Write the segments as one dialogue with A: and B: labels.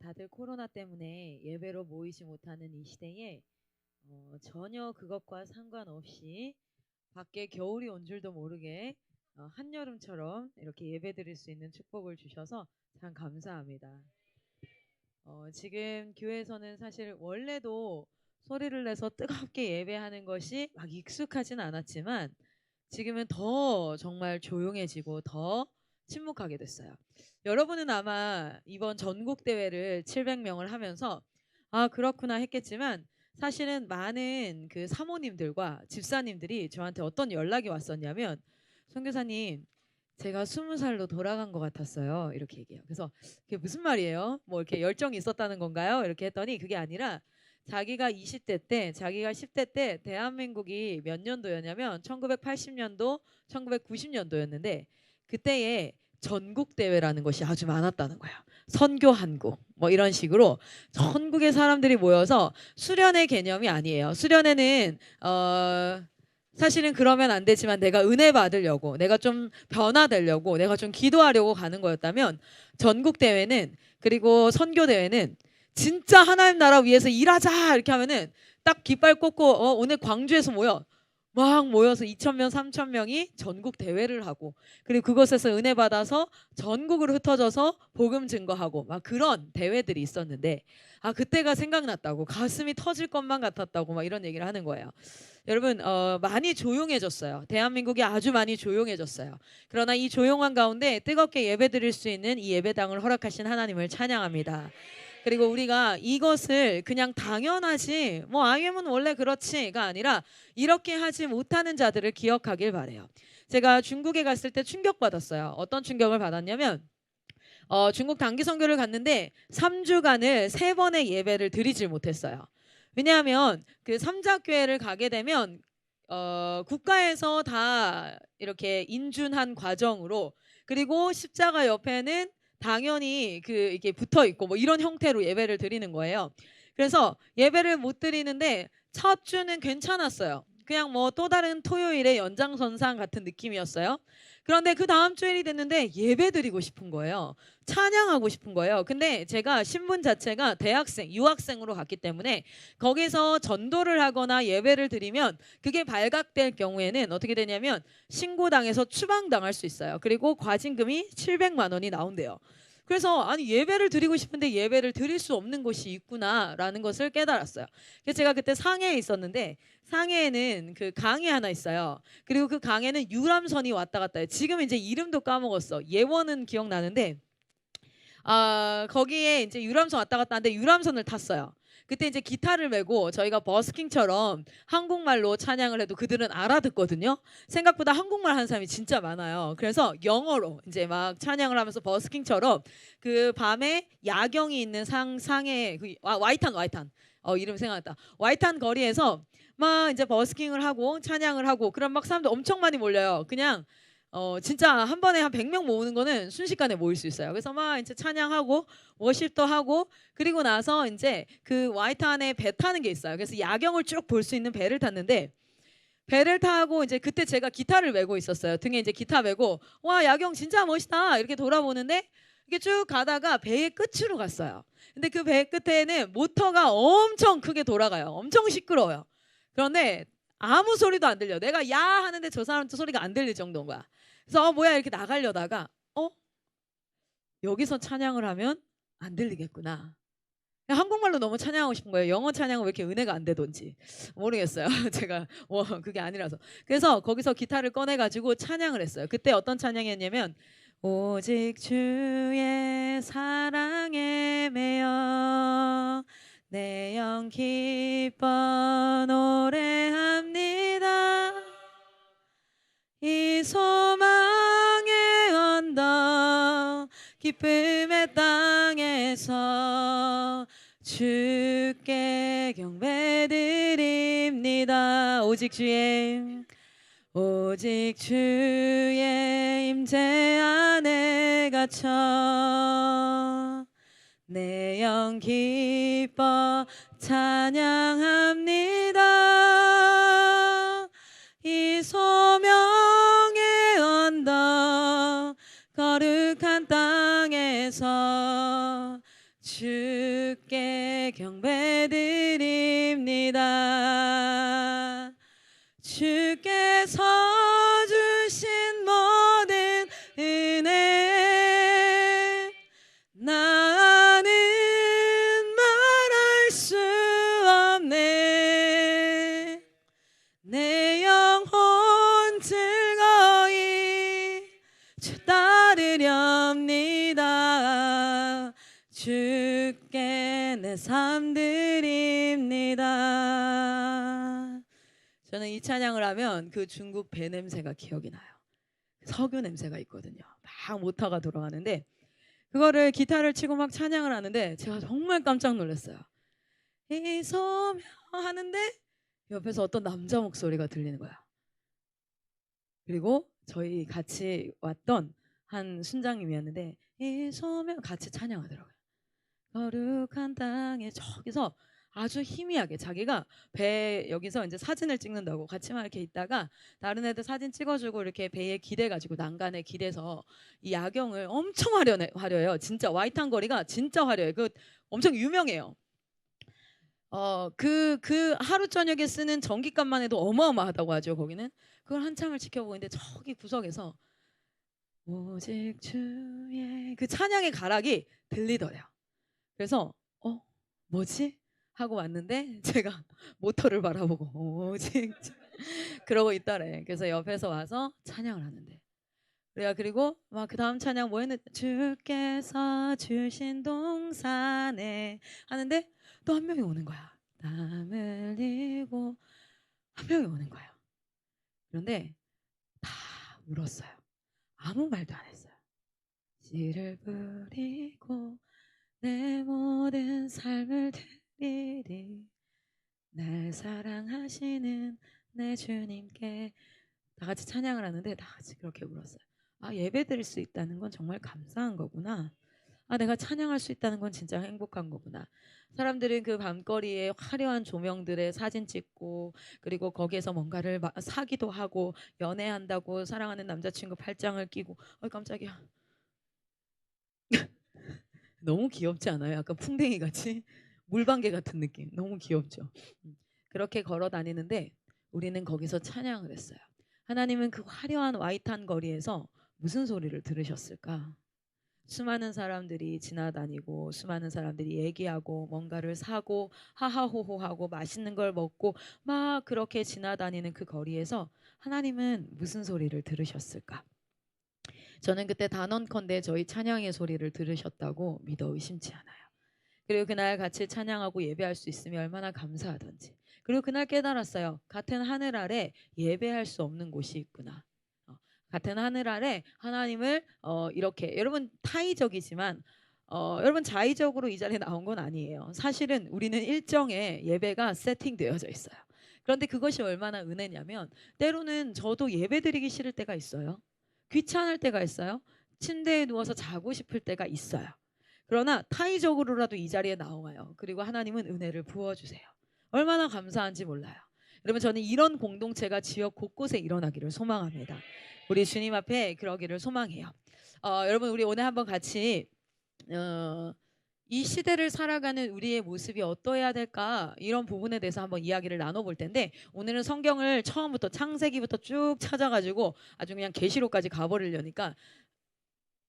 A: 다들 코로나 때문에 예배로 모이지 못하는 이 시대에 전혀 그것과 상관없이 밖에 겨울이 온 줄도 모르게 한여름처럼 이렇게 예배드릴 수 있는 축복을 주셔서 참 감사합니다. 지금 교회에서는 사실 원래도 소리를 내서 뜨겁게 예배하는 것이 막 익숙하진 않았지만 지금은 더 정말 조용해지고 더 침묵하게 됐어요. 여러분은 아마 이번 전국 대회를 700명을 하면서 아, 그렇구나 했겠지만 사실은 많은 그 사모님들과 집사님들이 저한테 어떤 연락이 왔었냐면 선교사님, 제가 20살로 돌아간 것 같았어요. 이렇게 얘기해요. 그래서 그게 무슨 말이에요? 뭐 이렇게 열정이 있었다는 건가요? 이렇게 했더니 그게 아니라 자기가 20대 때, 자기가 10대 때 대한민국이 몇 년도였냐면 1980년도, 1990년도였는데 그때에 전국 대회라는 것이 아주 많았다는 거예요. 선교 한국 뭐 이런 식으로 전국의 사람들이 모여서 수련의 개념이 아니에요. 수련회는 사실은 그러면 안 되지만 내가 은혜 받으려고, 내가 좀 변화되려고, 내가 좀 기도하려고 가는 거였다면 전국 대회는, 그리고 선교 대회는 진짜 하나님 나라 위해서 일하자 이렇게 하면은 딱 깃발 꽂고 오늘 광주에서 모여 막 모여서 2,000명, 3,000명이 전국 대회를 하고 그리고 그곳에서 은혜 받아서 전국으로 흩어져서 복음 증거하고 막 그런 대회들이 있었는데 그때가 생각났다고, 가슴이 터질 것만 같았다고 막 이런 얘기를 하는 거예요. 여러분 많이 조용해졌어요. 대한민국이 아주 많이 조용해졌어요. 그러나 이 조용한 가운데 뜨겁게 예배드릴 수 있는 이 예배당을 허락하신 하나님을 찬양합니다. 그리고 우리가 이것을 그냥 당연하지 뭐 아이엠은 원래 그렇지가 아니라 이렇게 하지 못하는 자들을 기억하길 바래요. 제가 중국에 갔을 때 충격받았어요. 어떤 충격을 받았냐면 중국 단기 선교를 갔는데 3주간을 3번의 예배를 드리질 못했어요. 왜냐하면 그 삼자교회를 가게 되면 국가에서 다 이렇게 인준한 과정으로, 그리고 십자가 옆에는 당연히 그 이게 붙어 있고 뭐 이런 형태로 예배를 드리는 거예요. 그래서 예배를 못 드리는데 첫 주는 괜찮았어요. 그냥 뭐 또 다른 토요일의 연장선상 같은 느낌이었어요. 그런데 그 다음 주일이 됐는데 예배 드리고 싶은 거예요. 찬양하고 싶은 거예요. 근데 제가 신분 자체가 대학생, 유학생으로 갔기 때문에 거기서 전도를 하거나 예배를 드리면 그게 발각될 경우에는 어떻게 되냐면 신고당해서 추방당할 수 있어요. 그리고 과징금이 700만 원이 나온대요. 그래서 아니 예배를 드리고 싶은데 예배를 드릴 수 없는 곳이 있구나라는 것을 깨달았어요. 그래서 제가 그때 상해에 있었는데 상해에는 그 강이 하나 있어요. 그리고 그 강에는 유람선이 왔다 갔다 해요. 지금 이제 이름도 까먹었어. 예원은 기억나는데 거기에 이제 유람선 왔다 갔다 하는데 유람선을 탔어요. 그때 이제 기타를 메고 저희가 버스킹처럼 한국말로 찬양을 해도 그들은 알아듣거든요. 생각보다 한국말 하는 사람이 진짜 많아요. 그래서 영어로 이제 막 찬양을 하면서 버스킹처럼 그 밤에 야경이 있는 상해 와이탄 이름 생각났다. 와이탄 거리에서 막 이제 버스킹을 하고 찬양을 하고 그럼 막 사람들 엄청 많이 몰려요. 그냥 진짜 한 번에 한 100명 모으는 거는 순식간에 모일 수 있어요. 그래서 막 이제 찬양하고 워십도 하고 그리고 나서 이제 그 와이탄에 배 타는 게 있어요. 그래서 야경을 쭉 볼 수 있는 배를 탔는데 배를 타고 이제 그때 제가 기타를 메고 있었어요. 등에 이제 기타 메고 와 야경 진짜 멋있다 이렇게 돌아보는데 이게 쭉 가다가 배의 끝으로 갔어요. 근데 그 배 끝에는 모터가 엄청 크게 돌아가요. 엄청 시끄러워요. 그런데 아무 소리도 안 들려. 내가 야 하는데 저 사람도 소리가 안 들릴 정도인 거야. 그래서 뭐야 이렇게 나가려다가 여기서 찬양을 하면 안 들리겠구나. 한국말로 너무 찬양하고 싶은 거예요. 영어 찬양은 왜 이렇게 은혜가 안 되던지 모르겠어요. 제가 그게 아니라서. 그래서 거기서 기타를 꺼내가지고 찬양을 했어요. 그때 어떤 찬양이었냐면 오직 주의 사랑에 매여 내 영 기뻐 노래합니다. 이 소망의 언덕 기쁨의 땅에서 주께 경배드립니다. 오직 주의 임재 안에 갇혀 내 영 기뻐 찬양합니다. 이 소명의 언덕 거룩한 땅에서 주께 경배드립니다. 주께서 주신 모든 은혜 나는 말할 수 없네. 내 영혼 즐거이 주 따르렵니다. 주께 내 삶 드립니다. 저는 이 찬양을 하면 그 중국 배 냄새가 기억이 나요. 석유 냄새가 있거든요. 막 모터가 돌아가는데 그거를 기타를 치고 막 찬양을 하는데 제가 정말 깜짝 놀랐어요. 이소명 하는데 옆에서 어떤 남자 목소리가 들리는 거야. 그리고 저희 같이 왔던 한 순장님이었는데 이소명 같이 찬양하더라고요. 거룩한 땅에 저기서 아주 희미하게 자기가 배 여기서 이제 사진을 찍는다고 같이 막 이렇게 있다가 다른 애들 사진 찍어주고 이렇게 배에 기대가지고 난간에 기대서 이 야경을 엄청 화려해요. 진짜 와이탄 거리가 진짜 화려해. 그 엄청 유명해요. 그 하루 저녁에 쓰는 전기값만 해도 어마어마하다고 하죠. 거기는 그걸 한참을 지켜보고 있는데 저기 구석에서 오직 주의 그 찬양의 가락이 들리더래요. 그래서 뭐지? 하고 왔는데 제가 모터를 바라보고 오직 그러고 있더래. 그래서 옆에서 와서 찬양을 하는데 그리고 막 그 다음 찬양 뭐 했는데 주께서 주신 동산에 하는데 또 한 명이 오는 거야. 땀 흘리고 한 명이 오는 거야. 그런데 다 울었어요. 아무 말도 안 했어요. 씨를 뿌리고 내 모든 삶을 드리리 날 사랑하시는 내 주님께 다 같이 찬양을 하는데 다 같이 그렇게 울었어요. 아, 예배 드릴 수 있다는 건 정말 감사한 거구나. 아, 내가 찬양할 수 있다는 건 진짜 행복한 거구나. 사람들은 그 밤거리에 화려한 조명들에 사진 찍고 그리고 거기에서 뭔가를 사기도 하고 연애한다고 사랑하는 남자친구 팔짱을 끼고 깜짝이야. 너무 귀엽지 않아요? 약간 풍뎅이 같이 물방개 같은 느낌. 너무 귀엽죠. 그렇게 걸어 다니는데 우리는 거기서 찬양을 했어요. 하나님은 그 화려한 와이탄 거리에서 무슨 소리를 들으셨을까? 수많은 사람들이 지나다니고 수많은 사람들이 얘기하고 뭔가를 사고 하하호호하고 맛있는 걸 먹고 막 그렇게 지나다니는 그 거리에서 하나님은 무슨 소리를 들으셨을까? 저는 그때 단언컨대 저희 찬양의 소리를 들으셨다고 믿어 의심치 않아요. 그리고 그날 같이 찬양하고 예배할 수 있으면 얼마나 감사하던지. 그리고 그날 깨달았어요. 같은 하늘 아래 예배할 수 없는 곳이 있구나. 같은 하늘 아래 하나님을 이렇게 여러분 타의적이지만 여러분 자의적으로 이 자리에 나온 건 아니에요. 사실은 우리는 일정의 예배가 세팅되어져 있어요. 그런데 그것이 얼마나 은혜냐면 때로는 저도 예배드리기 싫을 때가 있어요. 귀찮을 때가 있어요. 침대에 누워서 자고 싶을 때가 있어요. 그러나 타의적으로라도 이 자리에 나와요. 그리고 하나님은 은혜를 부어주세요. 얼마나 감사한지 몰라요. 여러분 저는 이런 공동체가 지역 곳곳에 일어나기를 소망합니다. 우리 주님 앞에 그러기를 소망해요. 여러분 우리 오늘 한번 같이 이 시대를 살아가는 우리의 모습이 어떠해야 될까 이런 부분에 대해서 한번 이야기를 나눠볼 텐데 오늘은 성경을 처음부터 창세기부터 쭉 찾아가지고 아주 그냥 계시록까지 가버리려니까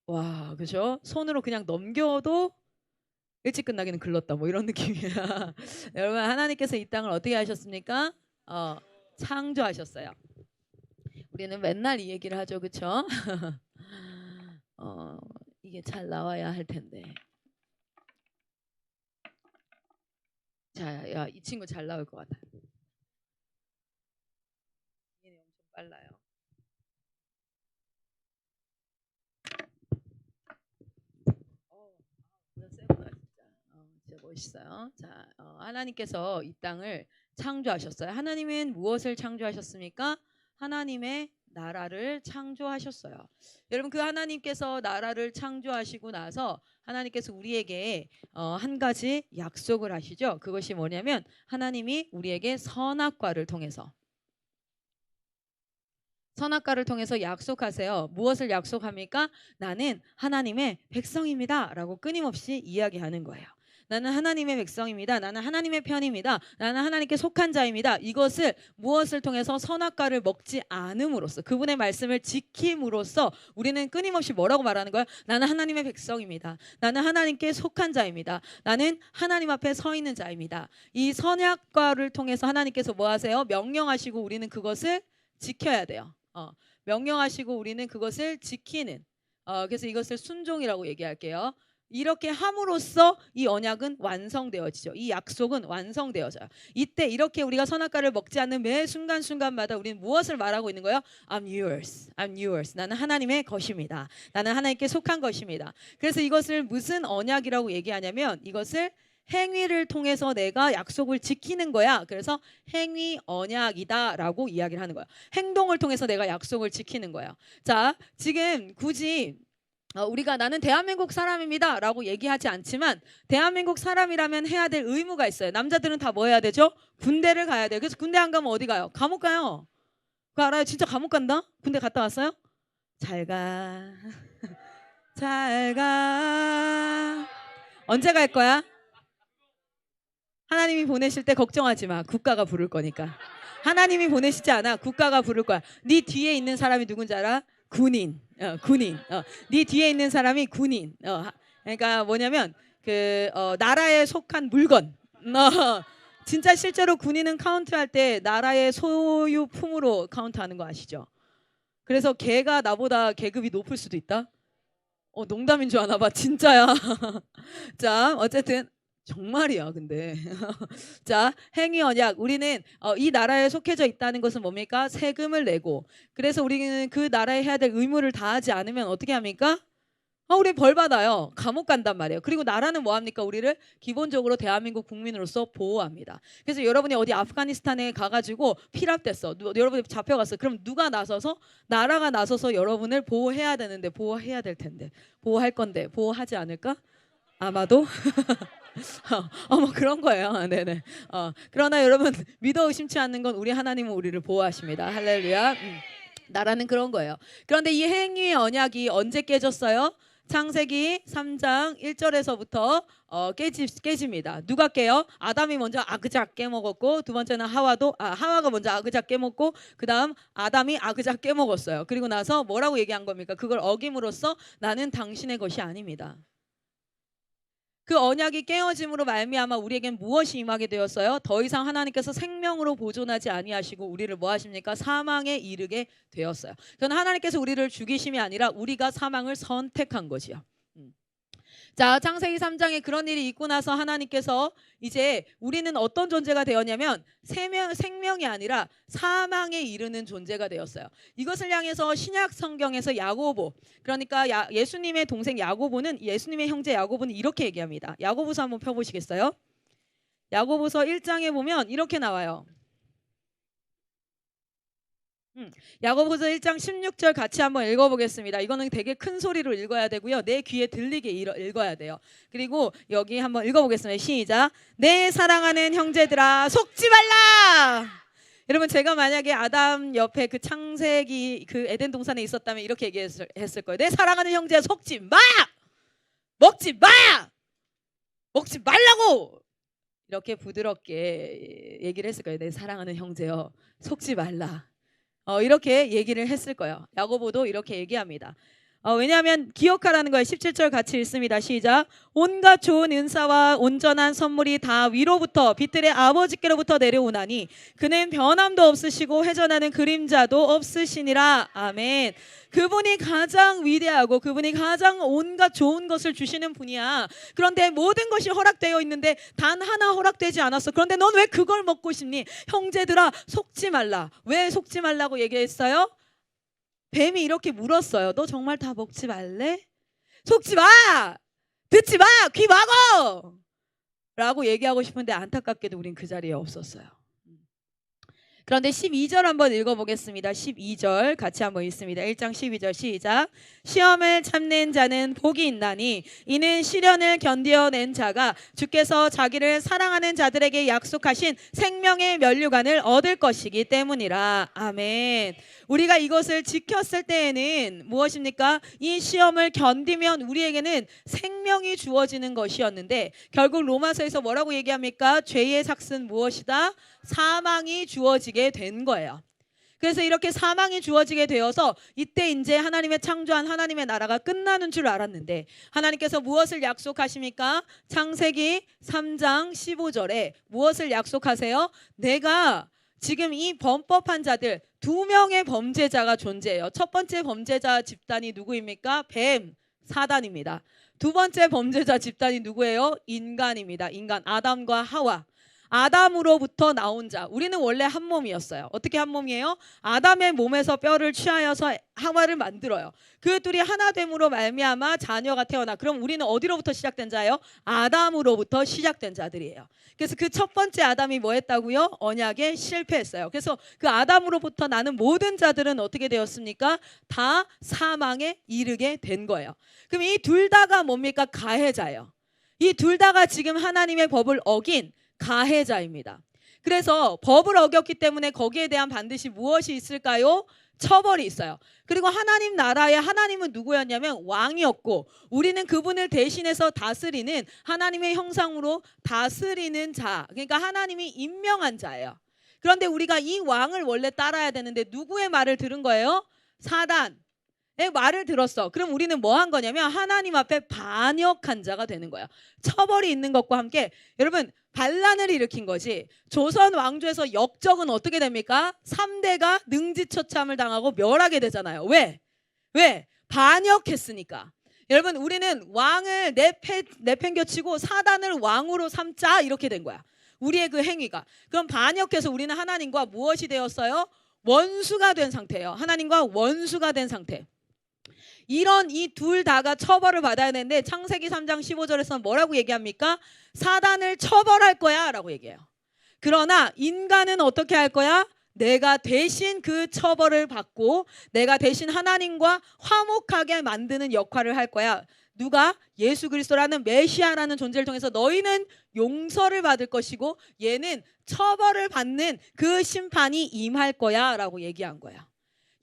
A: 와 그죠? 손으로 그냥 넘겨도 일찍 끝나기는 글렀다 뭐 이런 느낌이야. 여러분 하나님께서 이 땅을 어떻게 하셨습니까? 창조하셨어요. 우리는 맨날 이 얘기를 하죠, 그렇죠? 이게 잘 나와야 할 텐데. 자, 야, 이 친구 잘 나올 것 같아. 얘네 엄청 빨라요. 세구나 진짜. 진짜 멋있어요. 자, 하나님께서 이 땅을 창조하셨어요. 하나님은 무엇을 창조하셨습니까? 하나님의 나라를 창조하셨어요. 여러분 그 하나님께서 나라를 창조하시고 나서 하나님께서 우리에게 한 가지 약속을 하시죠. 그것이 뭐냐면 하나님이 우리에게 선악과를 통해서 선악과를 통해서 약속하세요. 무엇을 약속합니까? 나는 하나님의 백성입니다. 라고 끊임없이 이야기하는 거예요. 나는 하나님의 백성입니다. 나는 하나님의 편입니다. 나는 하나님께 속한 자입니다. 이것을 무엇을 통해서 선악과를 먹지 않음으로써 그분의 말씀을 지킴으로써 우리는 끊임없이 뭐라고 말하는 거야? 나는 하나님의 백성입니다. 나는 하나님께 속한 자입니다. 나는 하나님 앞에 서 있는 자입니다. 이 선악과를 통해서 하나님께서 뭐 하세요? 명령하시고 우리는 그것을 지켜야 돼요. 명령하시고 우리는 그것을 지키는 그래서 이것을 순종이라고 얘기할게요. 이렇게 함으로써 이 언약은 완성되어지죠. 이 약속은 완성되어져요. 이때 이렇게 우리가 선악과를 먹지 않는 매 순간순간마다 우리는 무엇을 말하고 있는 거예요? I'm yours. I'm yours. 나는 하나님의 것입니다. 나는 하나님께 속한 것입니다. 그래서 이것을 무슨 언약이라고 얘기하냐면 이것을 행위를 통해서 내가 약속을 지키는 거야. 그래서 행위 언약이다라고 이야기를 하는 거야. 행동을 통해서 내가 약속을 지키는 거야. 자, 지금 굳이 우리가 나는 대한민국 사람입니다 라고 얘기하지 않지만 대한민국 사람이라면 해야 될 의무가 있어요. 남자들은 다 뭐 해야 되죠? 군대를 가야 돼요. 그래서 군대 안 가면 어디 가요? 감옥 가요. 그거 알아요? 진짜 감옥 간다? 군대 갔다 왔어요? 잘 가. 잘 가. 언제 갈 거야? 하나님이 보내실 때 걱정하지 마. 국가가 부를 거니까. 하나님이 보내시지 않아. 국가가 부를 거야. 네 뒤에 있는 사람이 누군지 알아? 군인. 군인. 네 뒤에 있는 사람이 군인. 그러니까 뭐냐면 나라에 속한 물건. 진짜 실제로 군인은 카운트할 때 나라의 소유품으로 카운트하는 거 아시죠? 그래서 걔가 나보다 계급이 높을 수도 있다. 농담인 줄 아나 봐. 진짜야. 자, 어쨌든 정말이야. 근데 자, 행위 언약. 우리는 이 나라에 속해져 있다는 것은 뭡니까? 세금을 내고 그래서 우리는 그 나라에 해야 될 의무를 다하지 않으면 어떻게 합니까? 우리 벌 받아요. 감옥 간단 말이에요. 그리고 나라는 뭐 합니까? 우리를 기본적으로 대한민국 국민으로서 보호합니다. 그래서 여러분이 어디 아프가니스탄에 가가지고 피랍됐어. 여러분이 잡혀갔어. 그럼 누가 나서서? 나라가 나서서 여러분을 보호해야 되는데 보호해야 될 텐데 보호할 건데 보호하지 않을까? 아마도 뭐 그런 거예요. 네네. 그러나 여러분 믿어 의심치 않는 건 우리 하나님은 우리를 보호하십니다. 할렐루야. 나라는 그런 거예요. 그런데 이 행위의 언약이 언제 깨졌어요? 창세기 3장 1절에서부터 깨집니다. 누가 깨요? 아담이 먼저 아그작 깨먹었고 두 번째는 하와가 먼저 아그작 깨먹고 그 다음 아담이 아그작 깨먹었어요. 그리고 나서 뭐라고 얘기한 겁니까? 그걸 어김으로써 나는 당신의 것이 아닙니다. 그 언약이 깨어짐으로 말미암아 우리에겐 무엇이 임하게 되었어요? 더 이상 하나님께서 생명으로 보존하지 아니하시고 우리를 뭐 하십니까? 사망에 이르게 되었어요. 그건 하나님께서 우리를 죽이심이 아니라 우리가 사망을 선택한 것이요. 자, 창세기 3장에 그런 일이 있고 나서 하나님께서 이제 우리는 어떤 존재가 되었냐면 생명이 아니라 사망에 이르는 존재가 되었어요. 이것을 향해서 신약 성경에서 야고보, 그러니까 예수님의 동생 야고보는, 예수님의 형제 야고보는 이렇게 얘기합니다. 야고보서 한번 펴보시겠어요? 야고보서 1장에 보면 이렇게 나와요. 야고보서 1장 16절 같이 한번 읽어보겠습니다. 이거는 되게 큰 소리로 읽어야 되고요. 내 귀에 들리게 읽어야 돼요. 그리고 여기 한번 읽어보겠습니다. 시작. 내 사랑하는 형제들아 속지 말라. 여러분 제가 만약에 아담 옆에 그 창세기 그 에덴 동산에 있었다면 이렇게 얘기했을 거예요. 내 사랑하는 형제야 속지 마. 먹지 마. 먹지 말라고. 이렇게 부드럽게 얘기를 했을 거예요. 내 사랑하는 형제여 속지 말라. 이렇게 얘기를 했을 거예요. 야고보도 이렇게 얘기합니다. 왜냐하면 기억하라는 거예요. 17절 같이 읽습니다. 시작. 온갖 좋은 은사와 온전한 선물이 다 위로부터 빛들의 아버지께로부터 내려오나니 그는 변함도 없으시고 회전하는 그림자도 없으시니라. 아멘. 그분이 가장 위대하고 그분이 가장 온갖 좋은 것을 주시는 분이야. 그런데 모든 것이 허락되어 있는데 단 하나 허락되지 않았어. 그런데 넌 왜 그걸 먹고 싶니? 형제들아 속지 말라. 왜 속지 말라고 얘기했어요? 뱀이 이렇게 물었어요. 너 정말 다 먹지 말래? 속지 마! 듣지 마! 귀 막어! 라고 얘기하고 싶은데 안타깝게도 우린 그 자리에 없었어요. 그런데 12절 한번 읽어보겠습니다. 12절 같이 한번 읽습니다. 1장 12절 시작. 시험을 참는 자는 복이 있나니 이는 시련을 견디어낸 자가 주께서 자기를 사랑하는 자들에게 약속하신 생명의 면류관을 얻을 것이기 때문이라. 아멘. 우리가 이것을 지켰을 때에는 무엇입니까? 이 시험을 견디면 우리에게는 생명이 주어지는 것이었는데 결국 로마서에서 뭐라고 얘기합니까? 죄의 삭은 무엇이다? 사망이 주어지게 된 거예요. 그래서 이렇게 사망이 주어지게 되어서 이때 이제 하나님의 창조한 하나님의 나라가 끝나는 줄 알았는데 하나님께서 무엇을 약속하십니까? 창세기 3장 15절에 무엇을 약속하세요? 내가 지금 이 범법한 자들 2명의 범죄자가 존재해요. 첫 번째 범죄자 집단이 누구입니까? 뱀, 사단입니다. 두 번째 범죄자 집단이 누구예요? 인간입니다. 인간, 아담과 하와. 아담으로부터 나온 자. 우리는 원래 한 몸이었어요. 어떻게 한 몸이에요? 아담의 몸에서 뼈를 취하여서 하와를 만들어요. 그 둘이 하나됨으로 말미암아 자녀가 태어나. 그럼 우리는 어디로부터 시작된 자예요? 아담으로부터 시작된 자들이에요. 그래서 그 첫 번째 아담이 뭐 했다고요? 언약에 실패했어요. 그래서 그 아담으로부터 나는 모든 자들은 어떻게 되었습니까? 다 사망에 이르게 된 거예요. 그럼 이 둘 다가 뭡니까? 가해자예요. 이 둘 다가 지금 하나님의 법을 어긴 가해자입니다. 그래서 법을 어겼기 때문에 거기에 대한 반드시 무엇이 있을까요? 처벌이 있어요. 그리고 하나님 나라의 하나님은 누구였냐면 왕이었고 우리는 그분을 대신해서 다스리는 하나님의 형상으로 다스리는 자, 그러니까 하나님이 임명한 자예요. 그런데 우리가 이 왕을 원래 따라야 되는데 누구의 말을 들은 거예요? 사단의 말을 들었어. 그럼 우리는 뭐 한 거냐면 하나님 앞에 반역한 자가 되는 거예요. 처벌이 있는 것과 함께 여러분 반란을 일으킨 거지. 조선 왕조에서 역적은 어떻게 됩니까? 3대가 능지처참을 당하고 멸하게 되잖아요. 왜? 반역했으니까. 여러분 우리는 왕을 내팽겨치고 사단을 왕으로 삼자 이렇게 된 거야. 우리의 그 행위가. 그럼 반역해서 우리는 하나님과 무엇이 되었어요? 원수가 된 상태예요. 하나님과 원수가 된 상태. 이런 이 둘 다가 처벌을 받아야 되는데 창세기 3장 15절에서는 뭐라고 얘기합니까? 사단을 처벌할 거야 라고 얘기해요. 그러나 인간은 어떻게 할 거야? 내가 대신 그 처벌을 받고 내가 대신 하나님과 화목하게 만드는 역할을 할 거야. 누가? 예수 그리스도라는 메시아라는 존재를 통해서 너희는 용서를 받을 것이고 얘는 처벌을 받는 그 심판이 임할 거야 라고 얘기한 거야.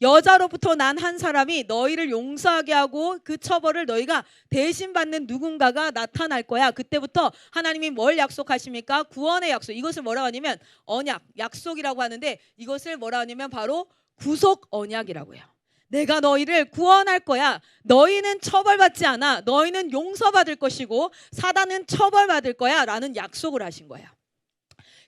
A: 여자로부터 난 한 사람이 너희를 용서하게 하고 그 처벌을 너희가 대신 받는 누군가가 나타날 거야. 그때부터 하나님이 뭘 약속하십니까? 구원의 약속. 이것을 뭐라고 하냐면 언약, 약속이라고 하는데 이것을 뭐라고 하냐면 바로 구속 언약이라고 해요. 내가 너희를 구원할 거야. 너희는 처벌받지 않아. 너희는 용서받을 것이고 사단은 처벌받을 거야 라는 약속을 하신 거야.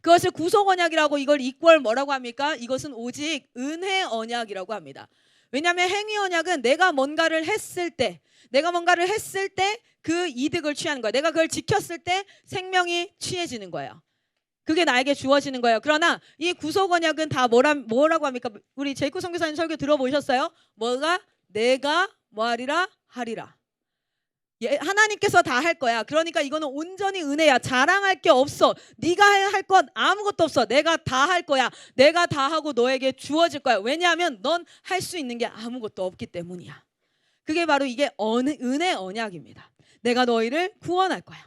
A: 그것을 구속 언약이라고 이걸 이퀄 뭐라고 합니까? 이것은 오직 은혜 언약이라고 합니다. 왜냐하면 행위 언약은 내가 뭔가를 했을 때 그 이득을 취하는 거야. 내가 그걸 지켰을 때 생명이 취해지는 거예요. 그게 나에게 주어지는 거예요. 그러나 이 구속 언약은 다 뭐라고 합니까? 우리 제이코 선교사님 설교 들어보셨어요? 뭐가? 내가 뭐하리라? 하리라. 하나님께서 다 할 거야. 그러니까 이거는 온전히 은혜야. 자랑할 게 없어. 네가 할 건 아무것도 없어. 내가 다 할 거야. 내가 다 하고 너에게 주어질 거야. 왜냐하면 넌 할 수 있는 게 아무것도 없기 때문이야. 그게 바로 이게 은혜 언약입니다. 내가 너희를 구원할 거야.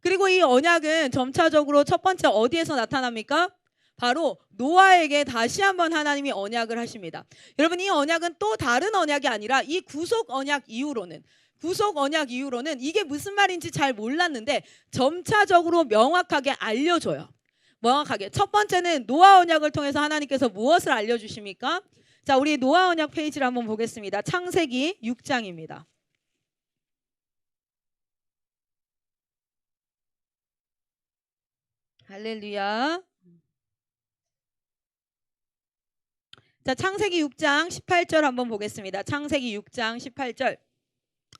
A: 그리고 이 언약은 점차적으로 첫 번째 어디에서 나타납니까? 바로 노아에게 다시 한번 하나님이 언약을 하십니다. 여러분 이 언약은 또 다른 언약이 아니라 이 구속 언약 이후로는 이게 무슨 말인지 잘 몰랐는데 점차적으로 명확하게 알려줘요. 명확하게. 첫 번째는 노아 언약을 통해서 하나님께서 무엇을 알려주십니까? 자, 우리 노아 언약 페이지를 한번 보겠습니다. 창세기 6장입니다. 할렐루야. 자, 창세기 6장 18절 한번 보겠습니다. 창세기 6장 18절.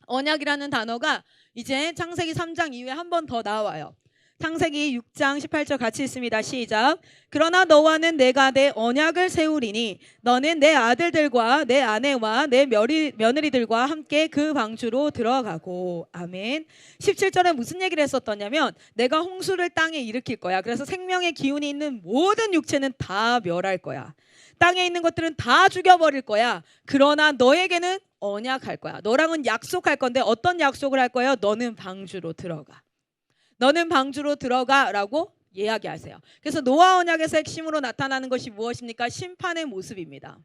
A: 언약이라는 단어가 이제 창세기 3장 이후에 한 번 더 나와요. 창세기 6장 18절 같이 있습니다. 시작. 그러나 너와는 내가 내 언약을 세우리니 너는 내 아들들과 내 아내와 내 며느리들과 함께 그 방주로 들어가고. 아멘. 17절에 무슨 얘기를 했었더냐면 내가 홍수를 땅에 일으킬 거야. 그래서 생명의 기운이 있는 모든 육체는 다 멸할 거야. 땅에 있는 것들은 다 죽여버릴 거야. 그러나 너에게는 언약할 거야. 너랑은 약속할 건데 어떤 약속을 할 거예요? 너는 방주로 들어가. 너는 방주로 들어가라고 이야기하세요. 그래서 노아 언약에서 핵심으로 나타나는 것이 무엇입니까? 심판의 모습입니다.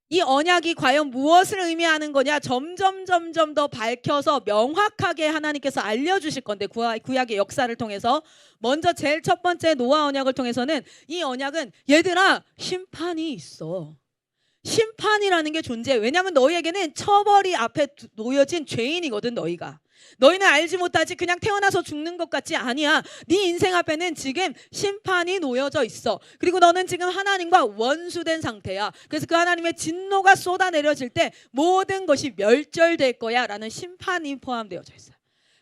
A: 이 언약이 과연 무엇을 의미하는 거냐? 점점 더 밝혀서 명확하게 하나님께서 알려주실 건데, 구약의 역사를 통해서 먼저 제일 첫 번째 노아 언약을 통해서는 이 언약은 얘들아 심판이 있어. 심판이라는 게 존재해. 왜냐하면 너희에게는 처벌이 앞에 놓여진 죄인이거든. 너희는 알지 못하지 그냥 태어나서 죽는 것 같지? 아니야. 네 인생 앞에는 지금 심판이 놓여져 있어. 그리고 너는 지금 하나님과 원수된 상태야. 그래서 그 하나님의 진노가 쏟아내려질 때 모든 것이 멸절될 거야 라는 심판이 포함되어져 있어요.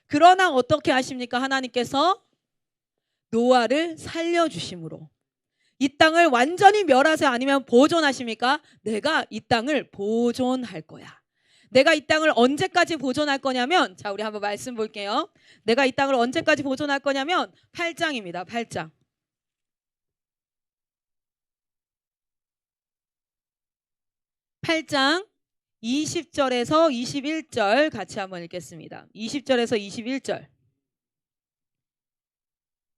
A: 그러나 어떻게 하십니까? 하나님께서 노아를 살려주심으로 이 땅을 완전히 멸하세요? 아니면 보존하십니까? 내가 이 땅을 보존할 거야. 내가 이 땅을 언제까지 보존할 거냐면, 자, 우리 한번 말씀 볼게요. 내가 이 땅을 언제까지 보존할 거냐면 8장입니다. 8장. 8장 20절에서 21절 같이 한번 읽겠습니다. 20절에서 21절.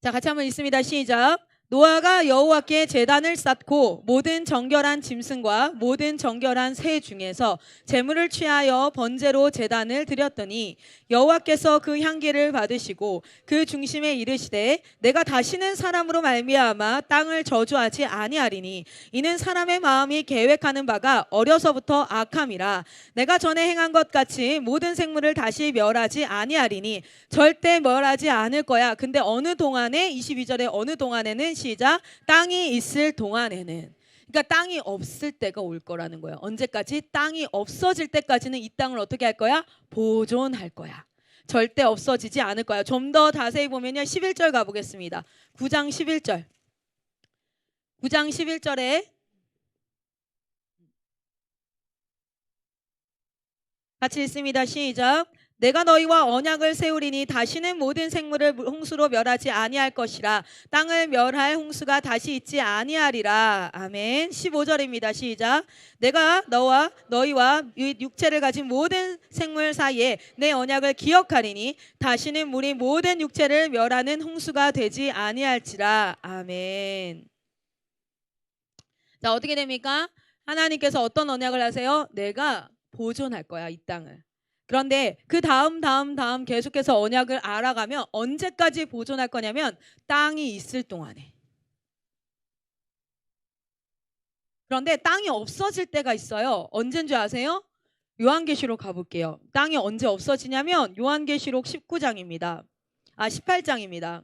A: 자, 같이 한번 읽습니다. 시작. 노아가 여호와께 제단을 쌓고 모든 정결한 짐승과 모든 정결한 새 중에서 제물을 취하여 번제로 제단을 드렸더니 여호와께서 그 향기를 받으시고 그 중심에 이르시되 내가 다시는 사람으로 말미암아 땅을 저주하지 아니하리니 이는 사람의 마음이 계획하는 바가 어려서부터 악함이라. 내가 전에 행한 것 같이 모든 생물을 다시 멸하지 아니하리니 절대 멸하지 않을 거야. 근데 어느 동안에, 22절에 어느 동안에는 시작, 땅이 있을 동안에는. 그러니까 땅이 없을 때가 올 거라는 거예요. 언제까지? 땅이 없어질 때까지는 이 땅을 어떻게 할 거야? 보존할 거야. 절대 없어지지 않을 거야. 좀 더 자세히 보면요, 11절 가보겠습니다. 9장 11절. 9장 11절에 같이 읽습니다. 시작. 내가 너희와 언약을 세우리니 다시는 모든 생물을 홍수로 멸하지 아니할 것이라. 땅을 멸할 홍수가 다시 있지 아니하리라. 아멘. 15절입니다. 시작. 내가 너희와 육체를 가진 모든 생물 사이에 내 언약을 기억하리니 다시는 물이 모든 육체를 멸하는 홍수가 되지 아니할지라. 아멘. 자, 어떻게 됩니까? 하나님께서 어떤 언약을 하세요? 내가 보존할 거야, 이 땅을. 그런데 그 다음 계속해서 언약을 알아가면 언제까지 보존할 거냐면 땅이 있을 동안에. 그런데 땅이 없어질 때가 있어요. 언제인 줄 아세요? 요한계시록 가볼게요. 땅이 언제 없어지냐면 요한계시록 19장입니다. 18장입니다.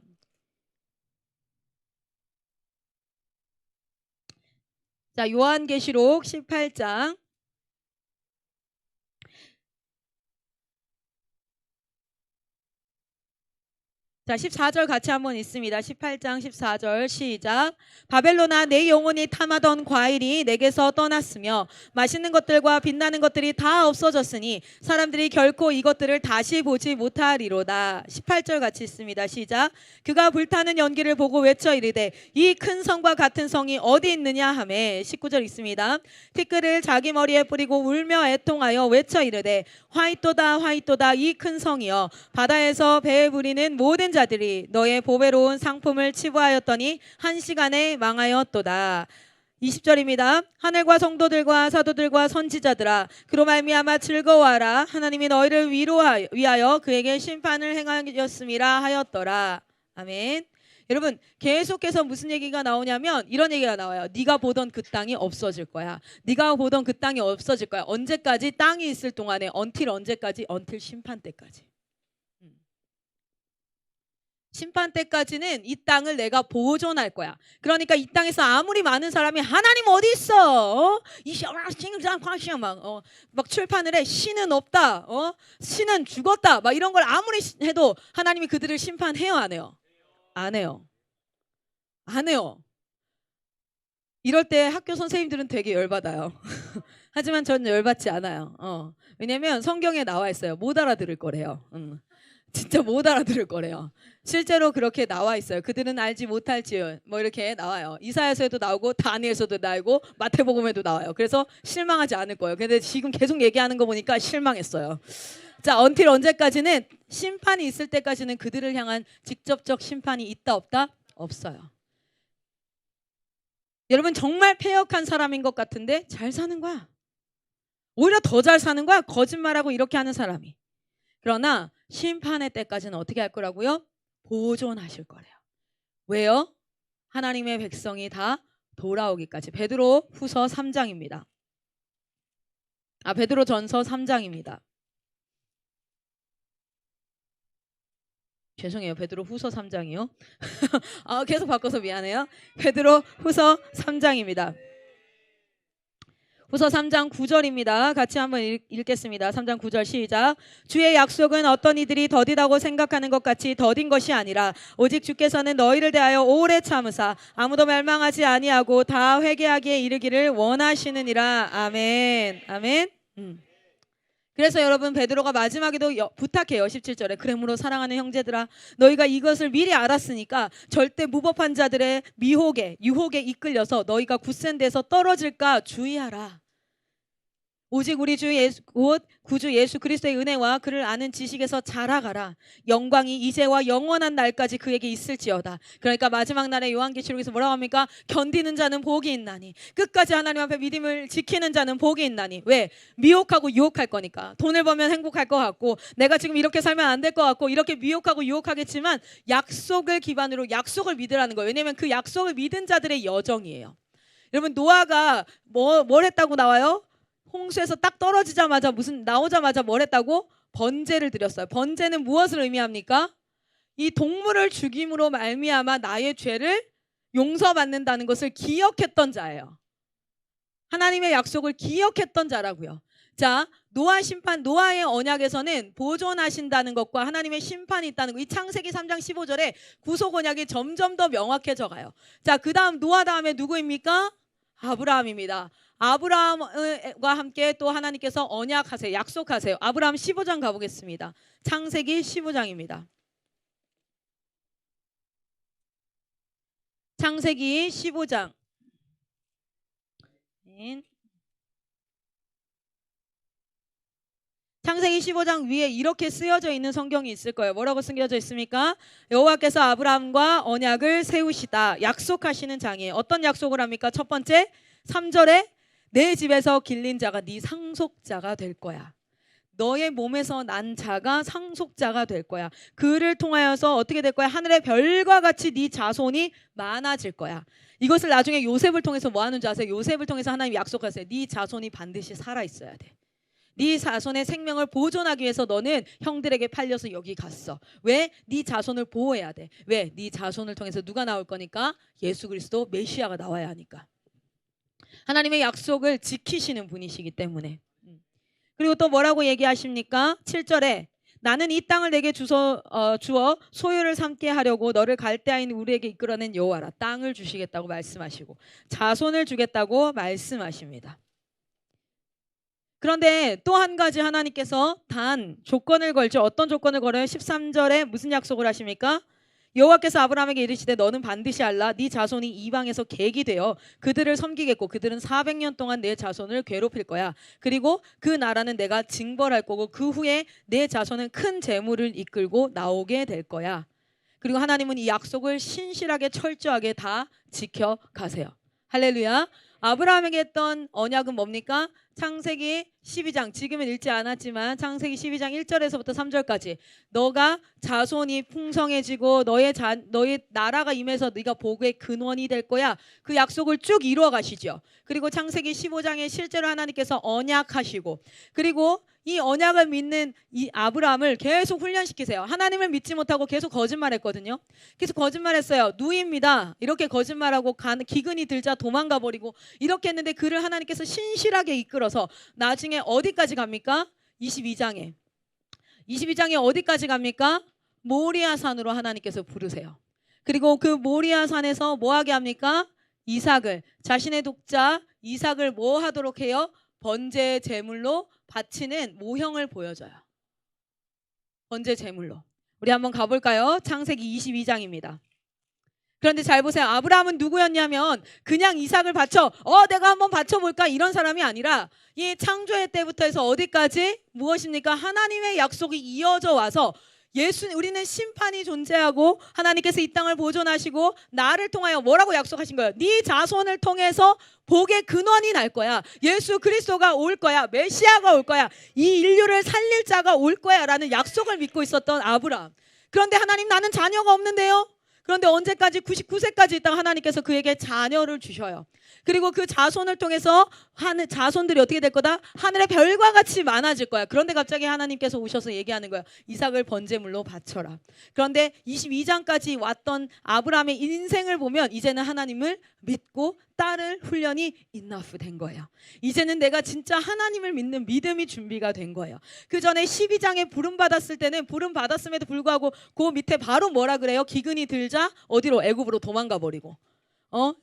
A: 자, 요한계시록 18장. 자, 14절 같이 한번 읽습니다. 18장 14절 시작. 바벨론아, 내 영혼이 탐하던 과일이 내게서 떠났으며 맛있는 것들과 빛나는 것들이 다 없어졌으니 사람들이 결코 이것들을 다시 보지 못하리로다. 18절 같이 읽습니다. 시작. 그가 불타는 연기를 보고 외쳐 이르되 이 큰 성과 같은 성이 어디 있느냐 하매. 19절 읽습니다. 티끌을 자기 머리에 뿌리고 울며 애통하여 외쳐 이르되 화이토다 화이토다 이 큰 성이여, 바다에서 배에 부리는 모든 자들이 너의 보배로운 상품을 치부하였더니 한 시간에 망하였도다. 20절입니다. 하늘과 성도들과 사도들과 선지자들아, 그로 말미암아 즐거워하라. 하나님이 너희를 위하여 그에게 심판을 행하였음이라 하였더라. 아멘. 여러분, 계속해서 무슨 얘기가 나오냐면 이런 얘기가 나와요. 네가 보던 그 땅이 없어질 거야. 네가 보던 그 땅이 없어질 거야. 언제까지? 땅이 있을 동안에. 언틸 언제까지? 언틸 심판 때까지. 심판 때까지는 이 땅을 내가 보존할 거야. 그러니까 이 땅에서 아무리 많은 사람이 하나님 어디 있어? 막 출판을 해. 신은 없다. 신은 죽었다. 막 이런 걸 아무리 해도 하나님이 그들을 심판해요, 안 해요? 안 해요. 안 해요. 이럴 때 학교 선생님들은 되게 열받아요. 하지만 저는 열받지 않아요. 왜냐면 성경에 나와 있어요. 못 알아들을 거래요. 진짜 못 알아들을 거래요. 실제로 그렇게 나와 있어요. 그들은 알지 못할지요. 뭐 이렇게 나와요. 이사야서에도 나오고 다니엘서도 나오고 마태복음에도 나와요. 그래서 실망하지 않을 거예요. 근데 지금 계속 얘기하는 거 보니까 실망했어요. 자, 언틸 언제까지는 심판이 있을 때까지는 그들을 향한 직접적 심판이 있다 없다? 없어요. 여러분 정말 패역한 사람인 것 같은데 잘 사는 거야. 오히려 더 잘 사는 거야. 거짓말하고 이렇게 하는 사람이. 그러나 심판의 때까지는 어떻게 할 거라고요? 보존하실 거래요. 왜요? 하나님의 백성이 다 돌아오기까지. 베드로 후서 3장입니다. 베드로 전서 3장입니다. 죄송해요. 베드로 후서 3장이요. 계속 바꿔서 미안해요. 베드로 후서 3장입니다. 후서 3장 9절입니다. 같이 한번 읽겠습니다. 3장 9절 시작. 주의 약속은 어떤 이들이 더디다고 생각하는 것 같이 더딘 것이 아니라 오직 주께서는 너희를 대하여 오래 참으사 아무도 멸망하지 아니하고 다 회개하기에 이르기를 원하시느니라. 아멘. 아멘. 그래서 여러분 베드로가 마지막에도 부탁해요. 17절에 그러므로 사랑하는 형제들아 너희가 이것을 미리 알았으니까 절대 무법한 자들의 유혹에 이끌려서 너희가 굳센 데서 떨어질까 주의하라. 오직 우리 주 예수 곧 구주 예수 그리스도의 은혜와 그를 아는 지식에서 자라가라. 영광이 이제와 영원한 날까지 그에게 있을지어다. 그러니까 마지막 날에 요한계시록에서 뭐라고 합니까? 견디는 자는 복이 있나니. 끝까지 하나님 앞에 믿음을 지키는 자는 복이 있나니. 왜? 미혹하고 유혹할 거니까. 돈을 벌면 행복할 것 같고 내가 지금 이렇게 살면 안 될 것 같고 이렇게 미혹하고 유혹하겠지만 약속을 기반으로 약속을 믿으라는 거예요. 왜냐하면 그 약속을 믿은 자들의 여정이에요. 여러분 노아가 뭘 했다고 나와요? 홍수에서 딱 떨어지자마자 나오자마자 뭘 했다고? 번제를 드렸어요. 번제는 무엇을 의미합니까? 이 동물을 죽임으로 말미암아 나의 죄를 용서받는다는 것을 기억했던 자예요. 하나님의 약속을 기억했던 자라고요. 자, 노아의 언약에서는 보존하신다는 것과 하나님의 심판이 있다는 거. 이 창세기 3장 15절에 구속 언약이 점점 더 명확해져 가요. 자, 그 다음 노아 다음에 누구입니까? 아브라함입니다. 아브라함과 함께 또 하나님께서 언약하세요. 약속하세요. 아브라함 15장 가보겠습니다. 창세기 15장입니다. 창세기 15장. 창세기 15장 위에 이렇게 쓰여져 있는 성경이 있을 거예요. 뭐라고 쓰여져 있습니까? 여호와께서 아브라함과 언약을 세우시다. 약속하시는 장이에요. 어떤 약속을 합니까? 첫 번째 3절에 내 집에서 길린 자가 네 상속자가 될 거야. 너의 몸에서 난 자가 상속자가 될 거야. 그를 통하여서 어떻게 될 거야? 하늘의 별과 같이 네 자손이 많아질 거야. 이것을 나중에 요셉을 통해서 뭐 하는 줄 아세요? 요셉을 통해서 하나님이 약속하세요. 네 자손이 반드시 살아있어야 돼. 네 자손의 생명을 보존하기 위해서 너는 형들에게 팔려서 여기 갔어. 왜? 네 자손을 보호해야 돼. 왜? 네 자손을 통해서 누가 나올 거니까? 예수 그리스도 메시아가 나와야 하니까. 하나님의 약속을 지키시는 분이시기 때문에. 그리고 또 뭐라고 얘기하십니까? 7절에 나는 이 땅을 내게 주어 소유를 삼게 하려고 너를 갈대아인 우리에게 이끌어낸 여호와라. 땅을 주시겠다고 말씀하시고 자손을 주겠다고 말씀하십니다. 그런데 또 한 가지 하나님께서 단 조건을 걸죠. 어떤 조건을 걸어요? 13절에 무슨 약속을 하십니까? 여호와께서 아브라함에게 이르시되 너는 반드시 알라. 네 자손이 이방에서 객이 되어 그들을 섬기겠고 그들은 400년 동안 내 자손을 괴롭힐 거야. 그리고 그 나라는 내가 징벌할 거고 그 후에 내 자손은 큰 재물을 이끌고 나오게 될 거야. 그리고 하나님은 이 약속을 신실하게 철저하게 다 지켜가세요. 할렐루야. 아브라함에게 했던 언약은 뭡니까? 창세기 12장, 지금은 읽지 않았지만 창세기 12장 1절에서부터 3절까지 너가 자손이 풍성해지고 너의 나라가 임해서 네가 복의 근원이 될 거야. 그 약속을 쭉 이루어 가시죠. 그리고 창세기 15장에 실제로 하나님께서 언약하시고, 그리고 이 언약을 믿는 이 아브라함을 계속 훈련시키세요. 하나님을 믿지 못하고 계속 거짓말했거든요. 계속 거짓말했어요. 누이입니다. 이렇게 거짓말하고 기근이 들자 도망가 버리고 이렇게 했는데 그를 하나님께서 신실하게 이끌어서 나중에 어디까지 갑니까? 22장에 어디까지 갑니까? 모리아산으로 하나님께서 부르세요. 그리고 그 모리아산에서 뭐 하게 합니까? 이삭을, 자신의 독자 이삭을 뭐 하도록 해요? 번제 제물로 바치는 모형을 보여줘요. 번제 제물로. 우리 한번 가볼까요? 창세기 22장입니다. 그런데 잘 보세요. 아브라함은 누구였냐면 그냥 이삭을 바쳐 내가 한번 바쳐볼까 이런 사람이 아니라 이 창조의 때부터 해서 어디까지 무엇입니까? 하나님의 약속이 이어져 와서 우리는 심판이 존재하고 하나님께서 이 땅을 보존하시고 나를 통하여 뭐라고 약속하신 거예요? 네 자손을 통해서 복의 근원이 날 거야. 예수 그리스도가 올 거야. 메시아가 올 거야. 이 인류를 살릴 자가 올 거야 라는 약속을 믿고 있었던 아브라함. 그런데 하나님, 나는 자녀가 없는데요. 그런데 언제까지? 99세까지 있다가 하나님께서 그에게 자녀를 주셔요. 그리고 그 자손을 통해서 자손들이 어떻게 될 거다? 하늘의 별과 같이 많아질 거야. 그런데 갑자기 하나님께서 오셔서 얘기하는 거야. 이삭을 번제물로 바쳐라. 그런데 22장까지 왔던 아브라함의 인생을 보면 이제는 하나님을 믿고 따를 훈련이 enough 된 거예요. 이제는 내가 진짜 하나님을 믿는 믿음이 준비가 된 거예요. 그 전에 12장에 부름 받았을 때는 부름 받았음에도 불구하고 그 밑에 바로 뭐라 그래요? 기근이 들자 어디로? 애굽으로 도망가 버리고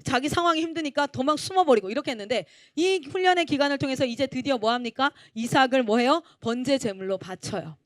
A: 자기 상황이 힘드니까 도망 숨어버리고 이렇게 했는데 이 훈련의 기간을 통해서 이제 드디어 뭐합니까? 이삭을 뭐해요? 번제 제물로 바쳐요.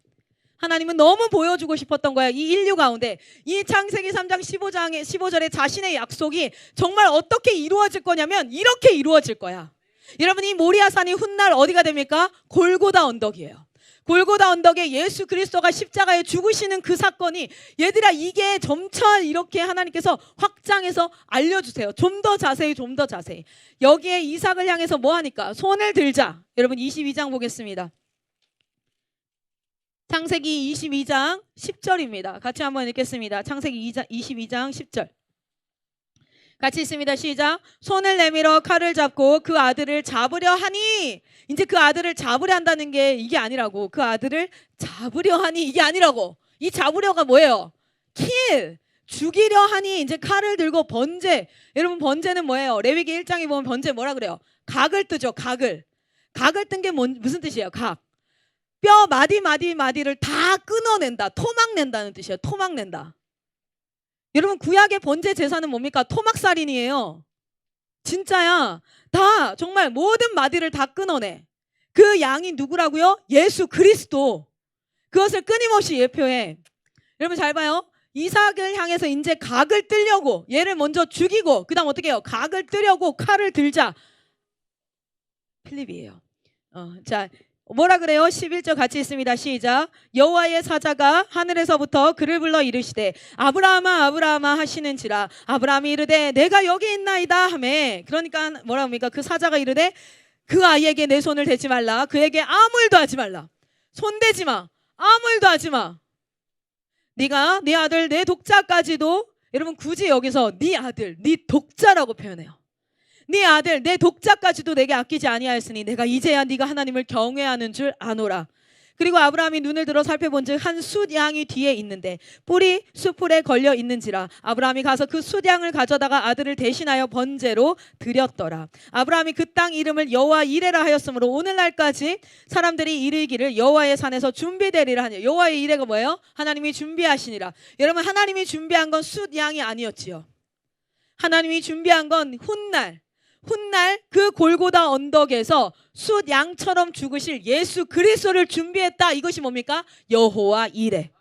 A: 하나님은 너무 보여주고 싶었던 거야. 이 인류 가운데 이 창세기 3장 15절에 자신의 약속이 정말 어떻게 이루어질 거냐면 이렇게 이루어질 거야. 여러분, 이 모리아산이 훗날 어디가 됩니까? 골고다 언덕이에요. 골고다 언덕에 예수 그리스도가 십자가에 죽으시는 그 사건이, 얘들아 이게 점차 이렇게 하나님께서 확장해서 알려주세요. 좀 더 자세히. 여기에 이삭을 향해서 뭐 하니까? 손을 들자. 여러분 22장 보겠습니다. 창세기 22장 10절입니다. 같이 한번 읽겠습니다. 창세기 22장 10절. 같이 있습니다. 시작. 손을 내밀어 칼을 잡고 그 아들을 잡으려 하니, 이제 그 아들을 잡으려 한다는 게 이게 아니라고. 그 아들을 잡으려 하니 이게 아니라고. 이 잡으려가 뭐예요? 킬, 죽이려 하니 이제 칼을 들고 번제. 여러분 번제는 뭐예요? 레위기 1장에 보면 번제 뭐라 그래요? 각을 뜨죠. 각을 뜬 게 무슨 뜻이에요? 각. 뼈 마디를 다 끊어낸다. 토막낸다는 뜻이에요. 토막낸다. 여러분 구약의 번제 제사는 뭡니까? 토막살인이에요. 진짜야. 다 정말 모든 마디를 다 끊어내. 그 양이 누구라고요? 예수 그리스도. 그것을 끊임없이 예표해. 여러분 잘 봐요. 이삭을 향해서 이제 각을 뜨려고, 얘를 먼저 죽이고 그 다음 어떻게 해요? 각을 뜨려고 칼을 들자. 필립이에요. 자, 뭐라 그래요? 11절 같이 있습니다. 시작. 여호와의 사자가 하늘에서부터 그를 불러 이르시되 아브라함아 아브라함아 하시는지라. 아브라함이 이르되 내가 여기 있나이다 하매. 그러니까 뭐라 합니까? 그 사자가 이르되 그 아이에게 내 손을 대지 말라. 그에게 아무 일도 하지 말라. 손대지 마. 아무 일도 하지 마. 네가 네 아들 내 독자까지도, 여러분 굳이 여기서 네 아들 네 독자라고 표현해요. 네 아들 내 독자까지도 내게 아끼지 아니하였으니 내가 이제야 네가 하나님을 경외하는 줄 아노라. 그리고 아브라함이 눈을 들어 살펴본즉 한 숫양이 뒤에 있는데 뿔이 숫풀에 걸려 있는지라. 아브라함이 가서 그 숫양을 가져다가 아들을 대신하여 번제로 드렸더라. 아브라함이 그 땅 이름을 여호와 이레라 하였으므로 오늘날까지 사람들이 이르기를 여호와의 산에서 준비되리라 하니. 여호와의 이레가 뭐예요? 하나님이 준비하시니라. 여러분 하나님이 준비한 건 숫양이 아니었지요. 하나님이 준비한 건 훗날 그 골고다 언덕에서 숫양처럼 죽으실 예수 그리스도를 준비했다. 이것이 뭡니까? 여호와 이레.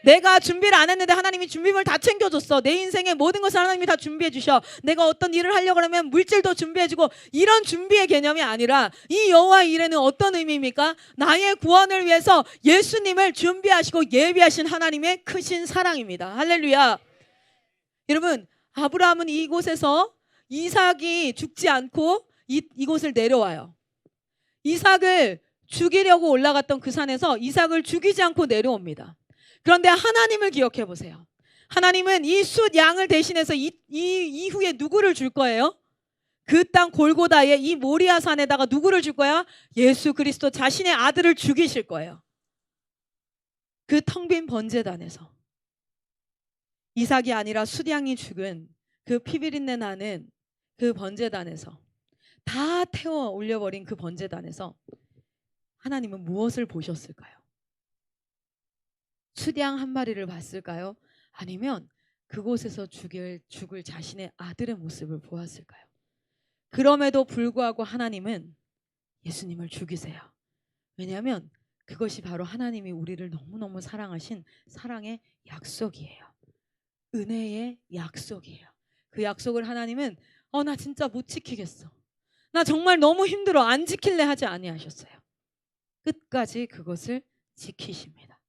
A: 내가 준비를 안 했는데 하나님이 준비물 다 챙겨줬어. 내 인생의 모든 것을 하나님이 다 준비해 주셔. 내가 어떤 일을 하려고 하면 물질도 준비해주고, 이런 준비의 개념이 아니라 이 여호와 이레는 어떤 의미입니까? 나의 구원을 위해서 예수님을 준비하시고 예비하신 하나님의 크신 사랑입니다. 할렐루야. 여러분 아브라함은 이곳에서 이삭이 죽지 않고 이곳을 내려와요. 이삭을 죽이려고 올라갔던 그 산에서 이삭을 죽이지 않고 내려옵니다. 그런데 하나님을 기억해 보세요. 하나님은 이 숫 양을 대신해서 이 이후에 누구를 줄 거예요? 그 땅 골고다의 이 모리아 산에다가 누구를 줄 거야? 예수 그리스도 자신의 아들을 죽이실 거예요. 그 텅 빈 번제단에서 이삭이 아니라 숫양이 죽은 그 피비린내 나는 그 번제단에서 다 태워 올려버린 그 번제단에서 하나님은 무엇을 보셨을까요? 숫양 한 마리를 봤을까요? 아니면 그곳에서 죽을 자신의 아들의 모습을 보았을까요? 그럼에도 불구하고 하나님은 예수님을 죽이세요. 왜냐하면 그것이 바로 하나님이 우리를 너무너무 사랑하신 사랑의 약속이에요. 은혜의 약속이에요. 그 약속을 하나님은 나 진짜 못 지키겠어. 나 정말 너무 힘들어. 안 지킬래 하지 아니하셨어요. 끝까지 그것을 지키십니다.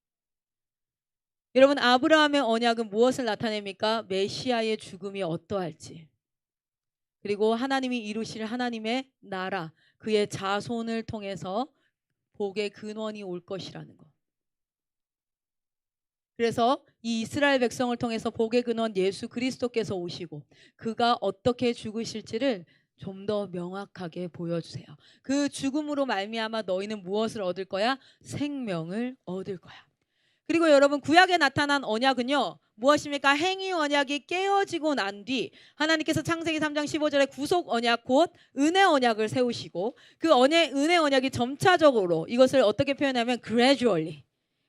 A: 여러분, 아브라함의 언약은 무엇을 나타냅니까? 메시아의 죽음이 어떠할지, 그리고 하나님이 이루실 하나님의 나라, 그의 자손을 통해서 복의 근원이 올 것이라는 것. 그래서 이 이스라엘 백성을 통해서 복의 근원 예수 그리스도께서 오시고 그가 어떻게 죽으실지를 좀 더 명확하게 보여주세요. 그 죽음으로 말미암아 너희는 무엇을 얻을 거야? 생명을 얻을 거야. 그리고 여러분, 구약에 나타난 언약은요, 무엇입니까? 행위 언약이 깨어지고 난 뒤 하나님께서 창세기 3장 15절에 구속 언약 곧 은혜 언약을 세우시고 그 은혜 언약이 점차적으로, 이것을 어떻게 표현하면 gradually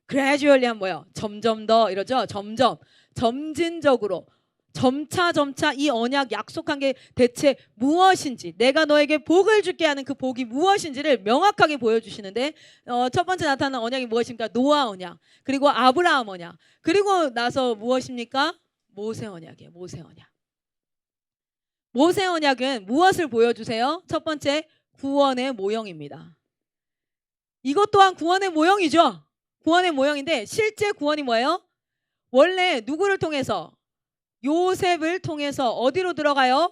A: 하면 뭐예요? 점점 더 이러죠. 점진적으로 점차 이 언약 약속한 게 대체 무엇인지, 내가 너에게 복을 주게 하는 그 복이 무엇인지를 명확하게 보여주시는데, 첫 번째 나타난 언약이 무엇입니까? 노아 언약, 그리고 아브라함 언약, 그리고 나서 무엇입니까? 모세 언약이에요. 모세 언약은 무엇을 보여주세요? 첫 번째, 구원의 모형입니다. 이것 또한 구원의 모형이죠. 구원의 모형인데 실제 구원이 뭐예요? 원래 누구를 통해서? 요셉을 통해서 어디로 들어가요?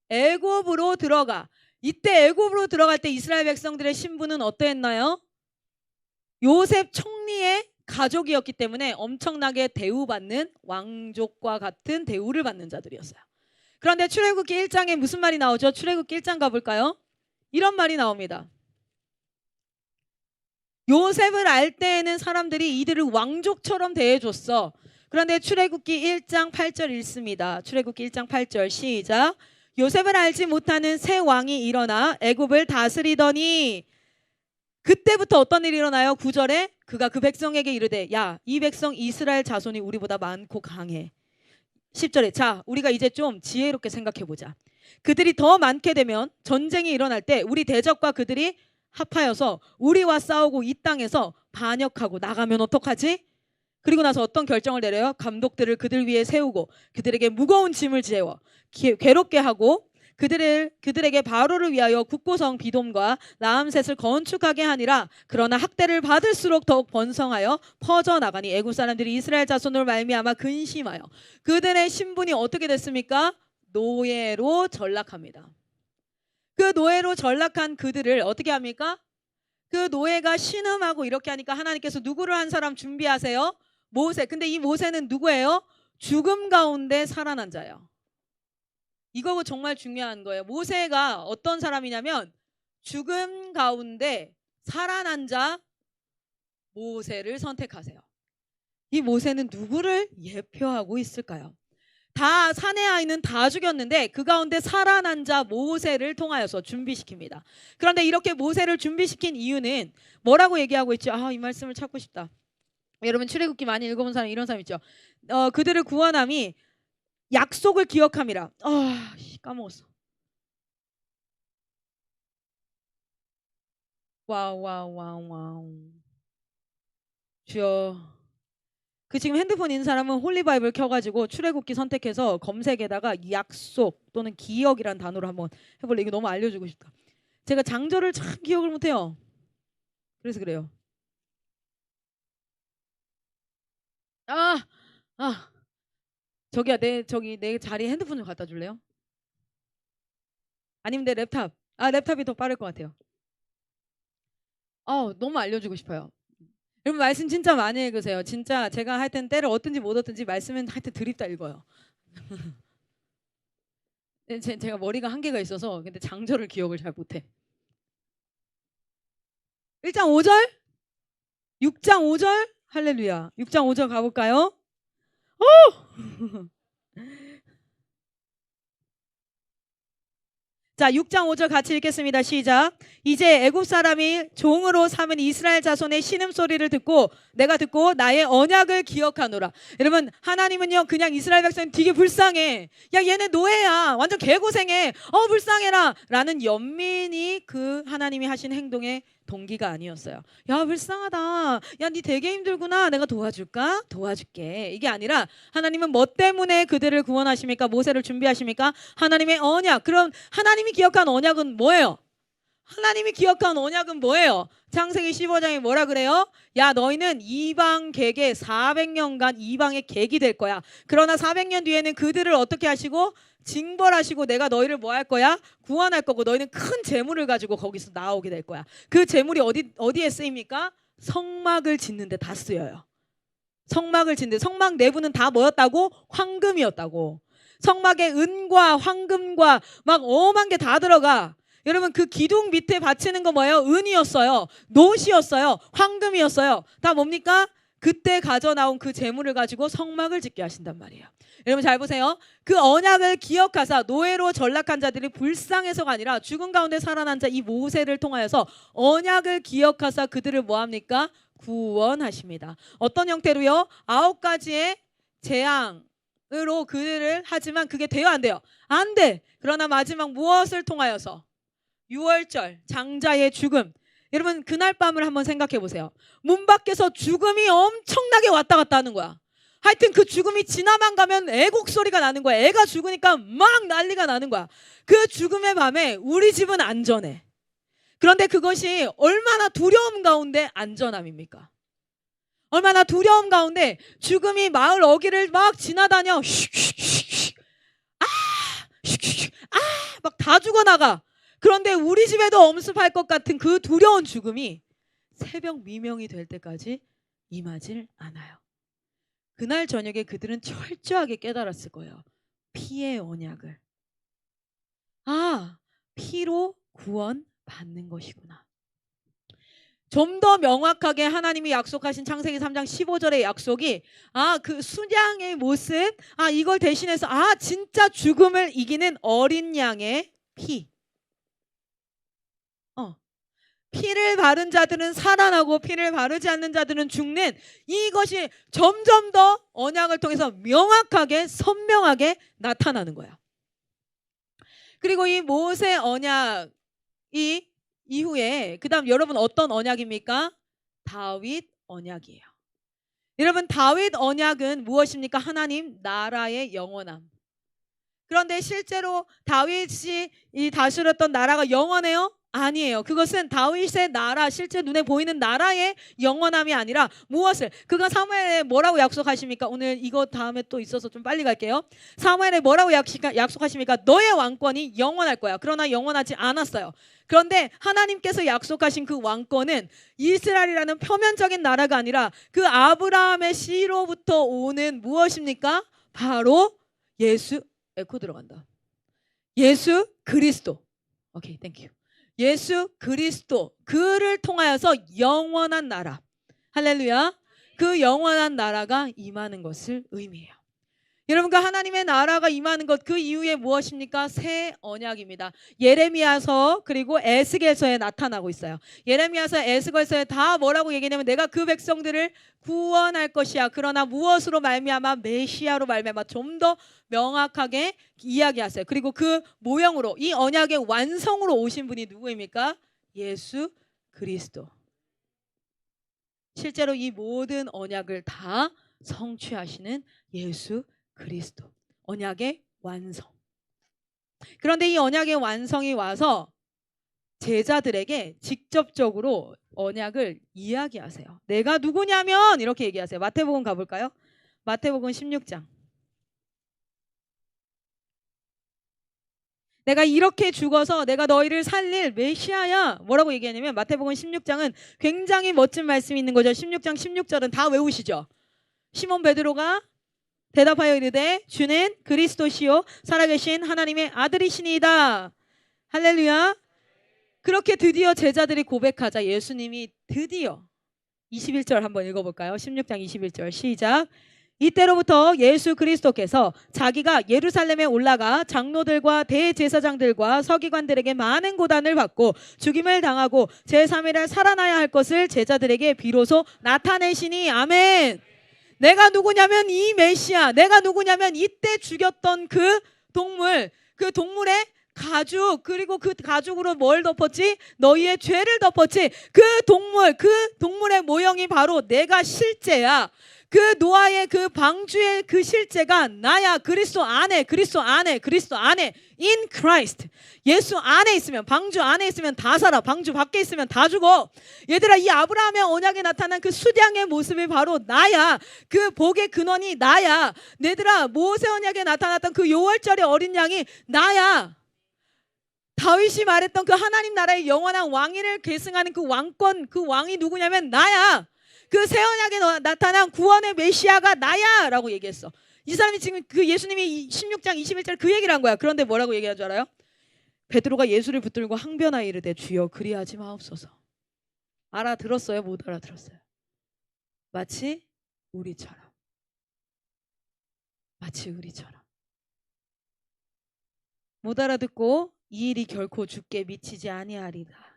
A: 애굽으로 들어가. 이때 애굽으로 들어갈 때 이스라엘 백성들의 신분은 어떠했나요? 요셉 총리의 가족이었기 때문에 엄청나게 대우받는, 왕족과 같은 대우를 받는 자들이었어요. 그런데 출애굽기 1장에 무슨 말이 나오죠? 출애굽기 1장 가볼까요? 이런 말이 나옵니다. 요셉을 알 때에는 사람들이 이들을 왕족처럼 대해줬어. 그런데 출애굽기 1장 8절 읽습니다. 출애굽기 1장 8절 시작. 요셉을 알지 못하는 새 왕이 일어나 애굽을 다스리더니, 그때부터 어떤 일이 일어나요? 9절에 그가 그 백성에게 이르되, 야, 이 백성 이스라엘 자손이 우리보다 많고 강해. 10절에 자, 우리가 이제 좀 지혜롭게 생각해보자. 그들이 더 많게 되면 전쟁이 일어날 때 우리 대적과 그들이 합하여서 우리와 싸우고 이 땅에서 반역하고 나가면 어떡하지? 그리고 나서 어떤 결정을 내려요? 감독들을 그들 위에 세우고 그들에게 무거운 짐을 지워 괴롭게 하고 그들에게 바로를 위하여 국고성 비돔과 라암셋을 건축하게 하니라. 그러나 학대를 받을수록 더욱 번성하여 퍼져나가니 애국 사람들이 이스라엘 자손으로 말미암아 근심하여 그들의 신분이 어떻게 됐습니까? 노예로 전락합니다. 그 노예로 전락한 그들을 어떻게 합니까? 그 노예가 신음하고 이렇게 하니까 하나님께서 누구를 한 사람 준비하세요? 모세. 근데 이 모세는 누구예요? 죽음 가운데 살아난 자예요. 이거 정말 중요한 거예요. 모세가 어떤 사람이냐면 죽음 가운데 살아난 자 모세를 선택하세요. 이 모세는 누구를 예표하고 있을까요? 다 사내 아이는 다 죽였는데 그 가운데 살아난 자 모세를 통하여서 준비시킵니다. 그런데 이렇게 모세를 준비시킨 이유는 뭐라고 얘기하고 있죠? 이 말씀을 찾고 싶다. 여러분, 출애굽기 많이 읽어본 사람 이런 사람 있죠. 그들을 구원함이 약속을 기억함이라. 까먹었어. 와우. 주여. 지금 핸드폰 있는 사람은 홀리바이블 켜가지고 출애굽기 선택해서 검색에다가 약속 또는 기억이란 단어로 한번 해볼래. 이거 너무 알려주고 싶다. 제가 장절을 참 기억을 못해요. 그래서 그래요. 저기야, 내 자리에 핸드폰 좀 갖다 줄래요? 아니면 내 랩탑. 랩탑이 더 빠를 것 같아요. 너무 알려주고 싶어요. 여러분 말씀 진짜 많이 읽으세요. 진짜 제가 하여튼 때를 얻든지 못 얻든지 말씀은 하여튼 드립다 읽어요. 제가 머리가 한계가 있어서 근데 장절을 기억을 잘 못해. 1장 5절? 6장 5절? 할렐루야. 6장 5절 가볼까요? 자, 6장 5절 같이 읽겠습니다. 시작. 이제 애굽 사람이 종으로 삼은 이스라엘 자손의 신음소리를 듣고 내가 듣고 나의 언약을 기억하노라. 여러분 하나님은요 그냥 이스라엘 백성 되게 불쌍해. 야 얘네 노예야. 완전 개고생해. 불쌍해라. 라는 연민이 그 하나님이 하신 행동의 동기가 아니었어요. 야 불쌍하다. 야 니 되게 힘들구나. 내가 도와줄까? 도와줄게. 이게 아니라 하나님은 뭐 때문에 그들을 구원하십니까? 모세를 준비하십니까? 하나님의 언약. 그럼 하나님이 기억한 언약은 뭐예요? 하나님이 기억한 언약은 뭐예요? 창세기 15장에 뭐라 그래요? 야 너희는 이방객의 400년간 이방의 객이 될 거야. 그러나 400년 뒤에는 그들을 어떻게 하시고? 징벌하시고 내가 너희를 뭐 할 거야? 구원할 거고 너희는 큰 재물을 가지고 거기서 나오게 될 거야. 그 재물이 어디에 쓰입니까? 성막을 짓는 데 다 쓰여요. 성막을 짓는 데 성막 내부는 다 뭐였다고? 황금이었다고. 성막에 은과 황금과 막 어마한 게 다 들어가. 여러분 그 기둥 밑에 받치는 거 뭐예요? 은이었어요. 노시였어요. 황금이었어요. 다 뭡니까? 그때 가져 나온 그 재물을 가지고 성막을 짓게 하신단 말이에요. 여러분 잘 보세요. 그 언약을 기억하사 노예로 전락한 자들이 불쌍해서가 아니라 죽은 가운데 살아난 자 이 모세를 통하여서 언약을 기억하사 그들을 뭐합니까? 구원하십니다. 어떤 형태로요? 9가지의 재앙으로 그들을 하지만 그게 돼요 안 돼요? 안 돼. 그러나 마지막 무엇을 통하여서? 6월절 장자의 죽음. 여러분 그날 밤을 한번 생각해 보세요. 문 밖에서 죽음이 엄청나게 왔다 갔다 하는 거야. 하여튼 그 죽음이 지나만 가면 애곡 소리가 나는 거야. 애가 죽으니까 막 난리가 나는 거야. 그 죽음의 밤에 우리 집은 안전해. 그런데 그것이 얼마나 두려움 가운데 안전함입니까? 얼마나 두려움 가운데 죽음이 마을 어귀를 막 지나다녀. 막 다 죽어나가. 그런데 우리 집에도 엄습할 것 같은 그 두려운 죽음이 새벽 미명이 될 때까지 임하질 않아요. 그날 저녁에 그들은 철저하게 깨달았을 거예요. 피의 언약을. 피로 구원받는 것이구나. 좀 더 명확하게 하나님이 약속하신 창세기 3장 15절의 약속이 그 순양의 모습 이걸 대신해서 진짜 죽음을 이기는 어린 양의 피. 피를 바른 자들은 살아나고 피를 바르지 않는 자들은 죽는 이것이 점점 더 언약을 통해서 명확하게 선명하게 나타나는 거야. 그리고 이 모세 언약이 이후에 그 다음 여러분 어떤 언약입니까? 다윗 언약이에요. 여러분 다윗 언약은 무엇입니까? 하나님 나라의 영원함. 그런데 실제로 다윗이 다스렸던 나라가 영원해요? 아니에요. 그것은 다윗의 나라, 실제 눈에 보이는 나라의 영원함이 아니라 무엇을? 그가 사무엘에 뭐라고 약속하십니까? 오늘 이거 다음에 또 있어서 좀 빨리 갈게요. 사무엘에 뭐라고 약속하십니까? 너의 왕권이 영원할 거야. 그러나 영원하지 않았어요. 그런데 하나님께서 약속하신 그 왕권은 이스라엘이라는 표면적인 나라가 아니라 그 아브라함의 씨로부터 오는 무엇입니까? 바로 예수, 에코 들어간다. 예수 그리스도. 오케이, 땡큐. 예수 그리스도 그를 통하여서 영원한 나라. 할렐루야. 그 영원한 나라가 임하는 것을 의미해요. 여러분 그 하나님의 나라가 임하는 것 그 이후에 무엇입니까? 새 언약입니다. 예레미야서 그리고 에스겔서에 나타나고 있어요. 예레미야서 에스겔서에 다 뭐라고 얘기하냐면 내가 그 백성들을 구원할 것이야. 그러나 무엇으로 말미암아? 메시아로 말미암아. 좀 더 명확하게 이야기하세요. 그리고 그 모형으로 이 언약의 완성으로 오신 분이 누구입니까? 예수 그리스도. 실제로 이 모든 언약을 다 성취하시는 예수 그리스도. 언약의 완성. 그런데 이 언약의 완성이 와서 제자들에게 직접적으로 언약을 이야기하세요. 내가 누구냐면 이렇게 얘기하세요. 마태복음 가볼까요? 마태복음 16장. 내가 이렇게 죽어서 내가 너희를 살릴 메시아야. 뭐라고 얘기하냐면 마태복음 16장은 굉장히 멋진 말씀이 있는 거죠. 16장 16절은 다 외우시죠. 시몬 베드로가 대답하여 이르되 주는 그리스도시요 살아계신 하나님의 아들이시니이다. 할렐루야. 그렇게 드디어 제자들이 고백하자 예수님이 드디어 21절 한번 읽어볼까요? 16장 21절 시작. 이때로부터 예수 그리스도께서 자기가 예루살렘에 올라가 장로들과 대제사장들과 서기관들에게 많은 고난을 받고 죽임을 당하고 제3일에 살아나야 할 것을 제자들에게 비로소 나타내시니. 아멘. 내가 누구냐면 이 메시아, 내가 누구냐면 이때 죽였던 그 동물의 가죽, 그리고 그 가죽으로 뭘 덮었지? 너희의 죄를 덮었지. 그 동물의 모형이 바로 내가 실제야. 그 노아의 그 방주의 그 실제가 나야. 그리스도 안에 in Christ. 예수 안에 있으면, 방주 안에 있으면 다 살아. 방주 밖에 있으면 다 죽어. 얘들아, 이 아브라함의 언약에 나타난 그 수량의 모습이 바로 나야. 그 복의 근원이 나야. 얘들아, 모세 언약에 나타났던 그 요월절의 어린 양이 나야. 다윗이 말했던 그 하나님 나라의 영원한 왕위를 계승하는 그 왕권, 그 왕이 누구냐면 나야. 그 새 언약에 나타난 구원의 메시아가 나야 라고 얘기했어. 이 사람이 지금 그 예수님이 16장 21절 그 얘기를 한 거야. 그런데 뭐라고 얘기한 줄 알아요? 베드로가 예수를 붙들고 항변하여 이르되 주여 그리하지 마옵소서. 알아들었어요? 못 알아들었어요? 마치 우리처럼. 못 알아듣고 이 일이 결코 주께 미치지 아니하리라.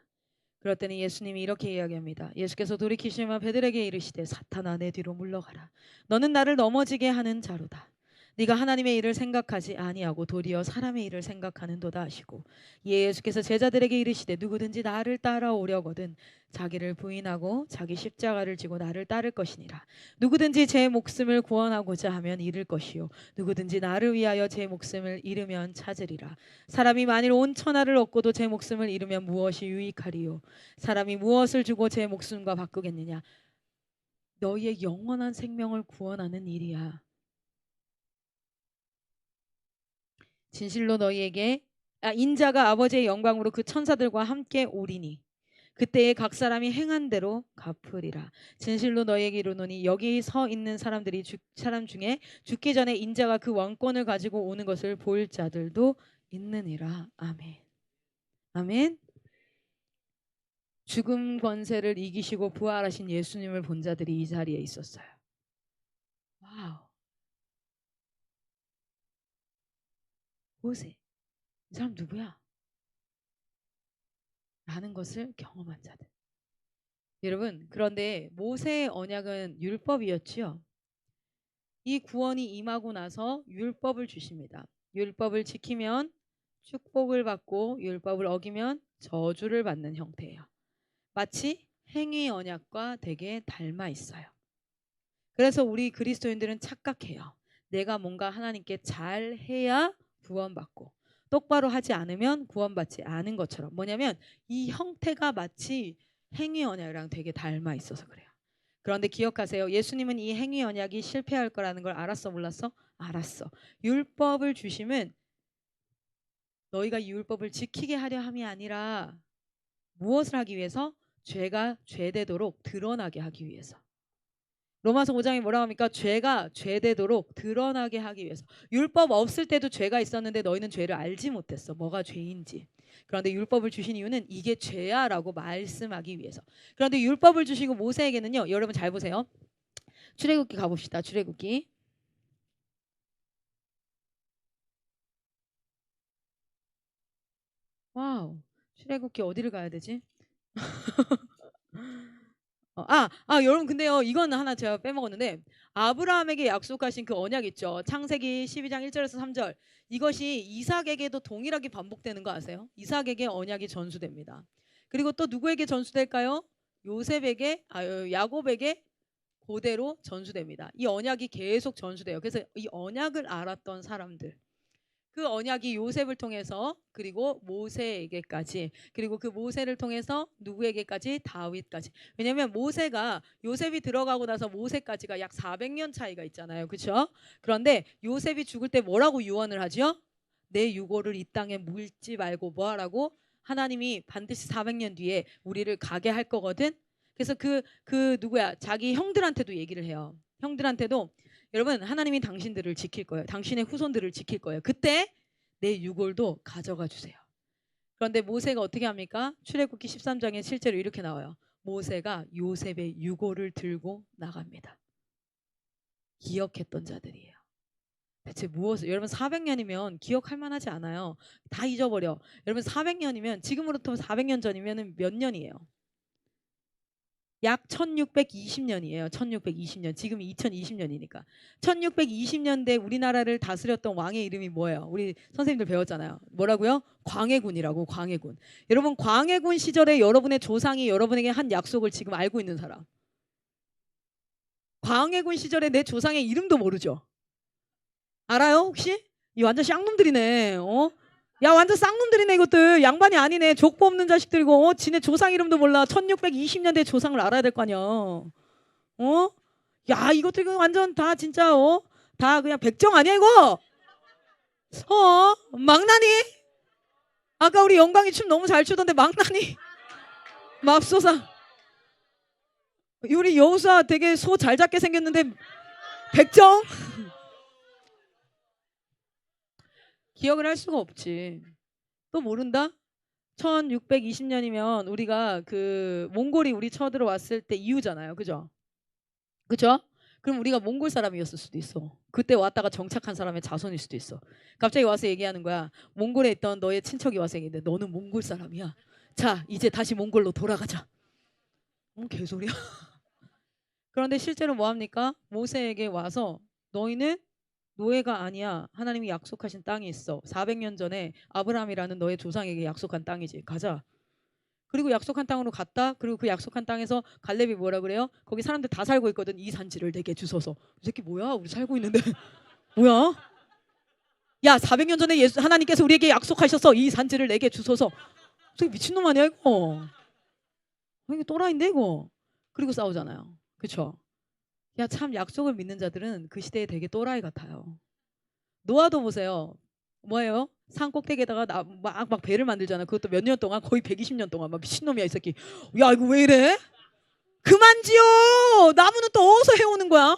A: 그럴 때는 예수님이 이렇게 이야기합니다. 예수께서 돌이키시며 베드로에게 이르시되 사탄아 내 뒤로 물러가라. 너는 나를 넘어지게 하는 자로다. 네가 하나님의 일을 생각하지 아니하고 도리어 사람의 일을 생각하는도다 하시고, 이에 예수께서 제자들에게 이르시되 누구든지 나를 따라오려거든 자기를 부인하고 자기 십자가를 지고 나를 따를 것이니라. 누구든지 제 목숨을 구원하고자 하면 잃을 것이요 누구든지 나를 위하여 제 목숨을 잃으면 찾으리라. 사람이 만일 온 천하를 얻고도 제 목숨을 잃으면 무엇이 유익하리요? 사람이 무엇을 주고 제 목숨과 바꾸겠느냐? 너희의 영원한 생명을 구원하는 일이야. 진실로 너희에게 인자가 아버지의 영광으로 그 천사들과 함께 오리니 그때에 각 사람이 행한 대로 갚으리라. 진실로 너희에게 이르노니 여기 서 있는 사람 중에 죽기 전에 인자가 그 왕권을 가지고 오는 것을 볼 자들도 있느니라. 아멘. 아멘. 죽음 권세를 이기시고 부활하신 예수님을 본 자들이 이 자리에 있었어요. 와우. 모세, 이 사람 누구야? 라는 것을 경험한 자들. 여러분, 그런데 모세의 언약은 율법이었지요. 이 구원이 임하고 나서 율법을 주십니다. 율법을 지키면 축복을 받고 율법을 어기면 저주를 받는 형태예요. 마치 행위 언약과 되게 닮아 있어요. 그래서 우리 그리스도인들은 착각해요. 내가 뭔가 하나님께 잘해야 구원받고 똑바로 하지 않으면 구원받지 않은 것처럼. 뭐냐면 이 형태가 마치 행위 언약이랑 되게 닮아 있어서 그래요. 그런데 기억하세요. 예수님은 이 행위 언약이 실패할 거라는 걸 알았어, 몰랐어? 알았어. 율법을 주심은 너희가 이 율법을 지키게 하려 함이 아니라 무엇을 하기 위해서? 죄가 죄되도록 드러나게 하기 위해서. 로마서 5장에 뭐라고 합니까? 죄가 죄되도록 드러나게 하기 위해서. 율법 없을 때도 죄가 있었는데 너희는 죄를 알지 못했어. 뭐가 죄인지. 그런데 율법을 주신 이유는 이게 죄야 라고 말씀하기 위해서. 그런데 율법을 주시고 모세에게는요. 여러분 잘 보세요. 출애굽기 가봅시다. 출애굽기. 와우. 출애굽기 어디를 가야 되지? 여러분 근데요 이건 하나 제가 빼먹었는데 아브라함에게 약속하신 그 언약 있죠. 창세기 12장 1절에서 3절. 이것이 이삭에게도 동일하게 반복되는 거 아세요? 이삭에게 언약이 전수됩니다. 그리고 또 누구에게 전수될까요? 야곱에게 그대로 전수됩니다. 이 언약이 계속 전수돼요. 그래서 이 언약을 알았던 사람들, 그 언약이 요셉을 통해서 그리고 모세에게까지, 그리고 그 모세를 통해서 누구에게까지? 다윗까지. 왜냐하면 요셉이 들어가고 나서 모세까지가 약 400년 차이가 있잖아요. 그렇죠? 그런데 요셉이 죽을 때 뭐라고 유언을 하죠? 내 유고를 이 땅에 물지 말고 뭐 하라고? 하나님이 반드시 400년 뒤에 우리를 가게 할 거거든. 그래서 그 누구야? 자기 형들한테도 얘기를 해요. 형들한테도 여러분 하나님이 당신들을 지킬 거예요. 당신의 후손들을 지킬 거예요. 그때 내 유골도 가져가 주세요. 그런데 모세가 어떻게 합니까? 출애굽기 13장에 실제로 이렇게 나와요. 모세가 요셉의 유골을 들고 나갑니다. 기억했던 자들이에요. 대체 무엇을? 여러분 400년이면 기억할 만하지 않아요. 다 잊어버려. 여러분 400년이면 지금으로부터 400년 전이면 몇 년이에요? 약 1620년이에요. 1620년. 지금이 2020년이니까. 1620년대 우리나라를 다스렸던 왕의 이름이 뭐예요? 우리 선생님들 배웠잖아요. 뭐라고요? 광해군이라고. 광해군. 여러분 광해군 시절에 여러분의 조상이 여러분에게 한 약속을 지금 알고 있는 사람. 광해군 시절에 내 조상의 이름도 모르죠? 알아요 혹시? 이 완전 쌍놈들이네. 야 완전 쌍놈들이네 이것들. 양반이 아니네. 족보 없는 자식들이고 지네 조상 이름도 몰라. 1620년대 조상을 알아야 될 거 아니야. 야 이것들 완전 다 진짜 다 그냥 백정 아니야 이거? 망나니? 아까 우리 영광이 춤 너무 잘 추던데 망나니? 맙소사. 우리 여우수아 되게 소 잘 잡게 생겼는데 백정? 기억을 할 수가 없지. 또 모른다? 1620년이면 우리가 그 몽골이 우리 쳐들어왔을 때 이후잖아요. 그죠? 그죠? 그럼 우리가 몽골 사람이었을 수도 있어. 그때 왔다가 정착한 사람의 자손일 수도 있어. 갑자기 와서 얘기하는 거야. 몽골에 있던 너의 친척이 와서 얘기했는데 너는 몽골 사람이야. 자 이제 다시 몽골로 돌아가자. 개소리야. 그런데 실제로 뭐합니까? 모세에게 와서 너희는 노예가 아니야. 하나님이 약속하신 땅이 있어. 400년 전에 아브라함이라는 너의 조상에게 약속한 땅이지. 가자. 그리고 약속한 땅으로 갔다. 그리고 그 약속한 땅에서 갈렙이 뭐라 그래요? 거기 사람들 다 살고 있거든. 이 산지를 내게 주소서. 이 새끼 뭐야? 우리 살고 있는데. 뭐야? 야 400년 전에 하나님께서 우리에게 약속하셨어. 이 산지를 내게 주소서. 이 새끼 미친놈 아니야 이거? 이게 또라이인데 이거. 그리고 싸우잖아요. 그쵸? 야 참 약속을 믿는 자들은 그 시대에 되게 또라이 같아요. 노아도 보세요. 뭐예요? 산 꼭대기에다가 막 배를 만들잖아. 그것도 몇 년 동안 거의 120년 동안 막 미친놈이야 이 새끼. 야 이거 왜 이래? 그만 지어. 나무는 또 어디서 해오는 거야?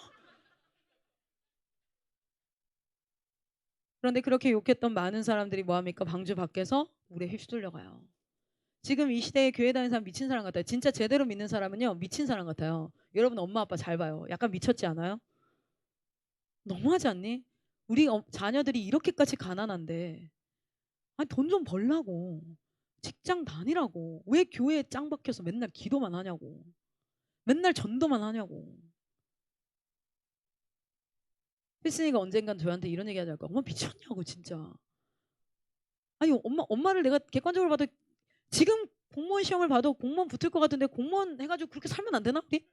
A: 그런데 그렇게 욕했던 많은 사람들이 뭐합니까? 방주 밖에서 물에 휩쓸려 가요. 지금 이 시대에 교회 다니는 사람 미친 사람 같아요. 진짜 제대로 믿는 사람은요 미친 사람 같아요. 여러분 엄마 아빠 잘 봐요. 약간 미쳤지 않아요? 너무하지 않니? 우리 자녀들이 이렇게까지 가난한데 아니 돈 좀 벌라고 직장 다니라고 왜 교회에 짱 박혀서 맨날 기도만 하냐고 맨날 전도만 하냐고. 필승이가 언젠간 저한테 이런 얘기 하자고. 엄마 미쳤냐고 진짜. 아니 엄마를 내가 객관적으로 봐도 지금 공무원 시험을 봐도 공무원 붙을 것 같은데 공무원 해가지고 그렇게 살면 안 되나 우리?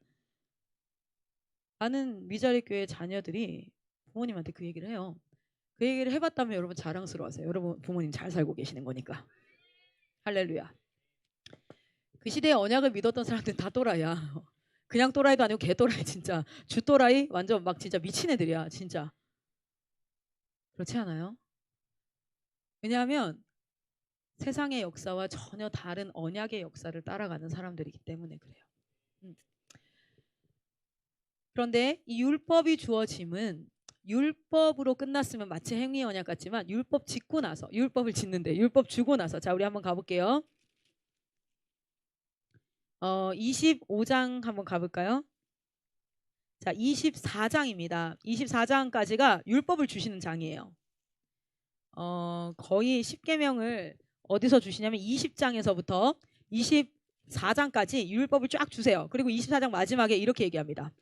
A: 아는 미자리 교회 자녀들이 부모님한테 그 얘기를 해요. 그 얘기를 해봤다면 여러분 자랑스러워하세요. 여러분 부모님 잘 살고 계시는 거니까. 할렐루야. 그 시대에 언약을 믿었던 사람들은 다 또라이야. 그냥 또라이도 아니고 개 또라이 진짜. 주 또라이 완전 막 진짜 미친 애들이야 진짜. 그렇지 않아요? 왜냐하면 세상의 역사와 전혀 다른 언약의 역사를 따라가는 사람들이기 때문에 그래요. 그런데 이 율법이 주어짐은 율법으로 끝났으면 마치 행위 언약 같지만 율법 짓고 나서 율법을 짓는데 율법 주고 나서 자 우리 한번 가볼게요. 25장 한번 가볼까요? 자 24장입니다. 24장까지가 율법을 주시는 장이에요. 거의 10계명을 어디서 주시냐면 20장에서부터 24장까지 율법을 쫙 주세요. 그리고 24장 마지막에 이렇게 얘기합니다.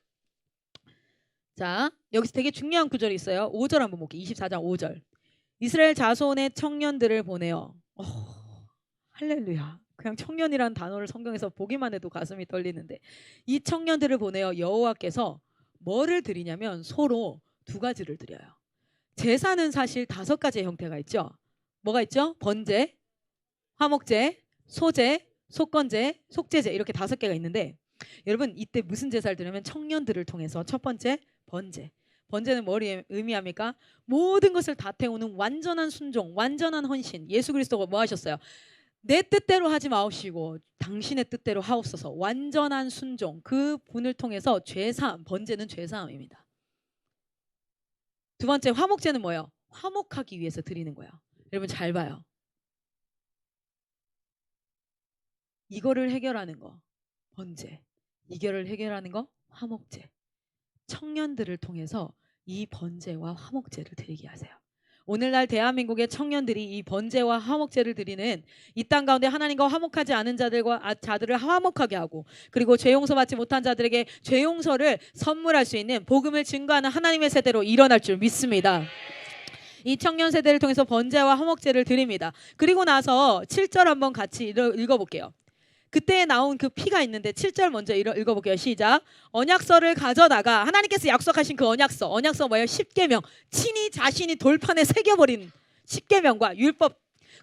A: 자 여기서 되게 중요한 구절이 있어요. 5절 한번 볼게요. 24장 5절. 이스라엘 자손의 청년들을 보내어. 할렐루야. 그냥 청년이라는 단어를 성경에서 보기만 해도 가슴이 떨리는데 이 청년들을 보내어 여호와께서 뭐를 드리냐면 소로 두 가지를 드려요. 제사는 사실 5가지의 형태가 있죠. 뭐가 있죠? 번제, 화목제, 소제, 속건제, 속제제 이렇게 5개가 있는데 여러분 이때 무슨 제사를 드리냐면 청년들을 통해서 첫 번째 번제. 번제는 뭘 의미합니까? 모든 것을 다 태우는 완전한 순종, 완전한 헌신. 예수 그리스도가 뭐 하셨어요? 내 뜻대로 하지 마옵시고 당신의 뜻대로 하옵소서. 완전한 순종. 그 분을 통해서 죄사함, 번제는 죄사함입니다. 두 번째 화목제는 뭐예요? 화목하기 위해서 드리는 거예요. 여러분 잘 봐요. 이거를 해결하는 거 번제, 이거를 해결하는 거 화목제. 청년들을 통해서 이 번제와 화목제를 드리게 하세요. 오늘날 대한민국의 청년들이 이 번제와 화목제를 드리는 이 땅 가운데 하나님과 화목하지 않은 자들을 화목하게 하고, 그리고 죄 용서받지 못한 자들에게 죄 용서를 선물할 수 있는 복음을 증거하는 하나님의 세대로 일어날 줄 믿습니다. 이 청년 세대를 통해서 번제와 화목제를 드립니다. 그리고 나서 7절 한번 같이 읽어볼게요. 그때 나온 그 피가 있는데 7절 먼저 읽어볼게요. 시작. 언약서를 가져다가 하나님께서 약속하신 그 언약서 뭐예요? 십계명. 친히 자신이 돌판에 새겨버린 십계명과 율법,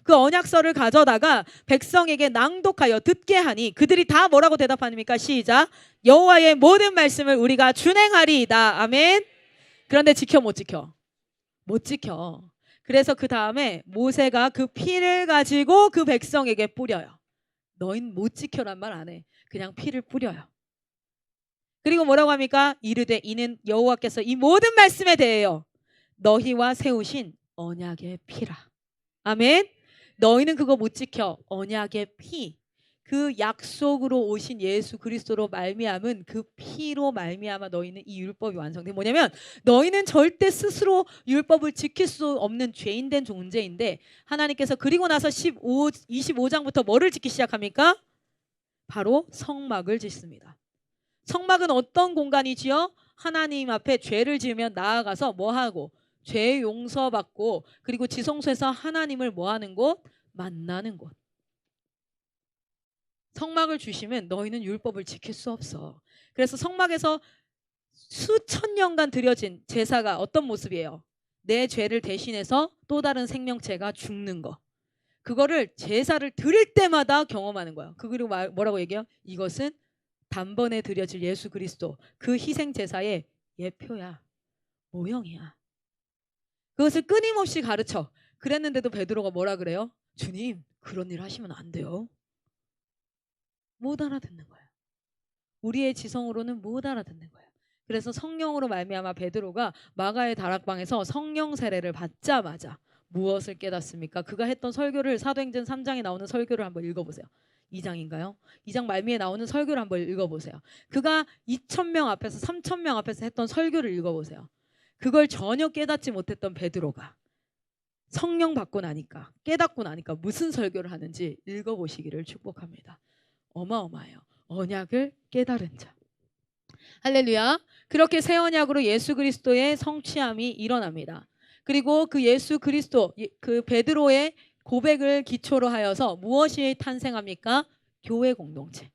A: 그 언약서를 가져다가 백성에게 낭독하여 듣게 하니 그들이 다 뭐라고 대답합니까? 시작. 여호와의 모든 말씀을 우리가 준행하리이다. 아멘. 그런데 지켜 못 지켜? 못 지켜. 그래서 그 다음에 모세가 그 피를 가지고 그 백성에게 뿌려요. 너희는 못 지켜란 말 안 해. 그냥 피를 뿌려요. 그리고 뭐라고 합니까? 이르되 이는 여호와께서 이 모든 말씀에 대하여 너희와 세우신 언약의 피라. 아멘. 너희는 그거 못 지켜. 언약의 피. 그 약속으로 오신 예수 그리스도로 말미암은 그 피로 말미암아 너희는 이 율법이 완성돼. 뭐냐면 너희는 절대 스스로 율법을 지킬 수 없는 죄인된 존재인데 하나님께서 그리고 나서 25장부터 뭐를 짓기 시작합니까? 바로 성막을 짓습니다. 성막은 어떤 공간이지요? 하나님 앞에 죄를 지으면 나아가서 뭐하고? 죄 용서받고, 그리고 지성소에서 하나님을 뭐하는 곳? 만나는 곳. 성막을 주시면 너희는 율법을 지킬 수 없어. 그래서 성막에서 수천 년간 드려진 제사가 어떤 모습이에요? 내 죄를 대신해서 또 다른 생명체가 죽는 거. 그거를 제사를 드릴 때마다 경험하는 거야. 그리고 뭐라고 얘기해요? 이것은 단번에 드려질 예수 그리스도, 그 희생 제사의 예표야. 모형이야. 그것을 끊임없이 가르쳐. 그랬는데도 베드로가 뭐라 그래요? 주님, 그런 일 하시면 안 돼요. 못 알아듣는 거예요. 우리의 지성으로는 못 알아듣는 거예요. 그래서 성령으로 말미암아 베드로가 마가의 다락방에서 성령 세례를 받자마자 무엇을 깨닫습니까? 그가 했던 설교를, 사도행전 3장에 나오는 설교를 한번 읽어보세요. 2장인가요? 2장 말미에 나오는 설교를 한번 읽어보세요. 그가 2,000명 앞에서 3,000명 앞에서 했던 설교를 읽어보세요. 그걸 전혀 깨닫지 못했던 베드로가 성령 받고 나니까, 깨닫고 나니까 무슨 설교를 하는지 읽어보시기를 축복합니다. 어마어마해요. 언약을 깨달은 자. 할렐루야. 그렇게 새 언약으로 예수 그리스도의 성취함이 일어납니다. 그리고 그 예수 그리스도, 그 베드로의 고백을 기초로 하여서 무엇이 탄생합니까? 교회 공동체.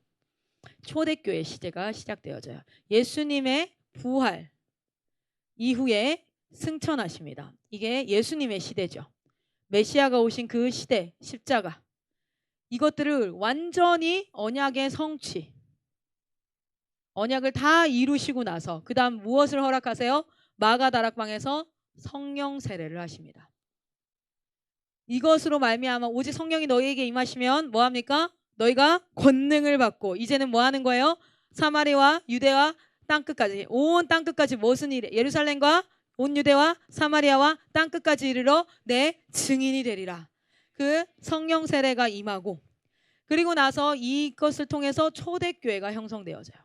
A: 초대교회 시대가 시작되어져요. 예수님의 부활 이후에 승천하십니다. 이게 예수님의 시대죠. 메시아가 오신 그 시대, 십자가. 이것들을 완전히 언약의 성취, 언약을 다 이루시고 나서 그 다음 무엇을 허락하세요? 마가 다락방에서 성령 세례를 하십니다. 이것으로 말미암아 오직 성령이 너희에게 임하시면 뭐합니까? 너희가 권능을 받고, 이제는 뭐하는 거예요? 사마리아와 유대와 땅끝까지, 온 땅끝까지 무슨 일에? 예루살렘과 온 유대와 사마리아와 땅끝까지 이르러 내 증인이 되리라. 그 성령 세례가 임하고, 그리고 나서 이것을 통해서 초대교회가 형성되어져요.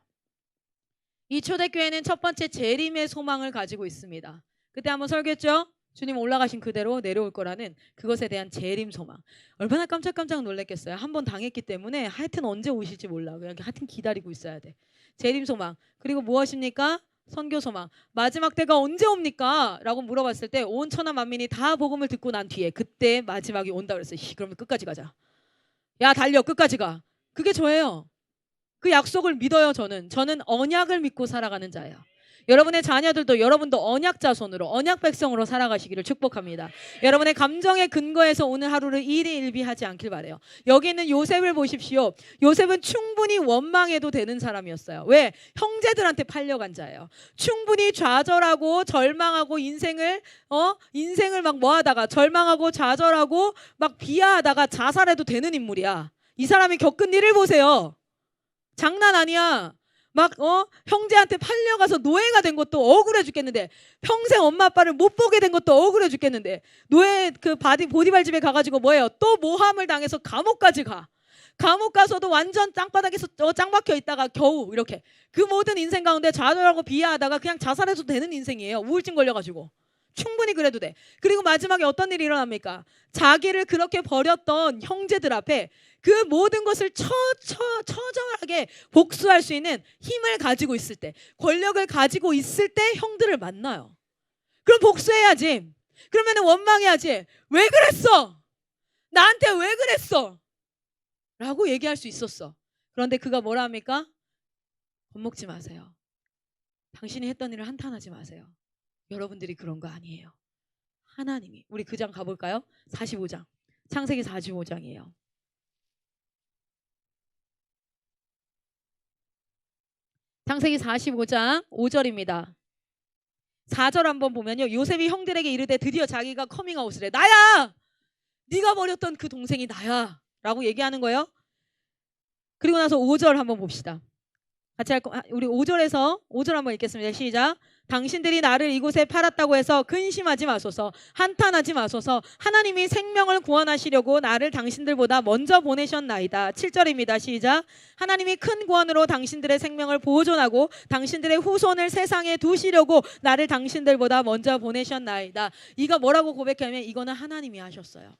A: 이 초대교회는 첫 번째 재림의 소망을 가지고 있습니다. 그때 한번 설교했죠? 주님 올라가신 그대로 내려올 거라는 그것에 대한 재림 소망. 얼마나 깜짝깜짝 놀랐겠어요. 한번 당했기 때문에 하여튼 언제 오실지 몰라. 그냥 하여튼 기다리고 있어야 돼. 재림 소망. 그리고 무엇입니까? 선교 소망. 마지막 때가 언제 옵니까? 라고 물어봤을 때 온 천하 만민이 다 복음을 듣고 난 뒤에 그때 마지막이 온다 그랬어요. 그러면 끝까지 가자. 야 달려 끝까지 가. 그게 저예요. 그 약속을 믿어요. 저는 언약을 믿고 살아가는 자예요. 여러분의 자녀들도 여러분도 언약 자손으로 언약 백성으로 살아가시기를 축복합니다. 여러분의 감정의 근거에서 오늘 하루를 일희일비하지 않길 바라요. 여기 있는 요셉을 보십시오. 요셉은 충분히 원망해도 되는 사람이었어요. 왜? 형제들한테 팔려간 자예요. 충분히 좌절하고 절망하고 인생을 막 뭐하다가 절망하고 좌절하고 막 비하하다가 자살해도 되는 인물이야. 이 사람이 겪은 일을 보세요. 장난 아니야. 막 형제한테 팔려가서 노예가 된 것도 억울해 죽겠는데, 평생 엄마 아빠를 못 보게 된 것도 억울해 죽겠는데, 노예 그 보디발 집에 가가지고 뭐예요? 또 모함을 당해서 감옥까지 가. 감옥 가서도 완전 땅바닥에서 짱 박혀 있다가 겨우 이렇게 그 모든 인생 가운데 좌절하고 비하하다가 그냥 자살해도 되는 인생이에요. 우울증 걸려가지고. 충분히 그래도 돼. 그리고 마지막에 어떤 일이 일어납니까? 자기를 그렇게 버렸던 형제들 앞에 그 모든 것을 처절하게 복수할 수 있는 힘을 가지고 있을 때, 권력을 가지고 있을 때 형들을 만나요. 그럼 복수해야지. 그러면 원망해야지. 왜 그랬어? 나한테 왜 그랬어? 라고 얘기할 수 있었어. 그런데 그가 뭐라 합니까? 겁먹지 마세요. 당신이 했던 일을 한탄하지 마세요. 여러분들이 그런 거 아니에요. 하나님이. 우리 그 장 가볼까요? 45장. 창세기 45장이에요. 창세기 45장 5절입니다. 4절 한번 보면요. 요셉이 형들에게 이르되 드디어 자기가 커밍아웃을 해. 나야! 네가 버렸던 그 동생이 나야! 라고 얘기하는 거예요. 그리고 나서 5절 한번 봅시다. 같이 우리 5절 한번 읽겠습니다. 시작. 당신들이 나를 이곳에 팔았다고 해서 근심하지 마소서. 한탄하지 마소서. 하나님이 생명을 구원하시려고 나를 당신들보다 먼저 보내셨나이다. 7절입니다. 시작. 하나님이 큰 구원으로 당신들의 생명을 보존하고 당신들의 후손을 세상에 두시려고 나를 당신들보다 먼저 보내셨나이다. 이거 뭐라고 고백하면 이거는 하나님이 하셨어요.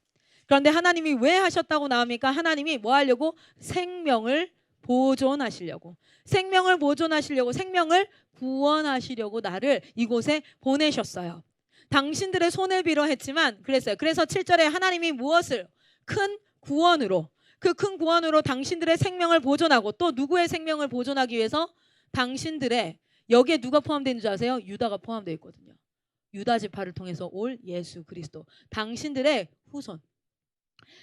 A: 그런데 하나님이 왜 하셨다고 나옵니까? 하나님이 뭐 하려고? 생명을 보존하시려고. 생명을 보존하시려고, 생명을 구원하시려고 나를 이곳에 보내셨어요. 당신들의 손을 빌어 했지만 그랬어요. 그래서 7절에 하나님이 무엇을? 큰 구원으로, 그 큰 구원으로 당신들의 생명을 보존하고, 또 누구의 생명을 보존하기 위해서? 당신들의, 여기에 누가 포함되어 있는 줄 아세요? 유다가 포함되어 있거든요. 유다 지파를 통해서 올 예수 그리스도. 당신들의 후손,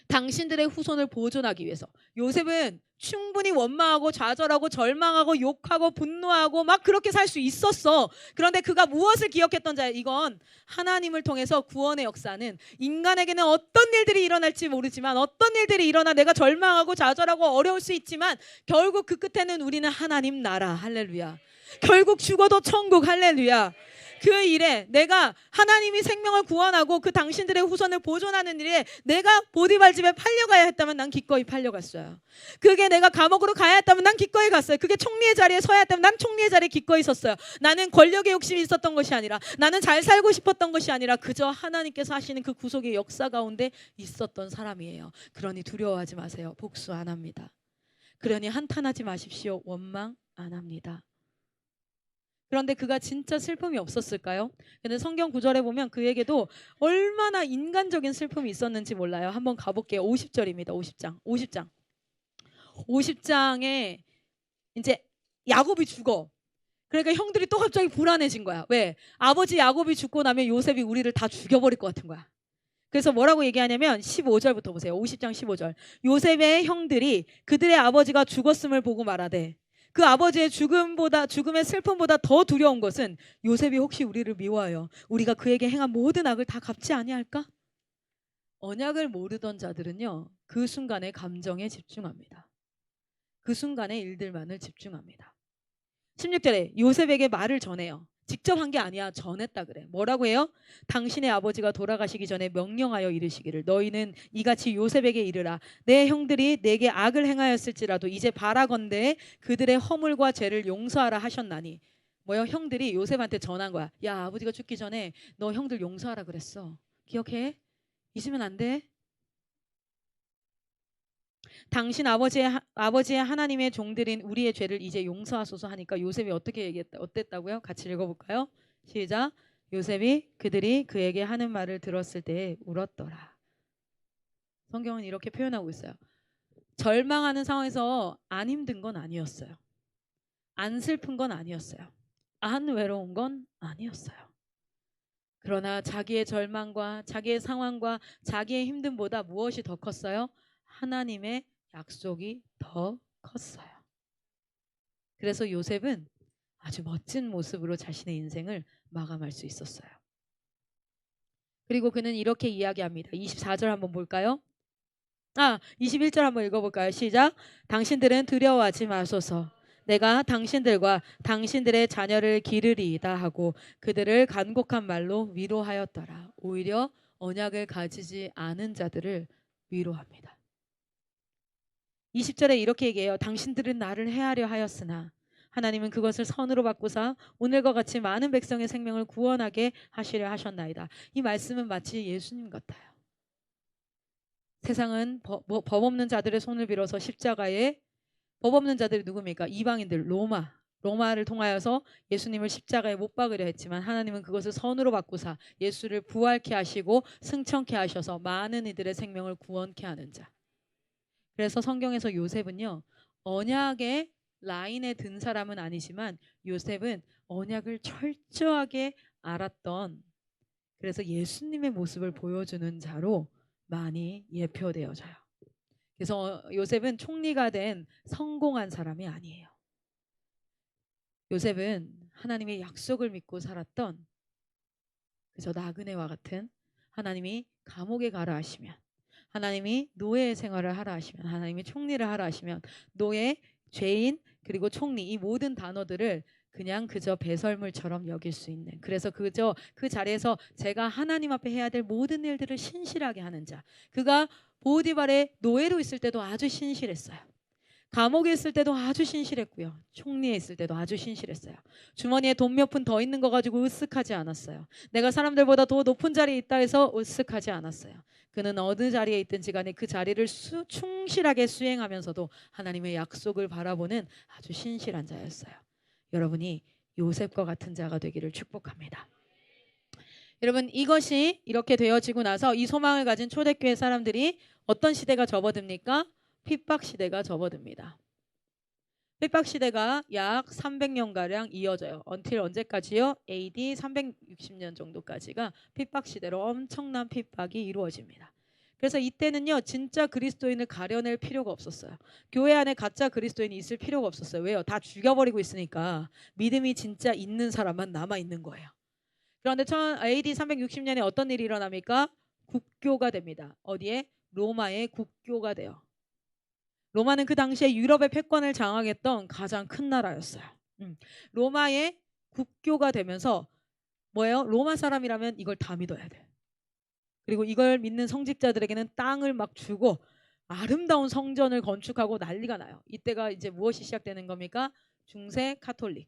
A: 당신들의 후손을 보존하기 위해서. 요셉은 충분히 원망하고 좌절하고 절망하고 욕하고 분노하고 막 그렇게 살 수 있었어. 그런데 그가 무엇을 기억했던 자예요? 이건 하나님을 통해서 구원의 역사는, 인간에게는 어떤 일들이 일어날지 모르지만, 어떤 일들이 일어나 내가 절망하고 좌절하고 어려울 수 있지만 결국 그 끝에는 우리는 하나님 나라. 할렐루야. 결국 죽어도 천국. 할렐루야. 그 일에 내가 하나님이 생명을 구원하고 그 당신들의 후손을 보존하는 일에 내가 보디발 집에 팔려가야 했다면 난 기꺼이 팔려갔어요. 그게 내가 감옥으로 가야 했다면 난 기꺼이 갔어요. 그게 총리의 자리에 서야 했다면 난 총리의 자리에 기꺼이 섰어요. 나는 권력의 욕심이 있었던 것이 아니라, 나는 잘 살고 싶었던 것이 아니라 그저 하나님께서 하시는 그 구속의 역사 가운데 있었던 사람이에요. 그러니 두려워하지 마세요. 복수 안 합니다. 그러니 한탄하지 마십시오. 원망 안 합니다. 그런데 그가 진짜 슬픔이 없었을까요? 근데 성경 구절에 보면 그에게도 얼마나 인간적인 슬픔이 있었는지 몰라요. 한번 가볼게요. 50절입니다. 50장. 50장에 이제 야곱이 죽어. 그러니까 형들이 또 갑자기 불안해진 거야. 왜? 아버지 야곱이 죽고 나면 요셉이 우리를 다 죽여버릴 것 같은 거야. 그래서 뭐라고 얘기하냐면 15절부터 보세요. 50장 15절. 요셉의 형들이 그들의 아버지가 죽었음을 보고 말하되, 그 아버지의 죽음의 슬픔보다 더 두려운 것은 요셉이 혹시 우리를 미워하여 우리가 그에게 행한 모든 악을 다 갚지 아니할까? 언약을 모르던 자들은요, 그 순간에 감정에 집중합니다. 그 순간의 일들만을 집중합니다. 16절에 요셉에게 말을 전해요. 직접 한 게 아니야. 전했다 그래. 뭐라고 해요? 당신의 아버지가 돌아가시기 전에 명령하여 이르시기를 너희는 이같이 요셉에게 이르라. 내 형들이 내게 악을 행하였을지라도 이제 바라건대 그들의 허물과 죄를 용서하라 하셨나니. 뭐요? 형들이 요셉한테 전한 거야. 야, 아버지가 죽기 전에 너 형들 용서하라 그랬어. 기억해? 잊으면 안 돼. 당신 아버지의 하나님의 종들인 우리의 죄를 이제 용서하소서 하니까 요셉이 어땠다고요? 같이 읽어볼까요? 시작. 요셉이 그들이 그에게 하는 말을 들었을 때 울었더라. 성경은 이렇게 표현하고 있어요. 절망하는 상황에서 안 힘든 건 아니었어요. 안 슬픈 건 아니었어요. 안 외로운 건 아니었어요. 그러나 자기의 절망과 자기의 상황과 자기의 힘듦보다 무엇이 더 컸어요? 하나님의 약속이 더 컸어요. 그래서 요셉은 아주 멋진 모습으로 자신의 인생을 마감할 수 있었어요. 그리고 그는 이렇게 이야기합니다. 24절 한번 볼까요? 21절 한번 읽어볼까요? 시작. 당신들은 두려워하지 마소서. 내가 당신들과 당신들의 자녀를 기르리이다 하고 그들을 간곡한 말로 위로하였더라. 오히려 언약을 가지지 않은 자들을 위로합니다. 20절에 이렇게 얘기해요. 당신들은 나를 해하려 하였으나 하나님은 그것을 선으로 바꾸사 오늘과 같이 많은 백성의 생명을 구원하게 하시려 하셨나이다. 이 말씀은 마치 예수님 같아요. 세상은 법 없는 자들의 손을 빌어서 십자가에, 법 없는 자들이 누굽니까? 이방인들, 로마를 통하여서 예수님을 십자가에 못 박으려 했지만 하나님은 그것을 선으로 바꾸사 예수를 부활케 하시고 승천케 하셔서 많은 이들의 생명을 구원케 하는 자. 그래서 성경에서 요셉은요, 언약의 라인에 든 사람은 아니지만 요셉은 언약을 철저하게 알았던, 그래서 예수님의 모습을 보여주는 자로 많이 예표되어져요. 그래서 요셉은 총리가 된 성공한 사람이 아니에요. 요셉은 하나님의 약속을 믿고 살았던 그저 나그네와 같은, 하나님이 감옥에 가라 하시면, 하나님이 노예 생활을 하라 하시면, 하나님이 총리를 하라 하시면 노예, 죄인, 그리고 총리, 이 모든 단어들을 그냥 그저 배설물처럼 여길 수 있는, 그래서 그저 그 자리에서 제가 하나님 앞에 해야 될 모든 일들을 신실하게 하는 자. 그가 보디발의 노예로 있을 때도 아주 신실했어요. 감옥에 있을 때도 아주 신실했고요. 총리에 있을 때도 아주 신실했어요. 주머니에 돈 몇 푼 더 있는 거 가지고 으쓱하지 않았어요. 내가 사람들보다 더 높은 자리에 있다 해서 으쓱하지 않았어요. 그는 어느 자리에 있든지 간에 그 자리를 충실하게 수행하면서도 하나님의 약속을 바라보는 아주 신실한 자였어요. 여러분이 요셉과 같은 자가 되기를 축복합니다. 여러분, 이것이 이렇게 되어지고 나서 이 소망을 가진 초대교회 사람들이 어떤 시대가 접어듭니까? 핍박 시대가 접어듭니다. 핍박 시대가 약 300년가량 이어져요. until 언제까지요? AD 360년 정도까지가 핍박 시대로 엄청난 핍박이 이루어집니다. 그래서 이때는요, 진짜 그리스도인을 가려낼 필요가 없었어요. 교회 안에 가짜 그리스도인이 있을 필요가 없었어요. 왜요? 다 죽여버리고 있으니까 믿음이 진짜 있는 사람만 남아 있는 거예요. 그런데 AD 360년에 어떤 일이 일어납니까? 국교가 됩니다. 어디에? 로마의 국교가 돼요. 로마는 그 당시에 유럽의 패권을 장악했던 가장 큰 나라였어요. 로마의 국교가 되면서 뭐예요? 로마 사람이라면 이걸 다 믿어야 돼. 그리고 이걸 믿는 성직자들에게는 땅을 막 주고 아름다운 성전을 건축하고 난리가 나요. 이때가 이제 무엇이 시작되는 겁니까? 중세 카톨릭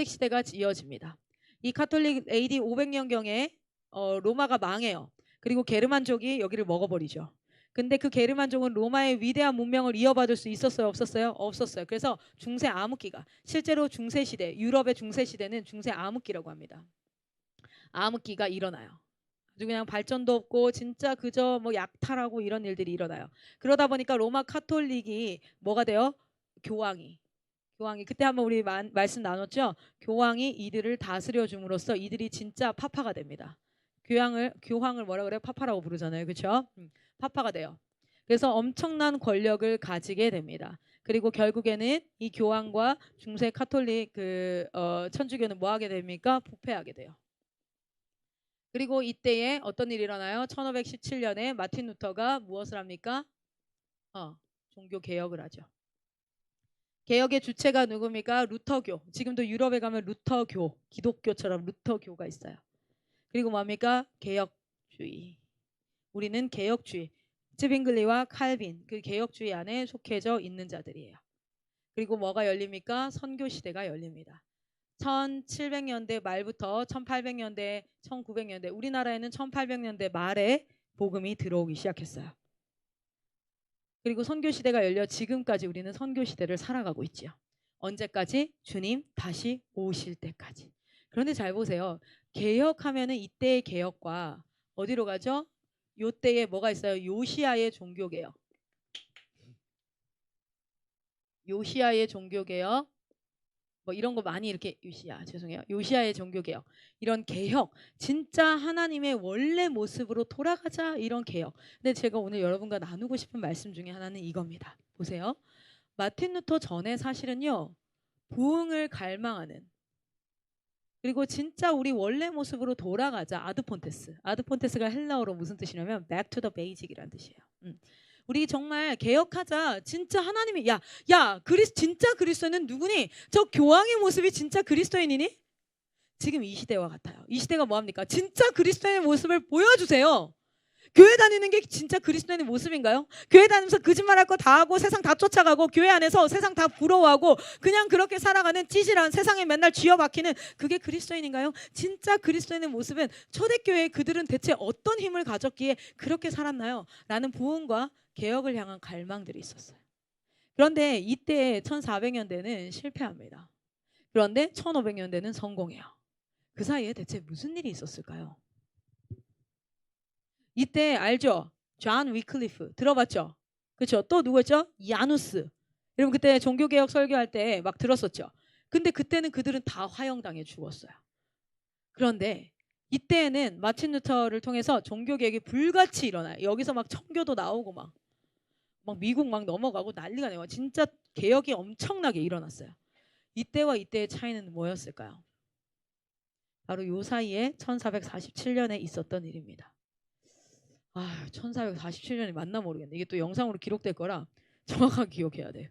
A: 시대가 이어집니다. 이 카톨릭 AD 500년경에 로마가 망해요. 그리고 게르만족이 여기를 먹어버리죠. 근데 그 게르만족은 로마의 위대한 문명을 이어받을 수 있었어요? 없었어요? 없었어요. 그래서 중세 암흑기가, 실제로 중세시대, 유럽의 중세시대는 중세 암흑기라고 합니다. 암흑기가 일어나요. 아주 그냥 발전도 없고 진짜 그저 뭐 약탈하고 이런 일들이 일어나요. 그러다 보니까 로마 카톨릭이 뭐가 돼요? 교황이 그때 한번 우리 말씀 나눴죠. 교황이 이들을 다스려 줌으로써 이들이 진짜 파파가 됩니다. 교황을 뭐라 그래요? 파파라고 부르잖아요. 그렇죠? 파파가 돼요. 그래서 엄청난 권력을 가지게 됩니다. 그리고 결국에는 이 교황과 중세 카톨릭 천주교는 뭐 하게 됩니까? 부패하게 돼요. 그리고 이때에 어떤 일이 일어나요? 1517년에 마틴 루터가 무엇을 합니까? 종교 개혁을 하죠. 개혁의 주체가 누굽니까? 루터교. 지금도 유럽에 가면 루터교, 기독교처럼 루터교가 있어요. 그리고 뭡니까? 개혁주의. 우리는 개혁주의. 츠빙글리와 칼빈, 그 개혁주의 안에 속해져 있는 자들이에요. 그리고 뭐가 열립니까? 선교시대가 열립니다. 1700년대 말부터 1800년대, 1900년대, 우리나라에는 1800년대 말에 복음이 들어오기 시작했어요. 그리고 선교시대가 열려 지금까지 우리는 선교시대를 살아가고 있지요. 언제까지? 주님 다시 오실 때까지. 그런데 잘 보세요. 개혁하면은 이때의 개혁과 어디로 가죠? 요때에 뭐가 있어요? 요시아의 종교개혁. 요시아의 종교개혁. 뭐 이런 거 많이 이렇게 요시야의 종교개혁, 이런 개혁, 진짜 하나님의 원래 모습으로 돌아가자, 이런 개혁. 근데 제가 오늘 여러분과 나누고 싶은 말씀 중에 하나는 이겁니다. 보세요. 마틴 루터 전에 사실은요, 부흥을 갈망하는, 그리고 진짜 우리 원래 모습으로 돌아가자, 아드폰테스가 헬라어로 무슨 뜻이냐면 back to the basic이라는 뜻이에요. 우리 정말 개혁하자. 진짜 하나님이 진짜 그리스도는 누구니? 저 교황의 모습이 진짜 그리스도인이니? 지금 이 시대와 같아요. 이 시대가 뭐합니까? 진짜 그리스도인의 모습을 보여주세요. 교회 다니는 게 진짜 그리스도인의 모습인가요? 교회 다니면서 거짓말할 거 다 하고 세상 다 쫓아가고 교회 안에서 세상 다 부러워하고 그냥 그렇게 살아가는 찌질한, 세상에 맨날 쥐어박히는, 그게 그리스도인인가요? 진짜 그리스도인의 모습은, 초대교회 그들은 대체 어떤 힘을 가졌기에 그렇게 살았나요? 라는 부흥과 개혁을 향한 갈망들이 있었어요. 그런데 이때 1400년대는 실패합니다. 그런데 1500년대는 성공해요. 그 사이에 대체 무슨 일이 있었을까요? 이때 알죠? 존 위클리프 들어봤죠? 그렇죠? 또 누구였죠? 야누스. 여러분 그때 종교개혁 설교할 때 막 들었었죠? 근데 그때는 그들은 다 화형당해 죽었어요. 그런데 이때에는 마틴 루터를 통해서 종교개혁이 불같이 일어나요. 여기서 막 청교도 나오고 막 미국 막 넘어가고 난리가 나요. 진짜 개혁이 엄청나게 일어났어요. 이때와 이때의 차이는 뭐였을까요? 바로 요 사이에 1447년에 있었던 일입니다. 1447년이 맞나 모르겠네. 이게 또 영상으로 기록될 거라 정확하게 기억해야 돼요.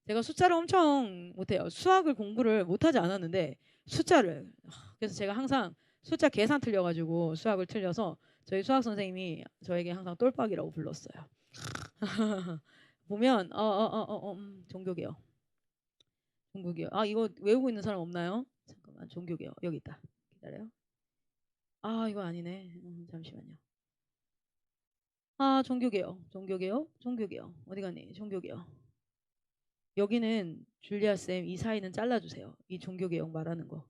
A: 제가 숫자를 엄청 못해요. 수학을 공부를 못하지 않았는데 숫자를, 그래서 제가 항상 숫자 계산 틀려가지고 수학을 틀려서 저희 수학 선생님이 저에게 항상 똘빡이라고 불렀어요. 보면 종교개혁. 이거 외우고 있는 사람 없나요? 잠깐만, 종교개혁 여기 있다. 기다려요. 이거 아니네. 잠시만요. 종교개혁 어디 갔니? 종교개혁. 여기는 줄리아 쌤, 이 사이는 잘라주세요. 이 종교개혁 말하는 거.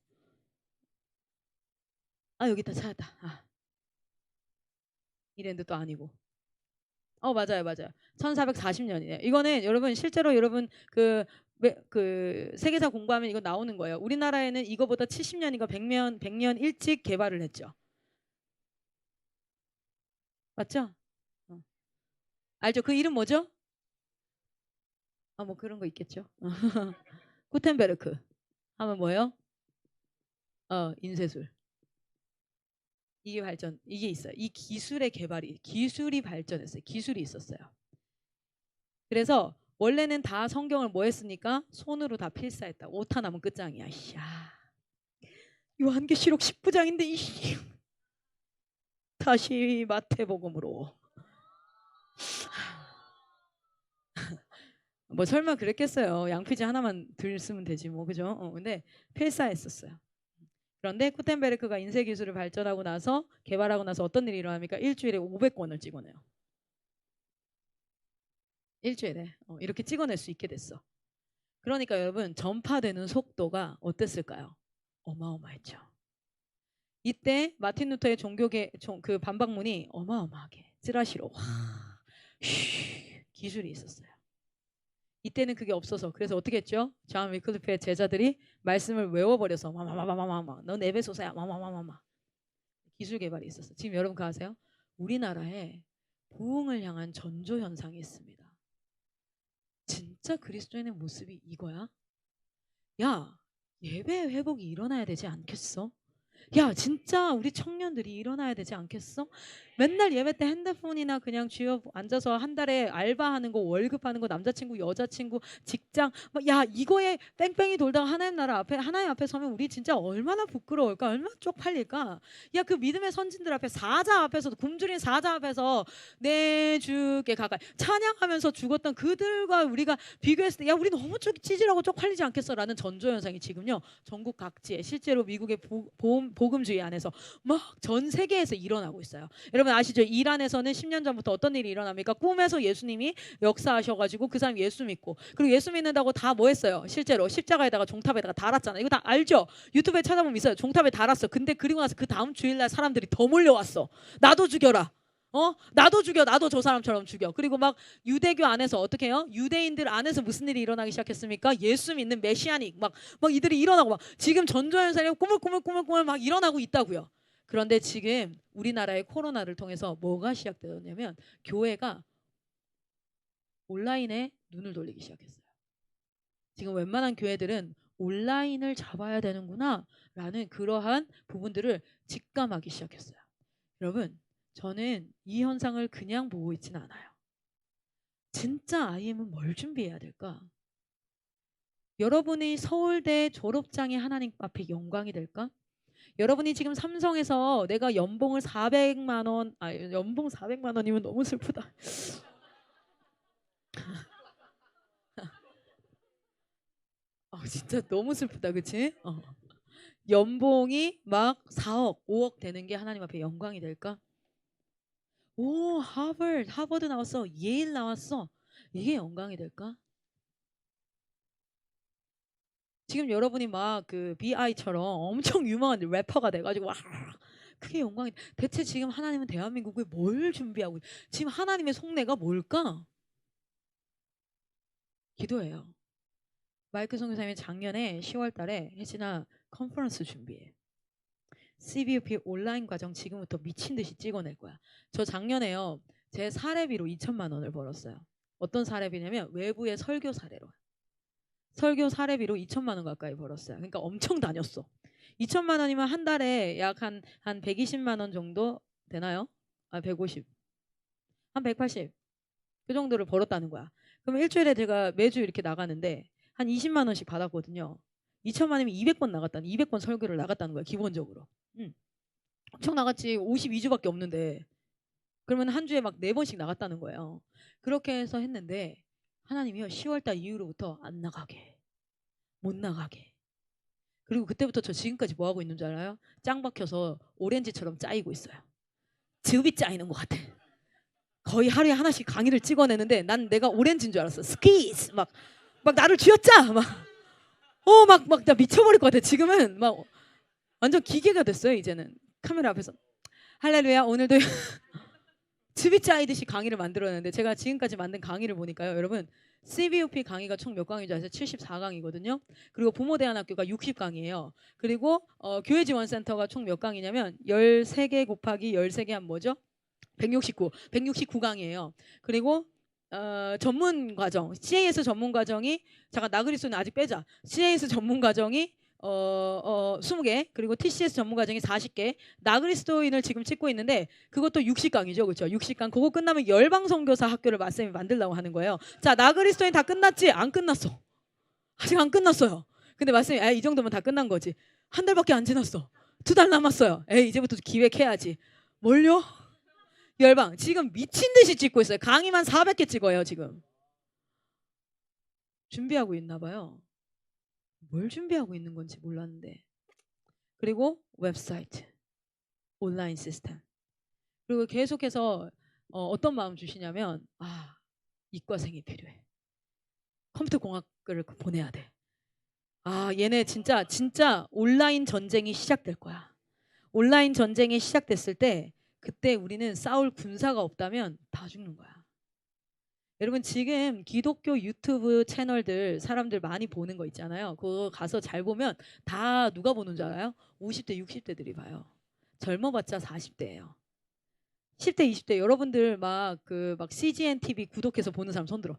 A: 여기 있다, 찾았다. 이랬는데 또 아니고. 맞아요. 1440년이에요. 이거는 여러분 실제로 여러분 그 세계사 공부하면 이거 나오는 거예요. 우리나라에는 이거보다 70년인가 100년 일찍 개발을 했죠. 맞죠? 알죠? 그 이름 뭐죠? 뭐 그런 거 있겠죠. 구텐베르크 하면 뭐예요? 인쇄술. 이게 있어요. 이 기술이 발전했어요. 기술이 있었어요. 그래서 원래는 다 성경을 뭐 했으니까 손으로 다 필사했다. 오타 나면 끝장이야. 요한계시록 19장인데 다시 마태복음으로. 뭐 설마 그랬겠어요. 양피지 하나만 들 쓰면 되지 뭐, 그죠? 근데 필사했었어요. 그런데 구텐베르크가 인쇄 기술을 발전하고 나서, 개발하고 나서 어떤 일이 일어납니까? 일주일에 500권을 찍어내요. 일주일에 이렇게 찍어낼 수 있게 됐어. 그러니까 여러분, 전파되는 속도가 어땠을까요? 어마어마했죠. 이때 마틴 루터의 그 반박문이 어마어마하게 찌라시로 기술이 있었어요. 이때는 그게 없어서, 그래서 어떻게 했죠? 존 위클리프의 제자들이 말씀을 외워버려서 넌 에베소서야 기술 개발이 있었어. 지금 여러분 그거 아세요? 우리나라에 부흥을 향한 전조 현상이 있습니다. 진짜 그리스도인의 모습이 이거야? 예배 회복이 일어나야 되지 않겠어? 진짜 우리 청년들이 일어나야 되지 않겠어? 맨날 예배 때 핸드폰이나 그냥 쥐어 앉아서 한 달에 알바하는 거, 월급 하는 거, 남자친구, 여자친구, 직장, 이거에 뺑뺑이 돌다가 하나님 앞에 서면 우리 진짜 얼마나 부끄러울까? 얼마나 쪽팔릴까? 그 믿음의 선진들 앞에, 사자 앞에서도, 굶주린 사자 앞에서 내 주께 가까이 찬양하면서 죽었던 그들과 우리가 비교했을 때 우리 너무 찌질하고 쪽팔리지 않겠어? 라는 전조 현상이 지금요 전국 각지에, 실제로 미국의 복음주의 안에서 막 전 세계에서 일어나고 있어요. 여러분 아시죠? 이란에서는 10년 전부터 어떤 일이 일어납니까? 꿈에서 예수님이 역사하셔가지고 그 사람 예수 믿고, 그리고 예수 믿는다고 다 뭐 했어요? 실제로 십자가에다가 종탑에다가 달았잖아요. 이거 다 알죠? 유튜브에 찾아보면 있어요. 종탑에 달았어. 근데 그리고 나서 그 다음 주일날 사람들이 더 몰려왔어. 나도 죽여라. 나도 죽여, 나도 저 사람처럼 죽여. 그리고 막 유대교 안에서 어떻게 해요? 유대인들 안에서 무슨 일이 일어나기 시작했습니까? 예수 믿는 메시아닉 막 이들이 일어나고 막 지금 전도연설이 꾸물꾸물꾸물꾸물 막 일어나고 있다고요. 그런데 지금 우리나라의 코로나를 통해서 뭐가 시작되었냐면 교회가 온라인에 눈을 돌리기 시작했어요. 지금 웬만한 교회들은 온라인을 잡아야 되는구나 라는 그러한 부분들을 직감하기 시작했어요. 여러분, 저는 이 현상을 그냥 보고 있지는 않아요. 진짜 IM은 뭘 준비해야 될까? 여러분이 서울대 졸업장이 하나님 앞에 영광이 될까? 여러분이 지금 삼성에서 내가 연봉을 400만 원, 연봉 400만 원이면 너무 슬프다. 진짜 너무 슬프다, 그치? 연봉이 막 4억, 5억 되는 게 하나님 앞에 영광이 될까? 오, 하버드 나왔어. 예일 나왔어. 이게 영광이 될까? 지금 여러분이 막 그 BI처럼 엄청 유명한 래퍼가 돼가지고 와 그게 영광이. 대체 지금 하나님은 대한민국에 뭘 준비하고 지금 하나님의 속내가 뭘까? 기도해요. 마이크 선교사님이 작년에 10월달에 혜진아 컨퍼런스 준비해. CBUP 온라인 과정 지금부터 미친 듯이 찍어낼 거야. 저 작년에요. 제 사례비로 2천만 원을 벌었어요. 어떤 사례비냐면 외부의 설교 사례로. 설교 사례비로 2천만 원 가까이 벌었어요. 그러니까 엄청 다녔어. 2천만 원이면 한 달에 약 한 120만 원 정도 되나요? 150. 한 180. 그 정도를 벌었다는 거야. 그럼 일주일에 제가 매주 이렇게 나가는데 한 20만 원씩 받았거든요. 2천만 원이면 200번 나갔다는 200번 설교를 나갔다는 거야. 기본적으로. 엄청 나갔지. 52주밖에 없는데. 그러면 한 주에 막 4번씩 나갔다는 거예요. 그렇게 해서 했는데 하나님이요 10월달 이후로부터 안 나가게. 못 나가게. 그리고 그때부터 저 지금까지 뭐 하고 있는 줄 알아요? 짱 박혀서 오렌지처럼 짜이고 있어요. 즙이 짜이는 것 같아. 거의 하루에 하나씩 강의를 찍어내는데 난 내가 오렌지인 줄 알았어. 스퀴즈 막 나를 쥐어짜 막 나 미쳐버릴 것 같아. 지금은 막 완전 기계가 됐어요. 이제는 카메라 앞에서 할렐루야 오늘도 즙이 짜이듯이 강의를 만들어냈는데 제가 지금까지 만든 강의를 보니까요. 여러분 CBUP 강의가 총 몇 강인지 아세요? 74강이거든요. 그리고 부모대안학교가 60강이에요. 그리고 교회지원센터가 총 몇 강이냐면 13개 곱하기 13개 한 뭐죠? 169강이에요. 그리고 전문 과정, CAS 전문 과정이 잠깐 나그리스는 아직 빼자. CAS 전문 과정이 20개, 그리고 TCS 전문 과정이 40개, 나그리스도인을 지금 찍고 있는데 그것도 60강이죠. 그렇죠? 60강. 그거 끝나면 열방선교사 학교를 맞쌤이 만들려고 하는 거예요. 자, 나그리스도인 다 끝났지? 안 끝났어. 아직 안 끝났어요. 근데 말씀이 이 정도면 다 끝난 거지. 한 달밖에 안 지났어. 2달 남았어요. 이제부터 기획해야지. 뭘요? 열방. 지금 미친 듯이 찍고 있어요. 강의만 400개 찍어요, 지금. 준비하고 있나 봐요. 뭘 준비하고 있는 건지 몰랐는데. 그리고 웹사이트, 온라인 시스템. 그리고 계속해서 어떤 마음 주시냐면 이과생이 필요해. 컴퓨터 공학을 보내야 돼. 얘네 진짜 온라인 전쟁이 시작될 거야. 온라인 전쟁이 시작됐을 때 그때 우리는 싸울 군사가 없다면 다 죽는 거야. 여러분 지금 기독교 유튜브 채널들 사람들 많이 보는 거 있잖아요. 그거 가서 잘 보면 다 누가 보는 줄 알아요? 50대 60대들이 봐요. 젊어봤자 40대예요. 10대 20대 여러분들 막 CGN TV 구독해서 보는 사람 손 들어.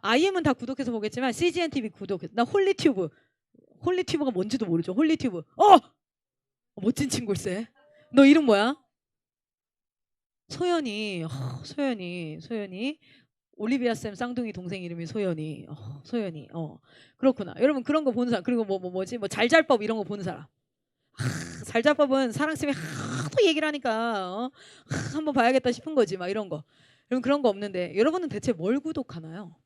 A: IM은 다 구독해서 보겠지만 CGN TV 구독해. 나 홀리튜브가 뭔지도 모르죠. 홀리튜브. 멋진 친구일세. 너 이름 뭐야? 소연이. 올리비아 쌤 쌍둥이 동생 이름이 소연이. 소연이. 그렇구나. 여러분 그런 거 보는 사람. 그리고 뭐지? 잘잘법 이런 거 보는 사람. 잘잘법은 사랑쌤이 하도 얘기를 하니까 한번 봐야겠다 싶은 거지. 막 이런 거. 여러분 그런 거 없는데 여러분은 대체 뭘 구독하나요?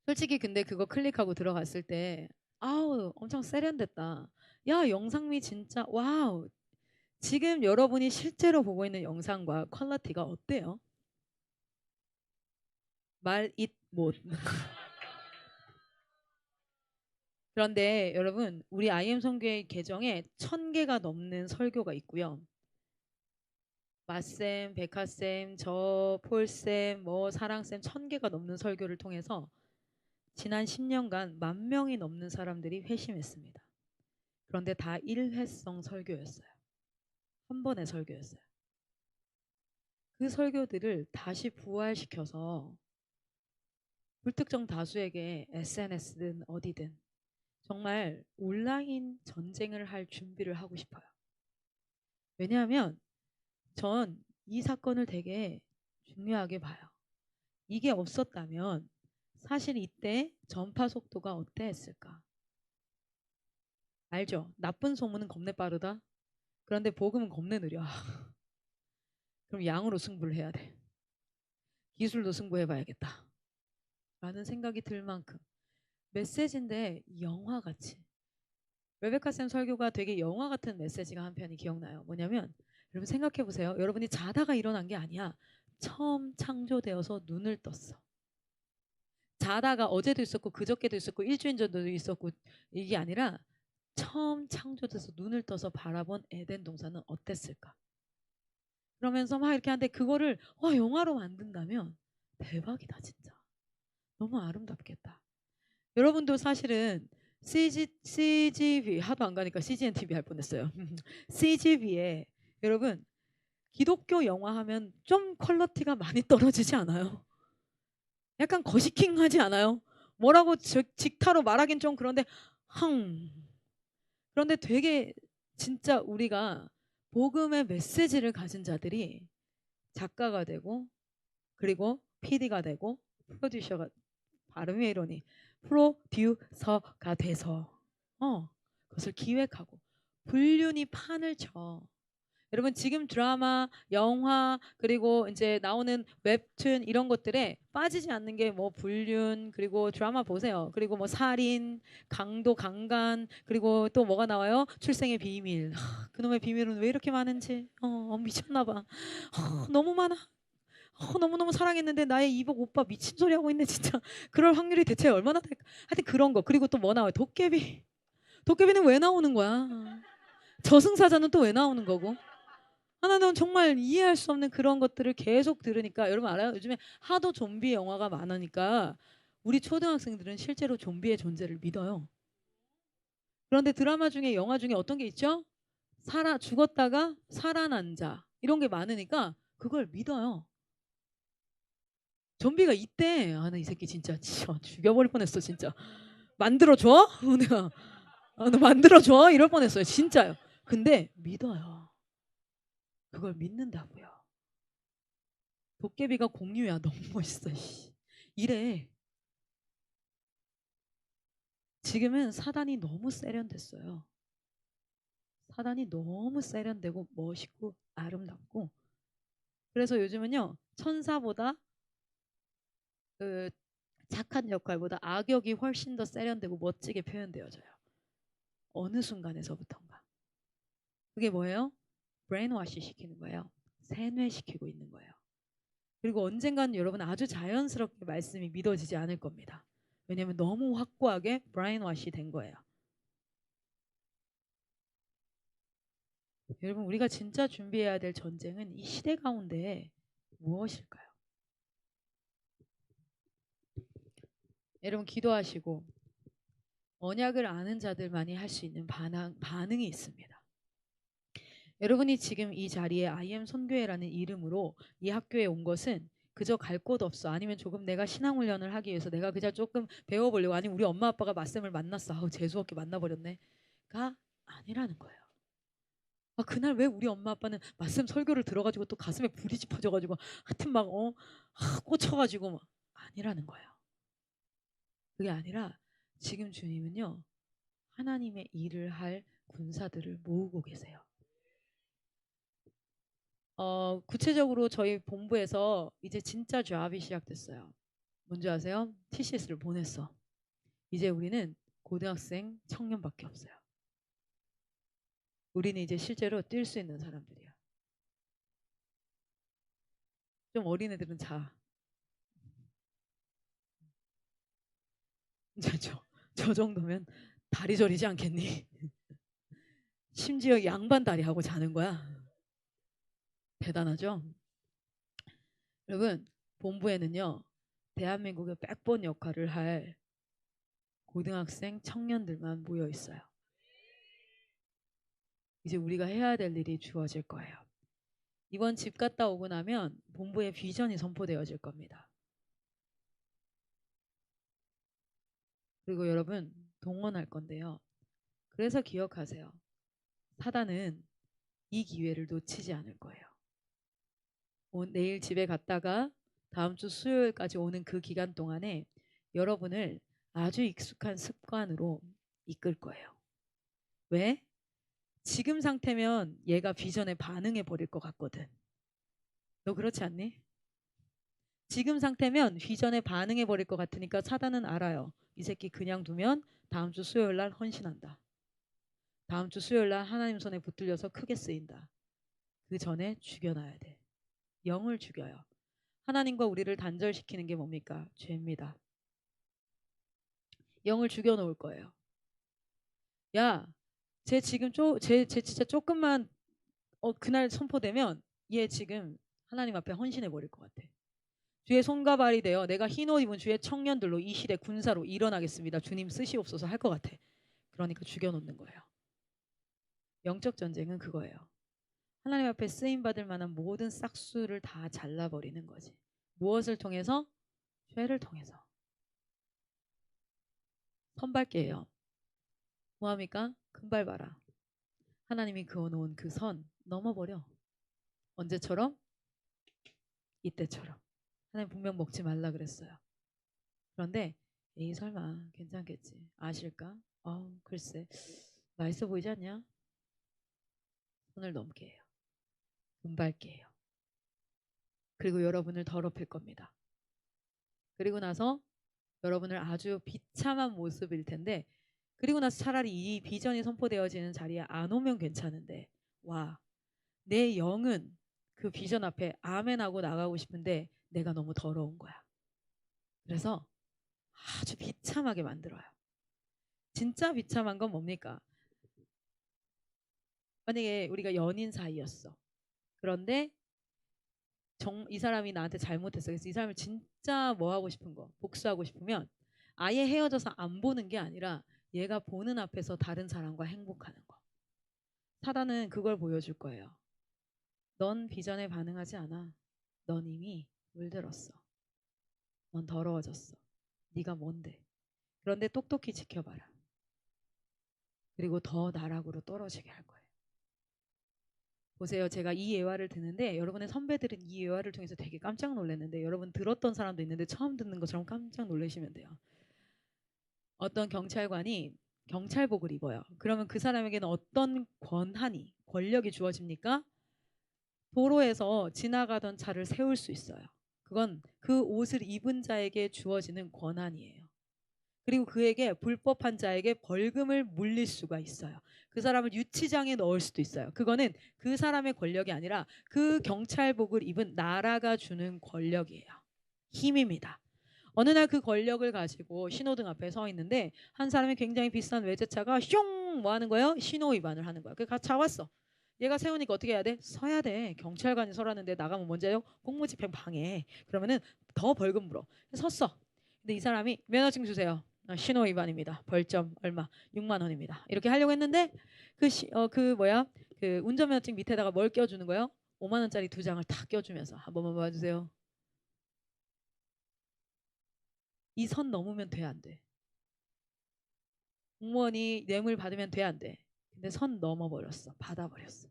A: 솔직히 근데 그거 클릭하고 들어갔을 때 엄청 세련됐다. 야 영상미 진짜 와우. 지금 여러분이 실제로 보고 있는 영상과 퀄리티가 어때요? 못. 그런데 여러분, 우리 IM 선교회 계정에 1000개가 넘는 설교가 있고요. 마쌤, 백하쌤, 저 폴쌤, 뭐 사랑쌤 1000개가 넘는 설교를 통해서 지난 10년간 10,000명이 넘는 사람들이 회심했습니다. 그런데 다 일회성 설교였어요. 한 번의 설교였어요. 그 설교들을 다시 부활시켜서 불특정 다수에게 SNS든 어디든 정말 온라인 전쟁을 할 준비를 하고 싶어요. 왜냐하면 전 이 사건을 되게 중요하게 봐요. 이게 없었다면 사실 이때 전파 속도가 어땠을까? 알죠? 나쁜 소문은 겁내 빠르다. 그런데 복음은 겁내 느려. 그럼 양으로 승부를 해야 돼. 기술도 승부해봐야겠다. 라는 생각이 들 만큼 메시지인데 영화같이. 레베카 쌤 설교가 되게 영화 같은 메시지가 한 편이 기억나요. 뭐냐면 여러분 생각해 보세요. 여러분이 자다가 일어난 게 아니야. 처음 창조되어서 눈을 떴어. 자다가 어제도 있었고 그저께도 있었고 일주일 전도 있었고 이게 아니라 처음 창조돼서 눈을 떠서 바라본 에덴 동산은 어땠을까? 그러면서 막 이렇게 하는데 그거를 영화로 만든다면 대박이다 진짜. 너무 아름답겠다. 여러분도 사실은 CGV 하도 안 가니까 CGN TV 할 뻔했어요. CGV에 여러분 기독교 영화 하면 좀 퀄리티가 많이 떨어지지 않아요? 약간 거시킹하지 않아요? 뭐라고 직타로 말하긴 좀 그런데 흥. 그런데 되게 진짜 우리가 복음의 메시지를 가진 자들이 작가가 되고 그리고 PD가 되고 프로듀서가 발음이 이러니 프로듀서가 돼서 그것을 기획하고 불륜이 판을 쳐. 여러분 지금 드라마, 영화 그리고 이제 나오는 웹툰 이런 것들에 빠지지 않는 게 뭐 불륜 그리고 드라마 보세요. 그리고 뭐 살인, 강도, 강간 그리고 또 뭐가 나와요? 출생의 비밀. 그놈의 비밀은 왜 이렇게 많은지 미쳤나 봐. 너무 많아. 너무너무 사랑했는데 나의 이복 오빠 미친 소리 하고 있네 진짜. 그럴 확률이 대체 얼마나 될까? 하여튼 그런 거. 그리고 또 뭐 나와요? 도깨비. 도깨비는 왜 나오는 거야? 저승사자는 또 왜 나오는 거고? 하나는 정말 이해할 수 없는 그런 것들을 계속 들으니까 여러분 알아요? 요즘에 하도 좀비 영화가 많으니까 우리 초등학생들은 실제로 좀비의 존재를 믿어요. 그런데 드라마 중에 영화 중에 어떤 게 있죠? 죽었다가 살아난 자 이런 게 많으니까 그걸 믿어요. 좀비가 있대. 나 이 새끼 진짜 죽여버릴 뻔했어 진짜. 만들어줘? 내가 너 만들어줘? 이럴 뻔했어요 진짜요. 근데 믿어요. 그걸 믿는다고요. 도깨비가 공유야. 너무 멋있어. 이래. 지금은 사단이 너무 세련됐어요. 사단이 너무 세련되고 멋있고 아름답고 그래서 요즘은요 천사보다 그 착한 역할보다 악역이 훨씬 더 세련되고 멋지게 표현되어져요. 어느 순간에서부턴가. 그게 뭐예요? 브레인워시 시키는 거예요. 세뇌시키고 있는 거예요. 그리고 언젠가는 여러분 아주 자연스럽게 말씀이 믿어지지 않을 겁니다. 왜냐하면 너무 확고하게 브레인워시 된 거예요. 여러분 우리가 진짜 준비해야 될 전쟁은 이 시대 가운데 무엇일까요? 여러분 기도하시고 언약을 아는 자들만이 할 수 있는 반응이 있습니다. 여러분이 지금 이 자리에 IM 선교회라는 이름으로 이 학교에 온 것은 그저 갈 곳 없어 아니면 조금 내가 신앙훈련을 하기 위해서 내가 그저 조금 배워보려고 아니면 우리 엄마 아빠가 맞쌤을 만났어 재수없게 만나버렸네 가 아니라는 거예요. 그날 왜 우리 엄마 아빠는 맞쌤 설교를 들어가지고 또 가슴에 불이 짚어져가지고 하여튼 막 꽂혀가지고 막 아니라는 거예요. 그게 아니라 지금 주님은요 하나님의 일을 할 군사들을 모으고 계세요. 구체적으로 저희 본부에서 이제 진짜 잡이 시작됐어요. 뭔지 아세요? TCS를 보냈어. 이제 우리는 고등학생 청년밖에 없어요. 우리는 이제 실제로 뛸 수 있는 사람들이야. 좀 어린애들은 자. 저 정도면 다리 저리지 않겠니? 심지어 양반 다리 하고 자는 거야. 대단하죠? 여러분, 본부에는요, 대한민국의 백본 역할을 할 고등학생 청년들만 모여 있어요. 이제 우리가 해야 될 일이 주어질 거예요. 이번 집 갔다 오고 나면 본부의 비전이 선포되어질 겁니다. 그리고 여러분, 동원할 건데요. 그래서 기억하세요. 사단은 이 기회를 놓치지 않을 거예요. 내일 집에 갔다가 다음 주 수요일까지 오는 그 기간 동안에 여러분을 아주 익숙한 습관으로 이끌 거예요. 왜? 지금 상태면 얘가 비전에 반응해 버릴 것 같거든. 너 그렇지 않니? 지금 상태면 비전에 반응해 버릴 것 같으니까 사단은 알아요. 이 새끼 그냥 두면 다음 주 수요일 날 헌신한다. 다음 주 수요일 날 하나님 손에 붙들려서 크게 쓰인다. 그 전에 죽여놔야 돼. 영을 죽여요. 하나님과 우리를 단절시키는 게 뭡니까? 죄입니다. 영을 죽여놓을 거예요. 야, 쟤 지금 쟤 진짜 조금만 그날 선포되면 얘 지금 하나님 앞에 헌신해 버릴 것 같아. 주의 손과 발이 되어 내가 흰 옷 입은 주의 청년들로 이 시대 군사로 일어나겠습니다. 주님 쓰시옵소서 할 것 같아. 그러니까 죽여놓는 거예요. 영적 전쟁은 그거예요. 하나님 앞에 쓰임받을 만한 모든 싹수를 다 잘라버리는 거지. 무엇을 통해서? 죄를 통해서. 선밟기예요. 뭐합니까? 금발 봐라. 하나님이 그어놓은 그 선 넘어버려. 언제처럼? 이때처럼. 하나님 분명 먹지 말라 그랬어요. 그런데 에이 설마 괜찮겠지. 아실까? 글쎄 맛있어 보이지 않냐? 손을 넘게 해요. 금밟게 해요. 그리고 여러분을 더럽힐 겁니다. 그리고 나서 여러분을 아주 비참한 모습일 텐데 그리고 나서 차라리 이 비전이 선포되어지는 자리에 안 오면 괜찮은데 와, 내 영은 그 비전 앞에 아멘하고 나가고 싶은데 내가 너무 더러운 거야. 그래서 아주 비참하게 만들어요. 진짜 비참한 건 뭡니까? 만약에 우리가 연인 사이였어. 그런데 이 사람이 나한테 잘못했어. 그래서 이 사람을 진짜 뭐 하고 싶은 거, 복수하고 싶으면 아예 헤어져서 안 보는 게 아니라 얘가 보는 앞에서 다른 사람과 행복하는 거. 사단은 그걸 보여줄 거예요. 넌 비전에 반응하지 않아. 넌 이미 물들었어. 넌 더러워졌어. 네가 뭔데? 그런데 똑똑히 지켜봐라. 그리고 더 나락으로 떨어지게 할 거예요. 보세요. 제가 이 예화를 듣는데 여러분의 선배들은 이 예화를 통해서 되게 깜짝 놀랐는데 여러분 들었던 사람도 있는데 처음 듣는 것처럼 깜짝 놀라시면 돼요. 어떤 경찰관이 경찰복을 입어요. 그러면 그 사람에게는 어떤 권력이 주어집니까? 도로에서 지나가던 차를 세울 수 있어요. 그건 그 옷을 입은 자에게 주어지는 권한이에요. 그리고 그에게 불법한 자에게 벌금을 물릴 수가 있어요. 그 사람을 유치장에 넣을 수도 있어요. 그거는 그 사람의 권력이 아니라 그 경찰복을 입은 나라가 주는 권력이에요. 힘입니다. 어느 날 그 권력을 가지고 신호등 앞에 서 있는데 한 사람이 굉장히 비싼 외제차가 슝 뭐 하는 거예요? 신호 위반을 하는 거야. 그래서 잡았어. 얘가 세우니까 어떻게 해야 돼? 서야 돼. 경찰관이 서라는데 나가면 뭔지 알아요? 공무집행 방해. 그러면은 더 벌금 물어. 섰어. 근데 이 사람이 면허증 주세요. 신호 위반입니다. 벌점 얼마? 6만 원입니다. 이렇게 하려고 했는데 그 운전면허증 밑에다가 뭘 껴주는 거예요? 5만 원짜리 2장을 탁 껴주면서 한 번만 봐주세요. 이 선 넘으면 돼, 안 돼? 공무원이 뇌물 받으면 돼, 안 돼? 근데 선 넘어버렸어. 받아버렸어.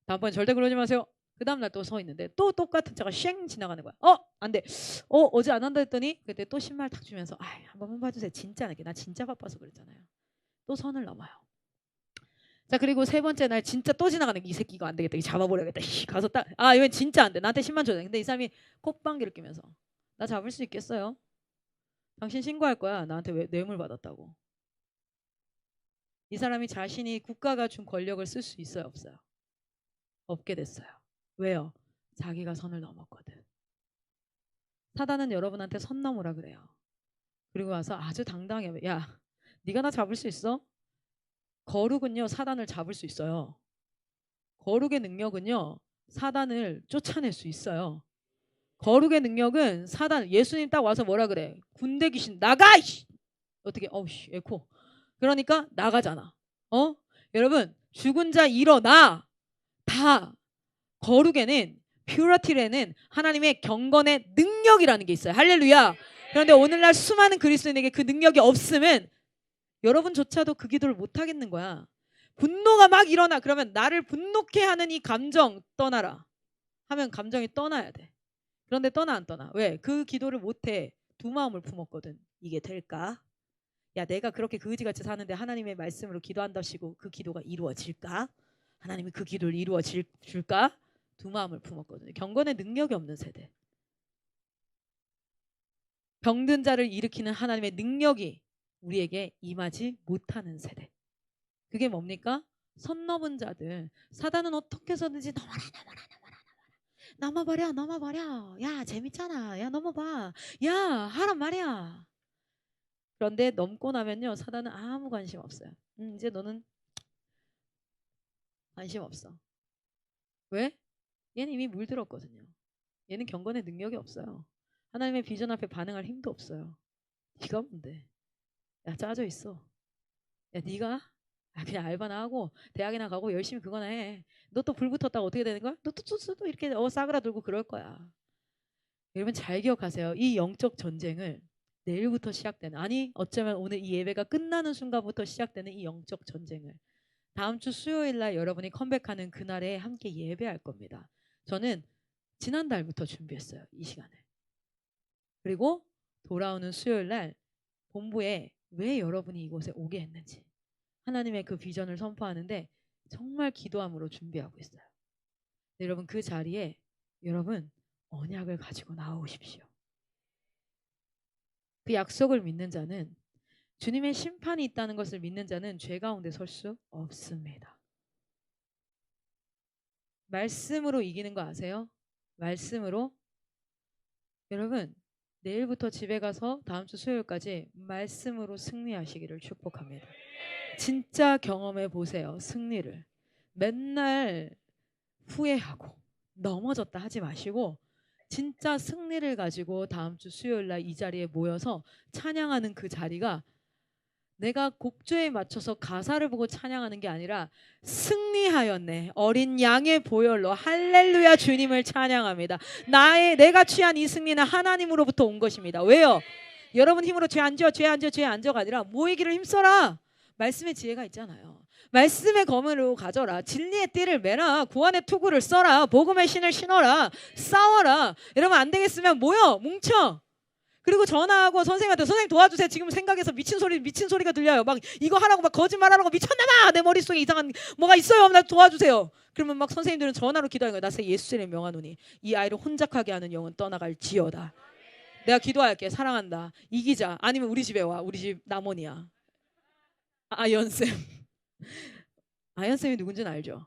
A: 다음번에 절대 그러지 마세요. 그 다음날 또 서 있는데 또 똑같은 차가 쉥 지나가는 거야. 안 돼. 어제 안 한다 했더니 그때 또 신발 탁 주면서 한 번만 봐주세요. 진짜 안 할게. 나 진짜 바빠서 그랬잖아요. 또 선을 넘어요. 자, 그리고 세 번째 날 진짜 또 지나가는 이 새끼 이거 안 되겠다. 이 잡아버려야겠다. 가서 딱 이건 진짜 안 돼. 나한테 10만 줘야 돼. 근데 이 사람이 콧방귀를 뀌면서 나 잡을 수 있겠어요? 당신 신고할 거야. 나한테 왜 뇌물 받았다고. 이 사람이 자신이 국가가 준 권력을 쓸 수 있어요, 없어요? 없게 됐어요. 왜요? 자기가 선을 넘었거든. 사단은 여러분한테 선 넘으라 그래요. 그리고 와서 아주 당당해. 야, 네가 나 잡을 수 있어? 거룩은요, 사단을 잡을 수 있어요. 거룩의 능력은요, 사단을 쫓아낼 수 있어요. 거룩의 능력은 사단, 예수님 딱 와서 뭐라 그래? 군대 귀신 나가! 이씨! 어떻게, 어우씨, 에코. 그러니까 나가잖아. 어? 여러분, 죽은 자 일어나! 다 거룩에는, 퓨러티에는 하나님의 경건의 능력이라는 게 있어요. 할렐루야! 그런데 오늘날 수많은 그리스도인에게 그 능력이 없으면 여러분조차도 그 기도를 못 하겠는 거야. 분노가 막 일어나. 그러면 나를 분노케 하는 이 감정 떠나라 하면 감정이 떠나야 돼. 그런데 떠나 안 떠나? 왜? 그 기도를 못해. 두 마음을 품었거든. 이게 될까? 야, 내가 그렇게 그지같이 사는데 하나님의 말씀으로 기도한다시고 그 기도가 이루어질까? 하나님이 그 기도를 이루어줄까? 두 마음을 품었거든요. 경건의 능력이 없는 세대. 병든 자를 일으키는 하나님의 능력이 우리에게 임하지 못하는 세대. 그게 뭡니까? 선 넘은 자들. 사단은 어떻게 해서든지 넘어버려. 야, 재밌잖아. 야, 넘어봐. 야, 하란 말이야. 그런데 넘고 나면요, 사단은 아무 관심 없어요. 이제 너는 관심 없어. 왜? 얘는 이미 물들었거든요. 얘는 경건의 능력이 없어요. 하나님의 비전 앞에 반응할 힘도 없어요. 네가 뭔데? 야, 짜져 있어. 야, 네가 그냥 알바나 하고 대학이나 가고 열심히 그거나 해. 너 또 불 붙었다가 어떻게 되는 거야? 너 또 이렇게 싸그라들고 그럴 거야. 여러분 잘 기억하세요. 이 영적 전쟁을 내일부터 시작되는, 아니 어쩌면 오늘 이 예배가 끝나는 순간부터 시작되는 이 영적 전쟁을 다음 주 수요일 날 여러분이 컴백하는 그날에 함께 예배할 겁니다. 저는 지난달부터 준비했어요. 이 시간을. 그리고 돌아오는 수요일 날 본부에 왜 여러분이 이곳에 오게 했는지 하나님의 그 비전을 선포하는데 정말 기도함으로 준비하고 있어요. 여러분 그 자리에 여러분 언약을 가지고 나오십시오. 그 약속을 믿는 자는, 주님의 심판이 있다는 것을 믿는 자는 죄 가운데 설 수 없습니다. 말씀으로 이기는 거 아세요? 말씀으로. 여러분 내일부터 집에 가서 다음 주 수요일까지 말씀으로 승리하시기를 축복합니다. 진짜 경험해 보세요. 승리를. 맨날 후회하고 넘어졌다 하지 마시고 진짜 승리를 가지고 다음 주 수요일 날 이 자리에 모여서 찬양하는 그 자리가 내가 곡조에 맞춰서 가사를 보고 찬양하는 게 아니라 승리하였네. 어린 양의 보혈로 할렐루야 주님을 찬양합니다. 내가 취한 이 승리는 하나님으로부터 온 것입니다. 왜요? 여러분 힘으로 죄 안 지어가 아니라 모이기를 힘써라. 말씀의 지혜가 있잖아요. 말씀의 검으로 가져라. 진리의 띠를 매라. 구원의 투구를 써라. 복음의 신을 신어라. 싸워라. 여러분 안 되겠으면 모여 뭉쳐. 그리고 전화하고 선생님한테 선생님 도와주세요. 지금 생각해서 미친 소리가 들려요. 막 이거 하라고 막 거짓말하라고 미쳤나봐. 내 머릿속에 이상한 뭐가 있어요. 나 도와주세요. 그러면 막 선생님들은 전화로 기도하는 거예요. 나세 예수의 명하노니 이 아이를 혼잡하게 하는 영은 떠나갈지어다. 내가 기도할게. 사랑한다. 이기자. 아니면 우리 집에 와. 우리 집 남원이야. 아연쌤. 아연쌤이 누군지는 알죠?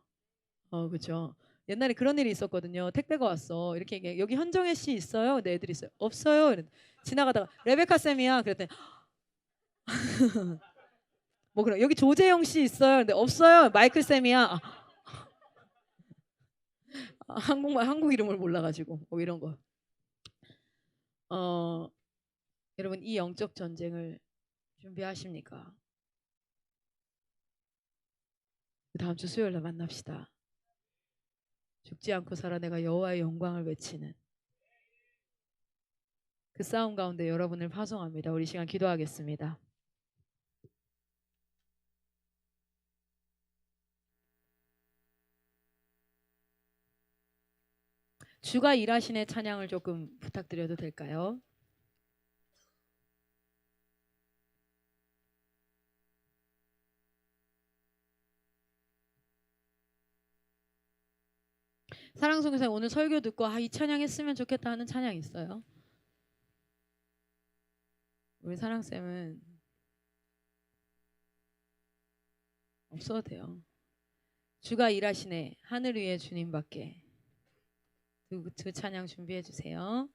A: 그렇죠. 옛날에 그런 일이 있었거든요. 택배가 왔어. 이렇게 얘기해. 여기 현정혜 씨 있어요? 근데 애들이 있어요. 없어요. 지나가다가 레베카 쌤이야. 그랬더니 뭐 그래. 여기 조재영 씨 있어요. 근데 없어요. 마이클 쌤이야. 한국 이름을 몰라가지고 뭐 이런 거. 여러분 이 영적 전쟁을 준비하십니까? 다음 주 수요일 날 만납시다. 죽지 않고 살아 내가 여호와의 영광을 외치는 그 싸움 가운데 여러분을 파송합니다. 우리 시간 기도하겠습니다. 주가 일하시네 찬양을 조금 부탁드려도 될까요? 사랑송에서 오늘 설교 듣고 이 찬양 했으면 좋겠다 하는 찬양 있어요? 우리 사랑쌤은 없어도 돼요. 주가 일하시네 하늘 위에 주님밖에. 그 찬양 준비해 주세요.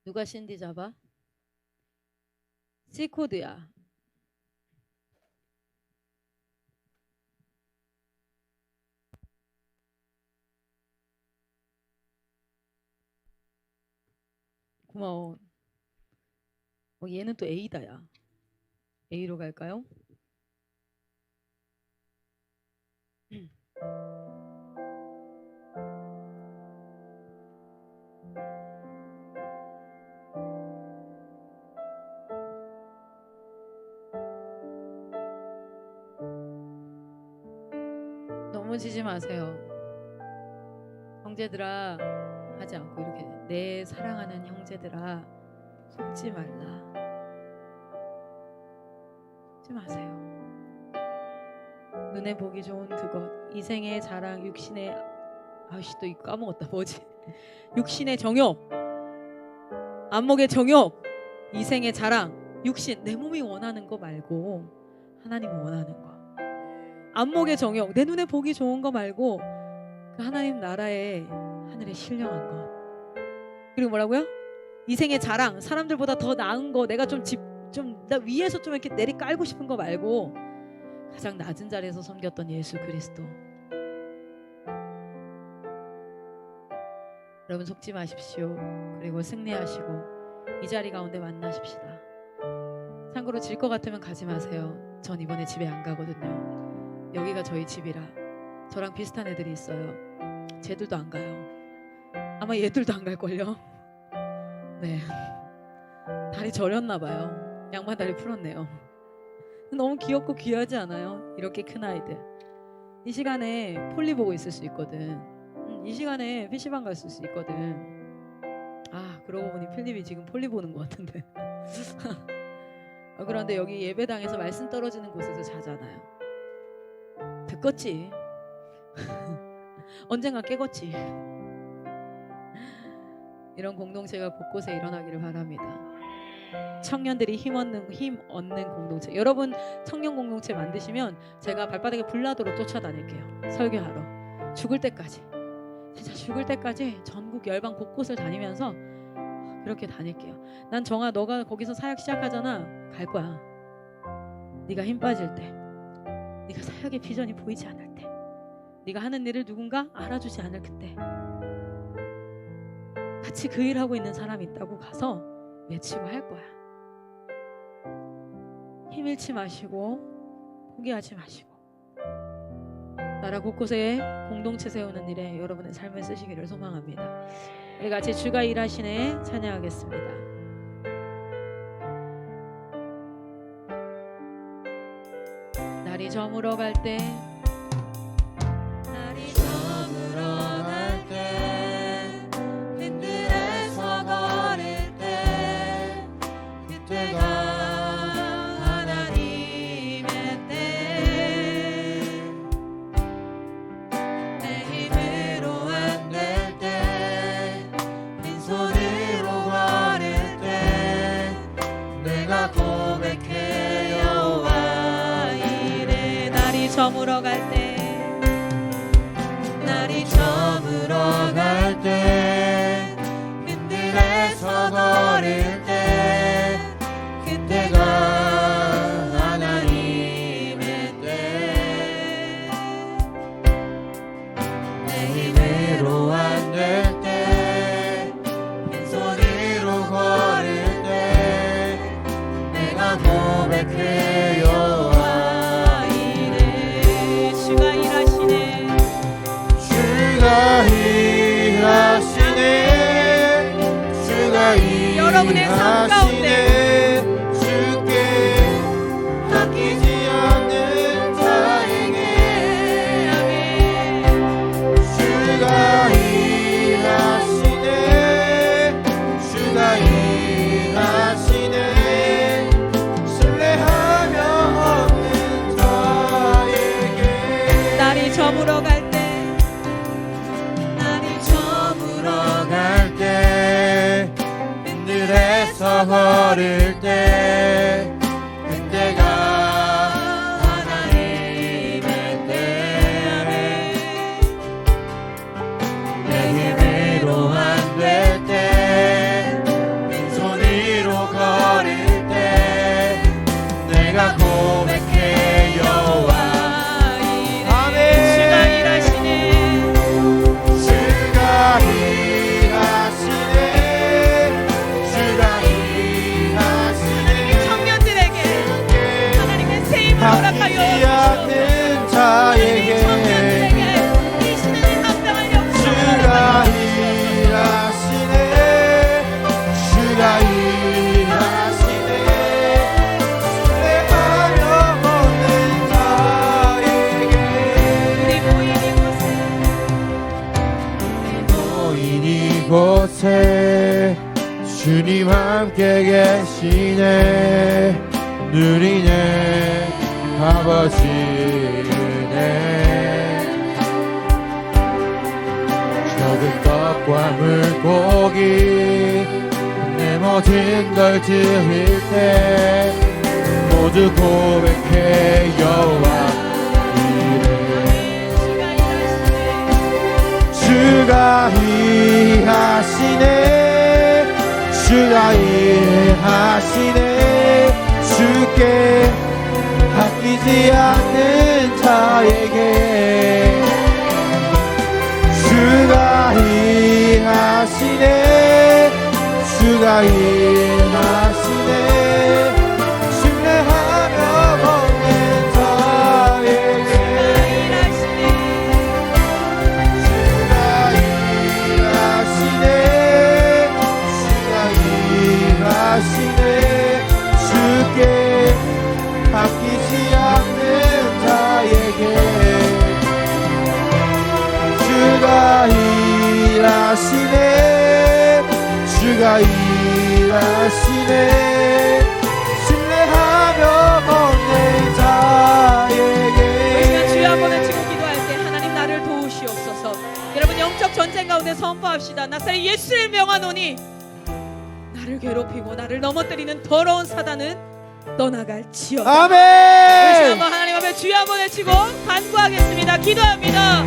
A: 누가 신디 잡아? C코드야. 고마워. 얘는 또 A다 야. A로 갈까요? 넘어지지 마세요. 형제들아 하지 않고 이렇게 내 사랑하는 형제들아 속지 말라. 속지 마세요. 눈에 보기 좋은 그것, 이생의 자랑, 육신의 아씨 또 이거 까먹었다. 뭐지? 육신의 정욕, 안목의 정욕, 이생의 자랑, 육신, 내 몸이 원하는 거 말고 하나님이 원하는 거. 안목의 정욕, 내 눈에 보기 좋은 거 말고 그 하나님 나라의 하늘에 신령한 것. 그리고 뭐라고요? 이생의 자랑, 사람들보다 더 나은 거, 내가 나 위에서 좀 이렇게 내리 깔고 싶은 거 말고 가장 낮은 자리에서 섬겼던 예수 그리스도. 여러분 속지 마십시오. 그리고 승리하시고 이 자리 가운데 만나십시다. 참고로 질 것 같으면 가지 마세요. 전 이번에 집에 안 가거든요. 여기가 저희 집이라. 저랑 비슷한 애들이 있어요. 쟤들도 안 가요. 아마 얘들도 안 갈걸요. 네, 다리 저렸나 봐요. 양반 다리 풀었네요. 너무 귀엽고 귀하지 않아요? 이렇게 큰 아이들. 이 시간에 폴리 보고 있을 수 있거든. 이 시간에 PC방 갔을 수 있거든. 아, 그러고 보니 필립이 지금 폴리 보는 것 같은데. 그런데 여기 예배당에서 말씀 떨어지는 곳에서 자잖아요. 듣겄지. 언젠가 깨겠지. 이런 공동체가 곳곳에 일어나기를 바랍니다. 청년들이 힘 얻는 공동체. 여러분 청년 공동체 만드시면 제가 발바닥에 불나도록 쫓아다닐게요. 설교하러. 죽을 때까지. 진짜 죽을 때까지 전국 열방 곳곳을 다니면서 그렇게 다닐게요. 난 정아, 너가 거기서 사역 시작하잖아. 갈 거야. 네가 힘 빠질 때, 네가 사역의 비전이 보이지 않을 때, 네가 하는 일을 누군가 알아주지 않을 그때, 같이 그 일하고 있는 사람이 있다고 가서 외치고 할 거야. 힘 잃지 마시고 포기하지 마시고 나라 곳곳에 공동체 세우는 일에 여러분의 삶을 쓰시기를 소망합니다. 우리 같이 주가 일하시네 찬양하겠습니다. 날이 저물어 갈 때, 날이 저물어 갈 때, 빈들에서 거릴 때, 그때가 하나님의 때. 내 힘으로 안 될 때, 빈손으로 거릴 때, 내가 고백해 여호와 이래. 날이 저물어 갈 때, 날이 저물어 갈 때, 빈들에서 거릴 때, 그때가 하나님의 때. 내 힘으로 안 될 때, 빈손으로 거릴 때, 내가 고백해 여호와 이래. 주가 일하시네. 주가 일하시네. 주가 일하시네. 여러분의 삶 가운데 주께 아끼지 않는 자에게. 아멘. 주가 일하시네. 주가 일하시네. 신뢰하며 없는 자에게. 날이 저물어 갈 때, 날이 저물어 갈 때, 빈들에서 거릴 때, 그때가 하나님의 때. 내 힘으로 안 될 때,
B: 이곳에 주님 함께 계시네. 누리네 아버지 은혜. 적은 떡과 물고기 내 모든 걸 드릴 때 모두 고백해 여호와 이름. 주가 일하시네. 주가 일하시네. 주께 아끼지 않는 자에게 주가 일하시네. 주가 일하시네. 신뢰하며 걷는 자에게 주가 일하시네. 주가 일하시네. 주께 아끼지 않는 자에게 주가 일하시네. 주가 일하시네. 신뢰하며 걷는 자에게.
A: 주여 한번 외치고 기도할 때 하나님 나를 도우시옵소서. 여러분 영적 전쟁 가운데 선포합시다. 나사렛 예수를 명하노니 나를 괴롭히고 나를 넘어뜨리는 더러운 사단은 떠나갈지어다.
B: 아멘.
A: 다시 한번 하나님 앞에 주여 한번 외치고 간구하겠습니다. 기도합니다.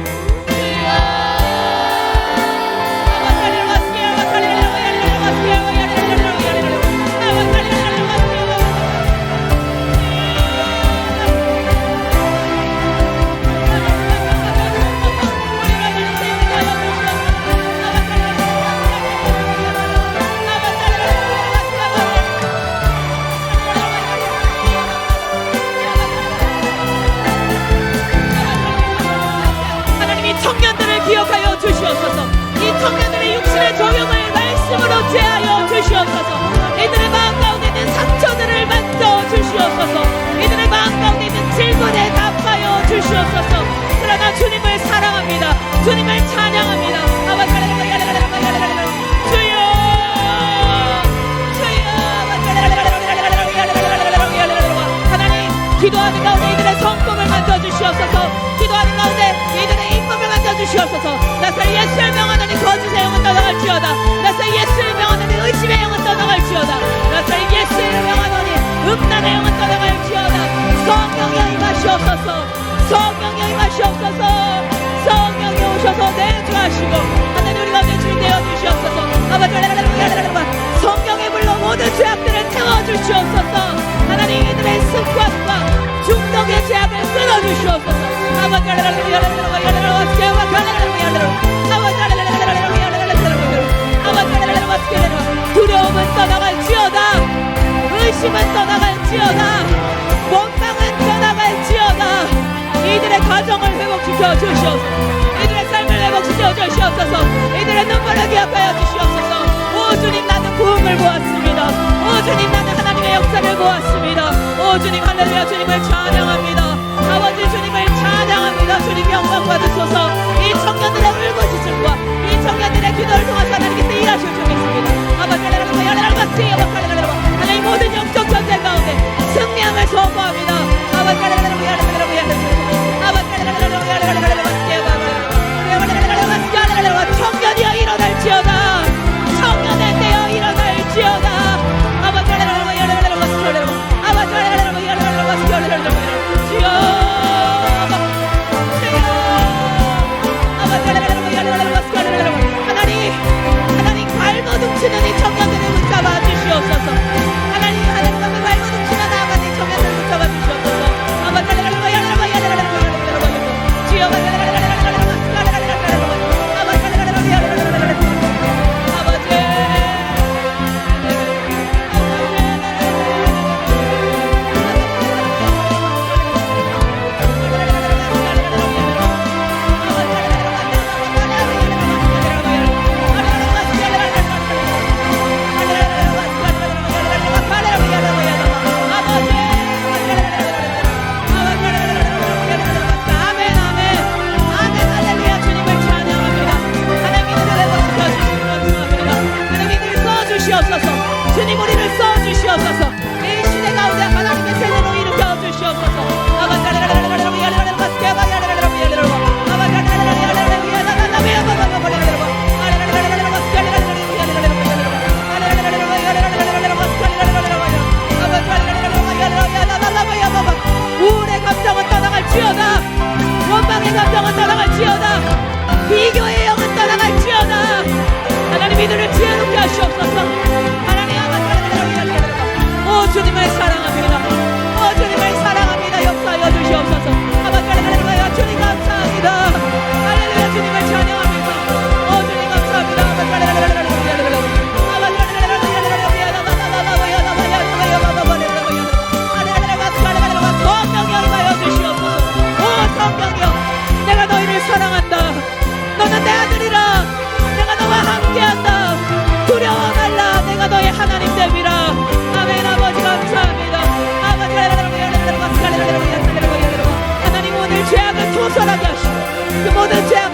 A: 청년들을 기억하여 주시옵소서. 이 청년들의 육신의 조명을 말씀으로 제하여 주시옵소서. 이들의 마음 가운데 있는 상처들을 만져 주시옵소서. 이들의 마음 가운데 있는 질문에 답하여 주시옵소서. 그러나 주님을 사랑합니다. 주님을 찬양합니다. 주여 하나님 기도하는 가운데 이들의 성품을 만져 주시옵소서. 기도하는 가운데 이들의 인품을 만져 주시옵소서. 나사렛 예수를 명하노니 거짓의 영은 떠나갈지어다. 나사렛 예수를 명하노니 의심의 영은 떠나갈지어다. 나사렛 예수를 명하노니 음란의 영은 떠나갈지어다. 성령이 임하시옵소서. 성령이 임하시옵소서. 성령이 오셔서 내주하시고 하나님 우리 가운데 주인 되어 주시옵소서. 성령의 불로 모든 죄악들을 태워주시옵소서. 하나님 이들의 습관과 중독의 죄악을 끊어주시옵소서. 두려움은 떠나갈지어다. 의심은 떠나갈지어다. 원망은 떠나갈지어다. 이들의 가정을 회복시켜 주시옵소서. 이들의 삶을 회복시켜 주시옵소서. 이들의 눈물을 기억하여 주시옵소서. 오 주님 나는 부흥을 보았습니다. 오 주님 나는 하나님의 역사를 보았습니다. 오 주님 할렐루야 주님을 찬양합니다. 아버지 주님을 찬양합니다. 주님 영광 받으소서. 이 청년들의 울부짖음과 이 청년들의 기도를 통해서 하나님께서 일하실 줄 믿습니다. 하나님 모든 영적 전쟁 가운데 승리함을 선포합니다. 청년이여 일어날지어다. 청년의 때여 일어날지어다. 주여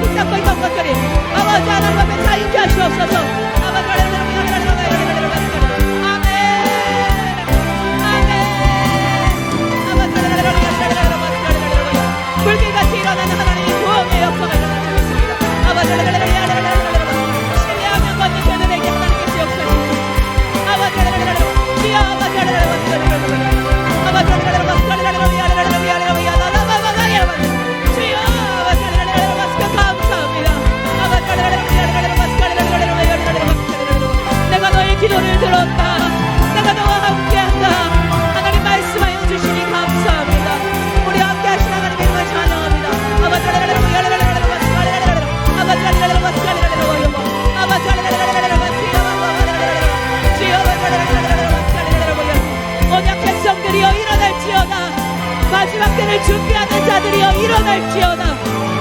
C: 붙잡고 있던 것들이 아버지 하나님 앞에 자유케 하시옵소서. 아버지 아멘 불길같이 일어나는 하나님의 구원의 역사가 일어나고 있습니다. 아버지 신뢰하면 번쩍하는 내게 하나님의 지역사십니다. 아버지 주여 아버지 주여 내가 너의 기도를 들었다. 내가 너와 함께한다. 하나님 말씀하여 주시니 감사합니다. 우리 함께 하신 하나님 이름을 찬양합니다. 언약 백성들이여 일어날지어다. 마지막 때를 준비하는 자들이여 일어날지어다.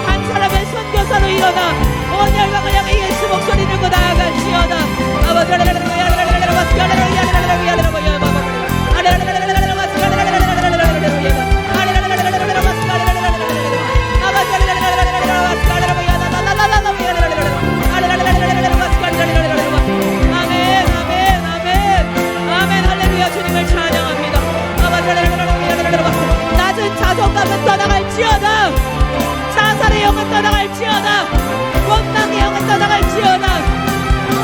C: 한 사람의 선교사로 일어나 온 열방을 향해 예수 목소리 들고 나아갈지어다. 아멘 할렐루야. 주님을 찬양합니다. 낮은 자존감은 떠나갈지어다. 자살의 영은 떠나갈지어다. 원망의 영은 떠나갈지어다.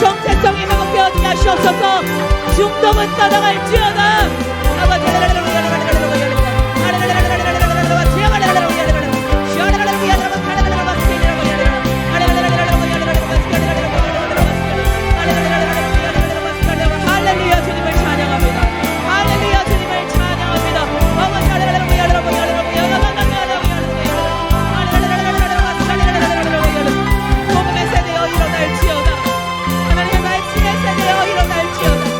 C: 정체성이 회복되어지게 하시옵소서. 중독은 떠나갈지어다. 할렐루야. 주님을 찬양합니다. 할렐루야. 주님을 찬양합니다. 복음의 세대여 일어날지어다. 하나님의 말씀의 세대여 일어날지어다.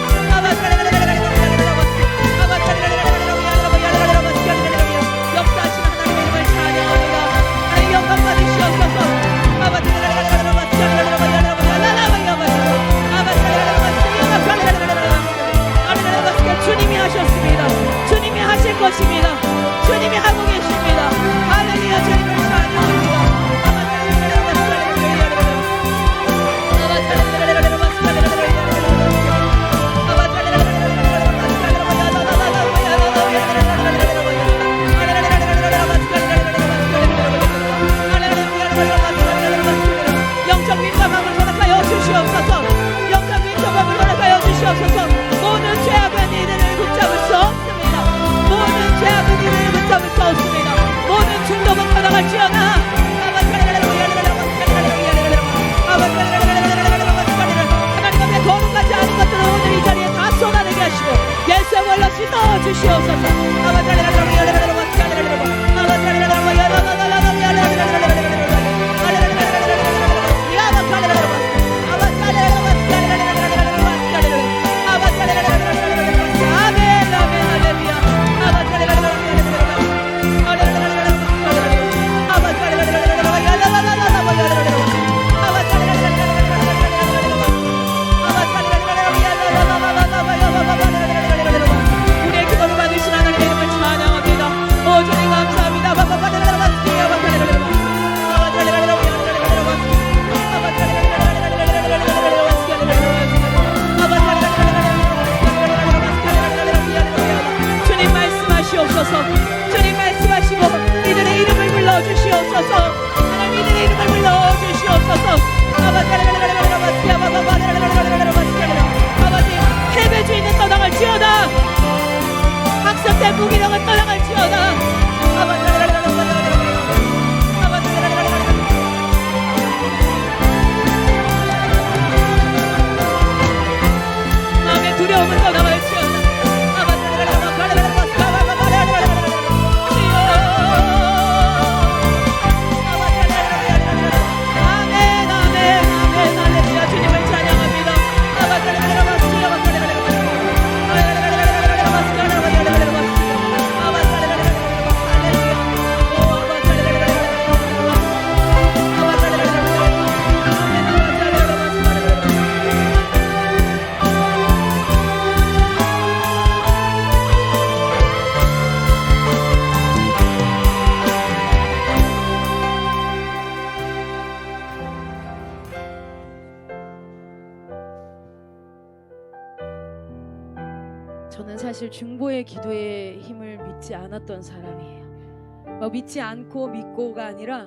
C: 저는 사실 중보의 기도의 힘을 믿지 않았던 사람이에요. 믿지 않고 믿고가 아니라,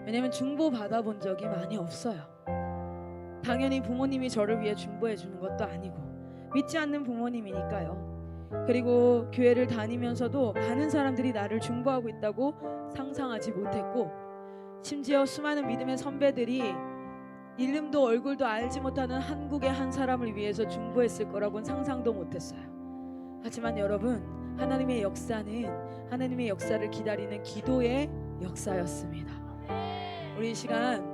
C: 왜냐면 중보 받아본 적이 많이 없어요. 당연히 부모님이 저를 위해 중보해 주는 것도 아니고 믿지 않는 부모님이니까요. 그리고 교회를 다니면서도 많은 사람들이 나를 중보하고 있다고 상상하지 못했고, 심지어 수많은 믿음의 선배들이 이름도 얼굴도 알지 못하는 한국의 한 사람을 위해서 중보했을 거라고는 상상도 못했어요. 하지만 여러분, 하나님의 역사는 하나님의 역사를 기다리는 기도의 역사였습니다. 우리 이 시간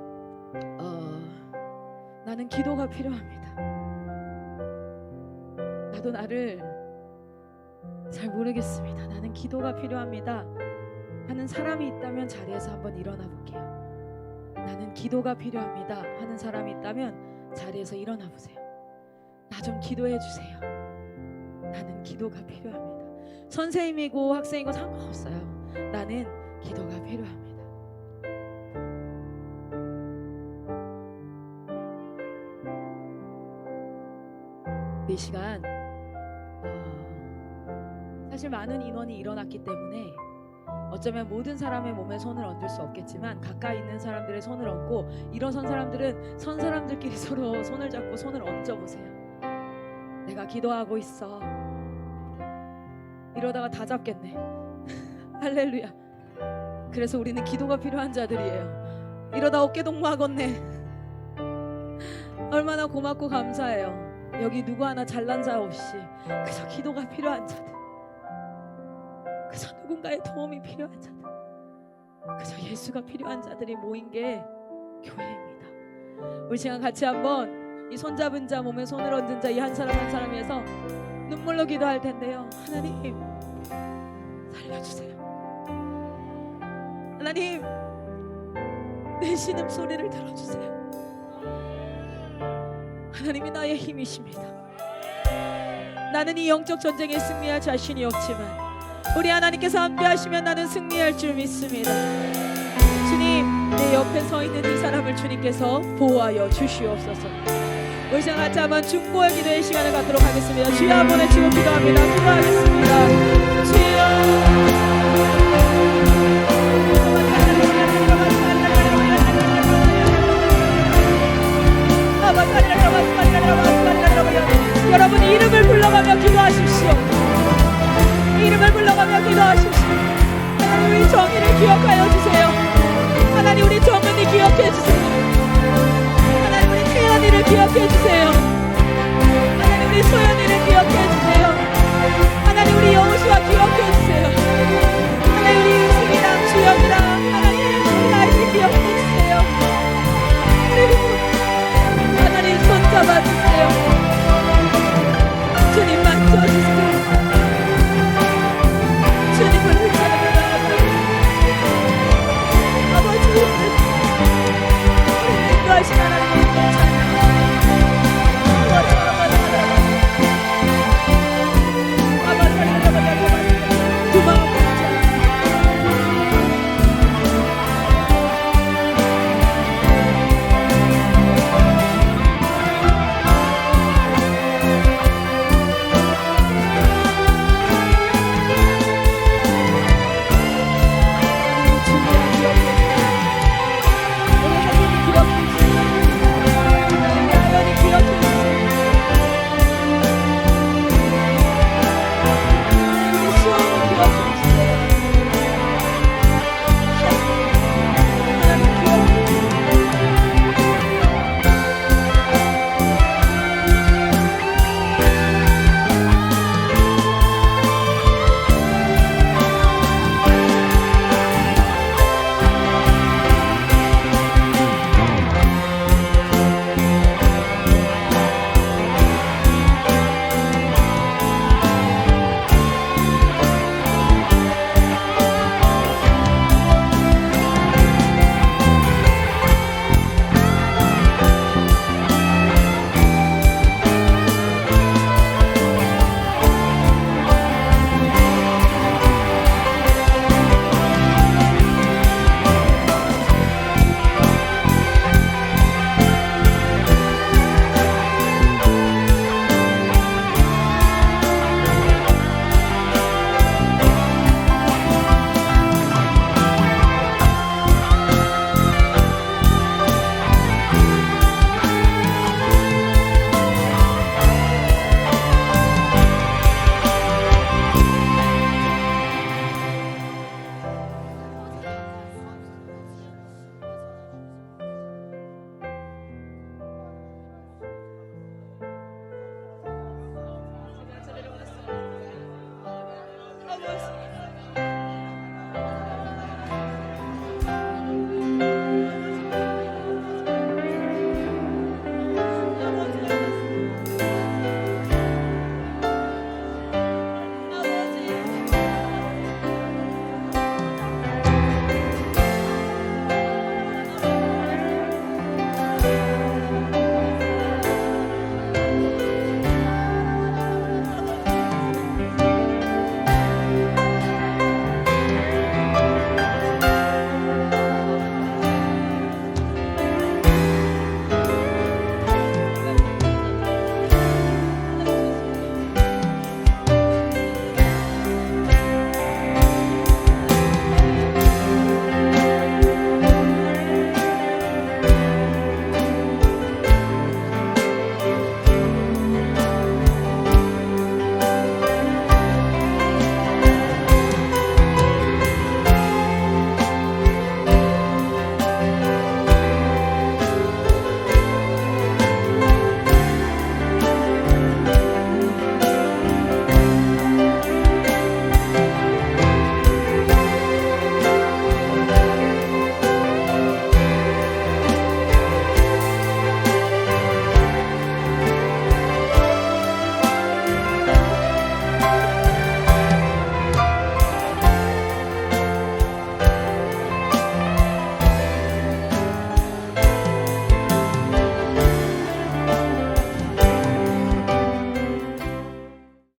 C: 나는 기도가 필요합니다. 나도 나를 잘 모르겠습니다. 나는 기도가 필요합니다 하는 사람이 있다면 자리에서 한번 일어나 볼게요. 나는 기도가 필요합니다 하는 사람이 있다면 자리에서 일어나 보세요. 나 좀 기도해 주세요. 나는 기도가 필요합니다. 선생님이고 학생이고 상관없어요. 나는 기도가 필요합니다. 이 시간 사실 많은 인원이 일어났기 때문에 어쩌면 모든 사람의 몸에 손을 얹을 수 없겠지만, 가까이 있는 사람들의 손을 얹고 일어선 사람들은 선 사람들끼리 서로 손을 잡고 손을 얹어보세요. 내가 기도하고 있어. 이러다가 다 잡겠네. 할렐루야. 그래서 우리는 기도가 필요한 자들이에요. 이러다 어깨 동무하겠네. 얼마나 고맙고 감사해요. 여기 누구 하나 잘난 자 없이 그저 기도가 필요한 자들, 그저 누군가의 도움이 필요한 자들, 그저 예수가 필요한 자들이 모인 게 교회입니다. 우리 시간 같이 한번 이 손잡은 자, 몸에 손을 얹은 자, 이 한 사람 한 사람 위해서 눈물로 기도할 텐데요. 하나님 살려주세요. 하나님 내 신음소리를 들어주세요. 하나님이 나의 힘이십니다. 나는 이 영적 전쟁에 승리할 자신이 없지만 우리 하나님께서 함께하시면 나는 승리할 줄 믿습니다. 주님, 내 옆에 서 있는 이 사람을 주님께서 보호하여 주시옵소서. 우리 시간 같이 한번 중보의 기도의 시간을 갖도록 하겠습니다. 주여 한번 외치고 기도합니다. 기도하겠습니다. 주여. 여러분 이름을 불러가며 기도하십시오. 이름을 불러가며 기도하십시오. 하나님 우리 정의를 기억하여 주세요. 하나님 우리 정은이 기억해 주세요. 하나님 우리 태연이를 기억해 주세요.